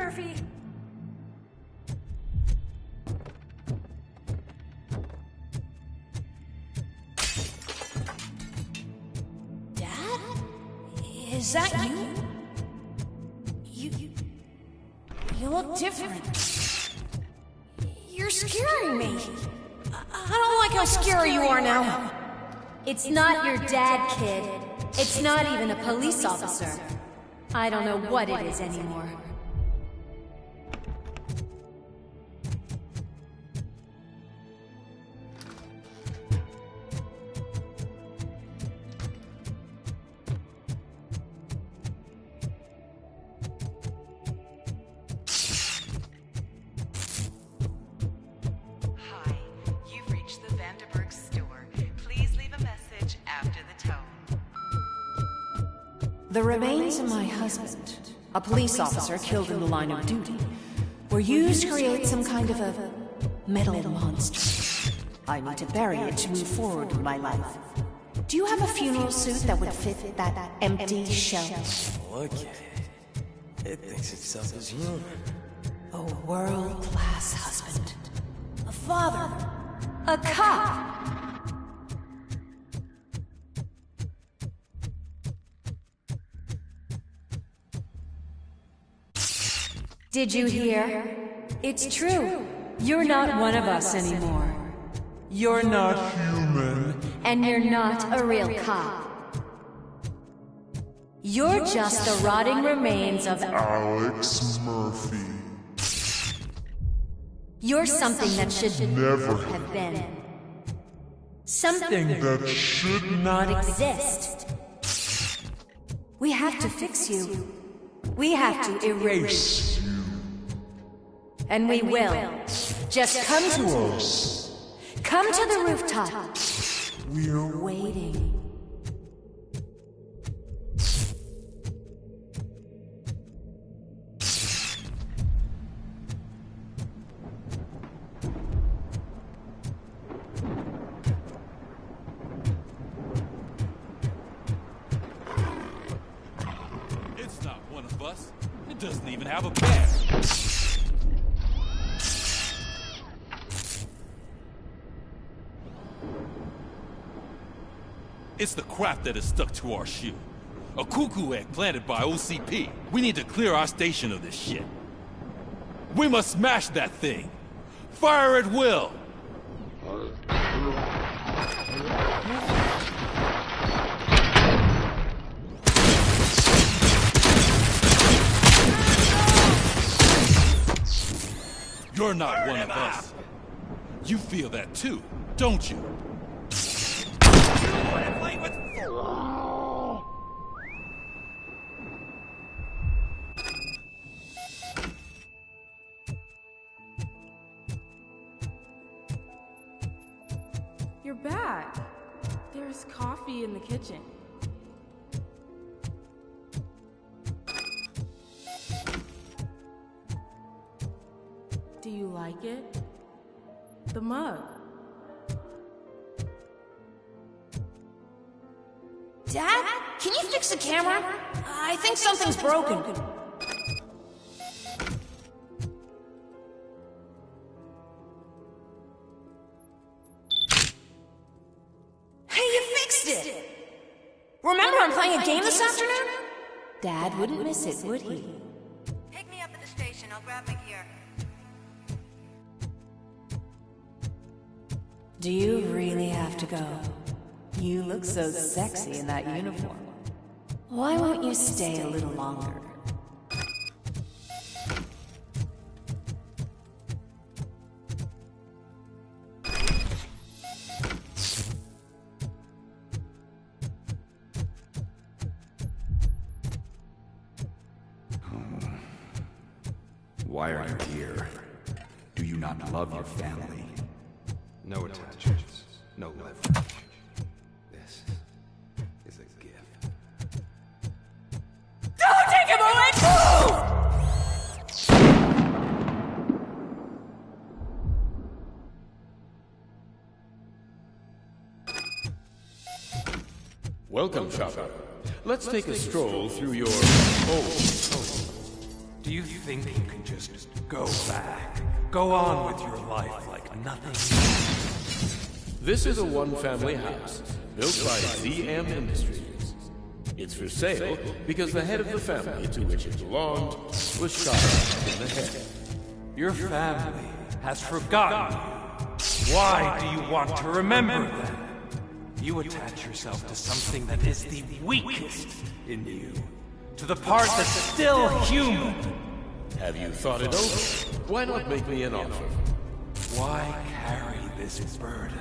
Murphy! Dad? Is that you? You look different. You're scaring me. I don't like how scary you are now. It's not your dad, kid. It's not even a police officer. I don't know what it is anymore. The remains of my husband, a police officer killed in the line of duty, were used to create some kind of a metal monster. I need to bury it to move forward with my life. Do you have a funeral suit that would fit that empty shell? Look at it. It thinks itself as human. A world-class husband. A father. A cop. Did you hear? It's true. You're not one of us anymore. You're not human. And you're not a real cop. You're just the rotting remains of Alex Murphy. You're something that should never have been. Something that should not exist. We have to fix you. We have to erase you. And we will. Just come to us. Come to the rooftop. We're waiting. It's not one of us. It doesn't even have a badge. It's the crap that is stuck to our shoe. A cuckoo egg planted by OCP. We need to clear our station of this shit. We must smash that thing. Fire at will. You're not one of us. You feel that too, don't you? You're back. There's coffee in the kitchen. Do you like it? The mug. Dad? Can you fix the camera? I think something's broken. Hey, you fixed it! Remember I'm playing a game this afternoon? Dad wouldn't miss it, would he? Pick me up at the station. I'll grab my gear. Do you really have to go? You look so sexy in that uniform. Why won't you stay a little longer? Why are you here? Do you not love your family? No attachments, no leverage. This is a gift. Don't take him away! Welcome, Chopper. Let's take a stroll through your home. Do you think you can just go back? Go on with your life like nothing? This is a one-family house built by ZM Industries. It's for sale because the head of the family to which it belonged was shot in the head. Your family has forgotten you. Why do you want to remember them? You attach yourself to something that is the weakest in you. To the part that's still human. Have you thought it over? Why not make me an offer? Why carry this burden?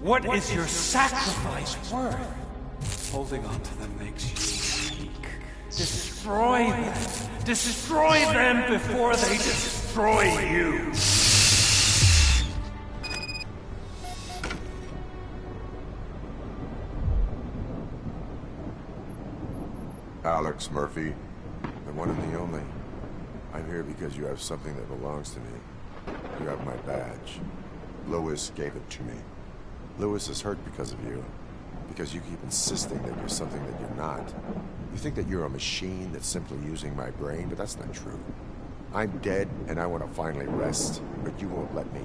What is your sacrifice worth? Holding on to them makes you weak. Destroy them. Destroy them before they destroy you. Alex Murphy, the one and the only. I'm here because you have something that belongs to me. You have my badge. Lewis gave it to me. Lewis is hurt because of you. Because you keep insisting that you're something that you're not. You think that you're a machine that's simply using my brain, but that's not true. I'm dead, and I want to finally rest, but you won't let me.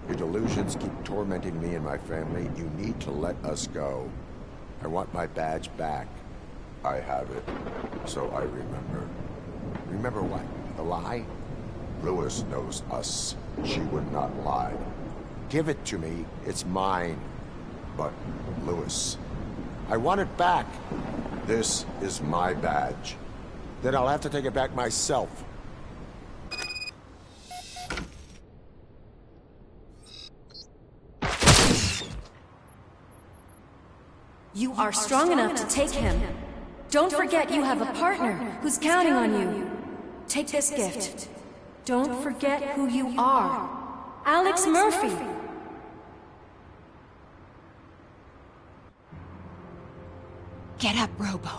Your delusions keep tormenting me and my family. You need to let us go. I want my badge back. I have it, so I remember. Remember what? The lie? Lewis knows us. She would not lie. Give it to me. It's mine. But, Lewis, I want it back. This is my badge. Then I'll have to take it back myself. You are strong enough to take him. Don't forget you have a partner who's counting on you. Take this gift. Don't forget who you are. Alex Murphy. Get up, Robo.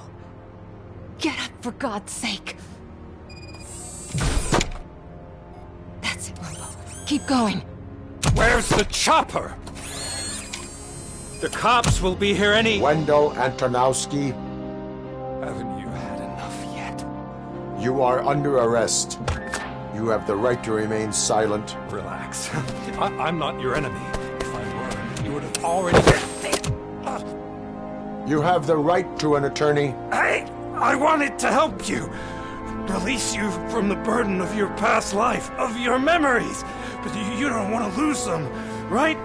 Get up, for God's sake. That's it, Robo. Keep going. Where's the chopper? The cops will be here any... Wendell Antonowski. Haven't you had enough yet? You are under arrest. You have the right to remain silent. Relax. I'm not your enemy. If I were, you would have already... You have the right to an attorney. I wanted to help you. Release you from the burden of your past life, of your memories. But you don't want to lose them, right?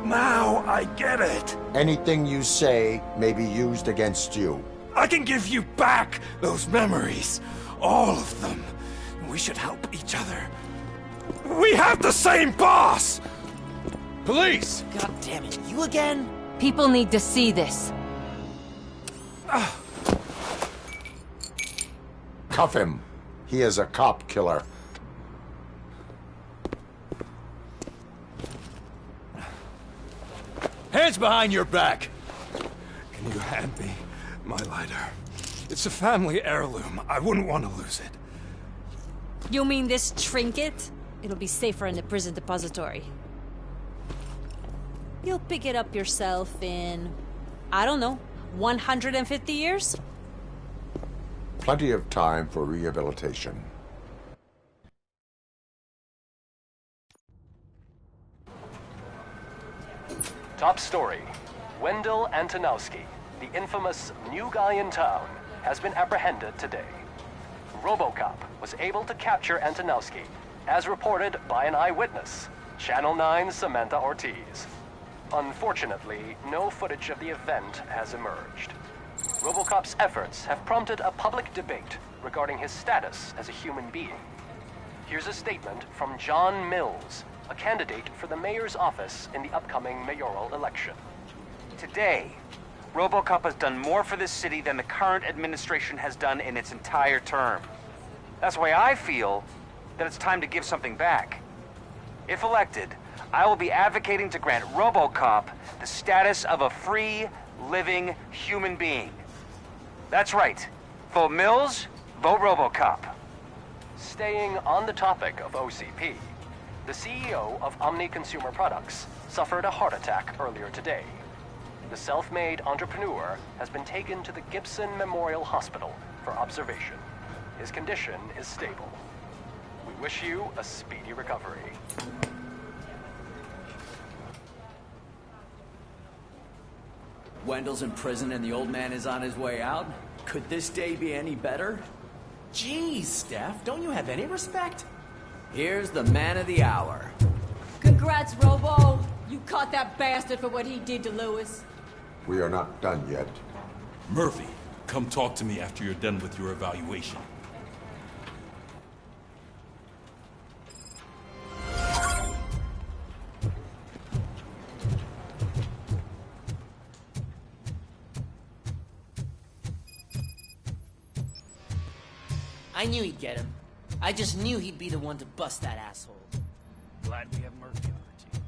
Now I get it. Anything you say may be used against you. I can give you back those memories. All of them. We should help each other. We have the same boss! Police! God damn it, you again? People need to see this. Cuff him. He is a cop killer. Hands behind your back! Can you hand me my lighter? It's a family heirloom. I wouldn't want to lose it. You mean this trinket? It'll be safer in the prison depository. You'll pick it up yourself in, I don't know, 150 years? Plenty of time for rehabilitation. Top story. Wendell Antonowski, the infamous new guy in town, has been apprehended today. RoboCop was able to capture Antonowski, as reported by an eyewitness, Channel 9's Samantha Ortiz. Unfortunately, no footage of the event has emerged. RoboCop's efforts have prompted a public debate regarding his status as a human being. Here's a statement from John Mills, a candidate for the mayor's office in the upcoming mayoral election. Today, RoboCop has done more for this city than the current administration has done in its entire term. That's why I feel that it's time to give something back. If elected, I will be advocating to grant RoboCop the status of a free, living human being. That's right. Vote Mills, vote RoboCop. Staying on the topic of OCP, the CEO of Omni Consumer Products suffered a heart attack earlier today. The self-made entrepreneur has been taken to the Gibson Memorial Hospital for observation. His condition is stable. We wish you a speedy recovery. Wendell's in prison and the old man is on his way out? Could this day be any better? Jeez, Steph, don't you have any respect? Here's the man of the hour. Congrats, Robo! You caught that bastard for what he did to Lewis. We are not done yet. Murphy, come talk to me after you're done with your evaluation. I knew he'd get him. I just knew he'd be the one to bust that asshole. Glad we have Murphy on our team.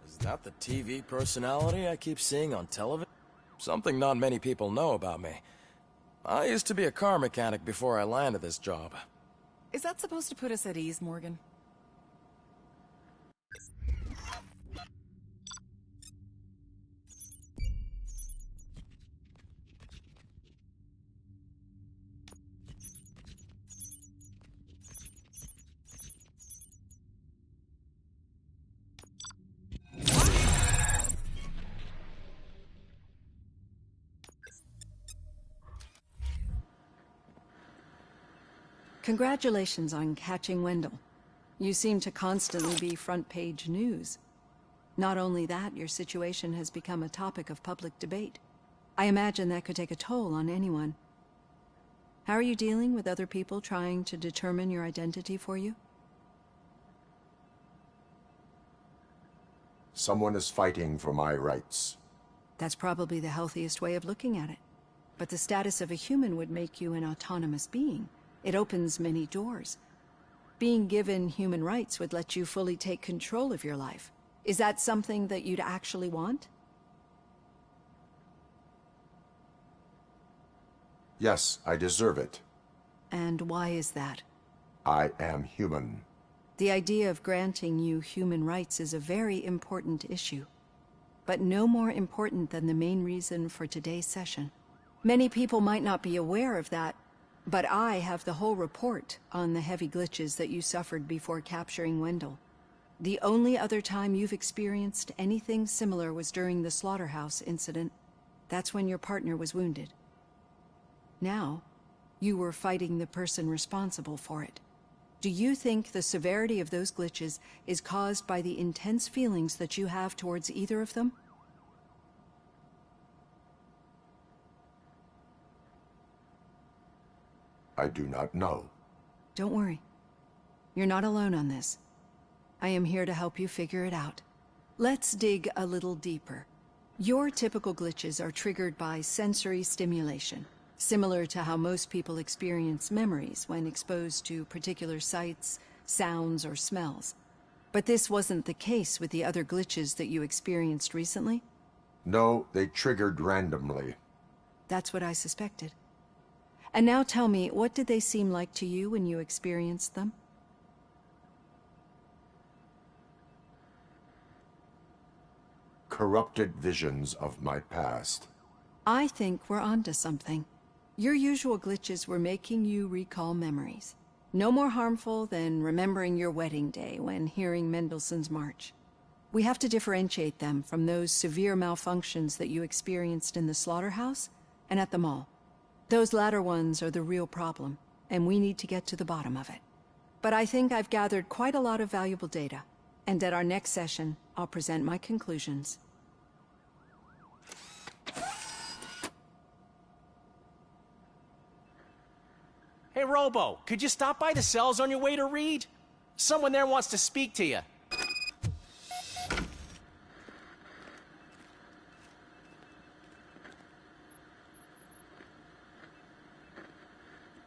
Is that the TV personality I keep seeing on television? Something not many people know about me. I used to be a car mechanic before I landed this job. Is that supposed to put us at ease, Morgan? Congratulations on catching Wendell. You seem to constantly be front-page news. Not only that, your situation has become a topic of public debate. I imagine that could take a toll on anyone. How are you dealing with other people trying to determine your identity for you? Someone is fighting for my rights. That's probably the healthiest way of looking at it. But the status of a human would make you an autonomous being. It opens many doors. Being given human rights would let you fully take control of your life. Is that something that you'd actually want? Yes, I deserve it. And why is that? I am human. The idea of granting you human rights is a very important issue, but no more important than the main reason for today's session. Many people might not be aware of that, but I have the whole report on the heavy glitches that you suffered before capturing Wendell. The only other time you've experienced anything similar was during the slaughterhouse incident. That's when your partner was wounded. Now, you were fighting the person responsible for it. Do you think the severity of those glitches is caused by the intense feelings that you have towards either of them? I do not know. Don't worry. You're not alone on this. I am here to help you figure it out. Let's dig a little deeper. Your typical glitches are triggered by sensory stimulation, similar to how most people experience memories when exposed to particular sights, sounds, or smells. But this wasn't the case with the other glitches that you experienced recently? No, they triggered randomly. That's what I suspected. And now tell me, what did they seem like to you when you experienced them? Corrupted visions of my past. I think we're onto something. Your usual glitches were making you recall memories. No more harmful than remembering your wedding day when hearing Mendelssohn's March. We have to differentiate them from those severe malfunctions that you experienced in the slaughterhouse and at the mall. Those latter ones are the real problem, and we need to get to the bottom of it. But I think I've gathered quite a lot of valuable data, and at our next session, I'll present my conclusions. Hey, Robo, could you stop by the cells on your way to Reed? Someone there wants to speak to you.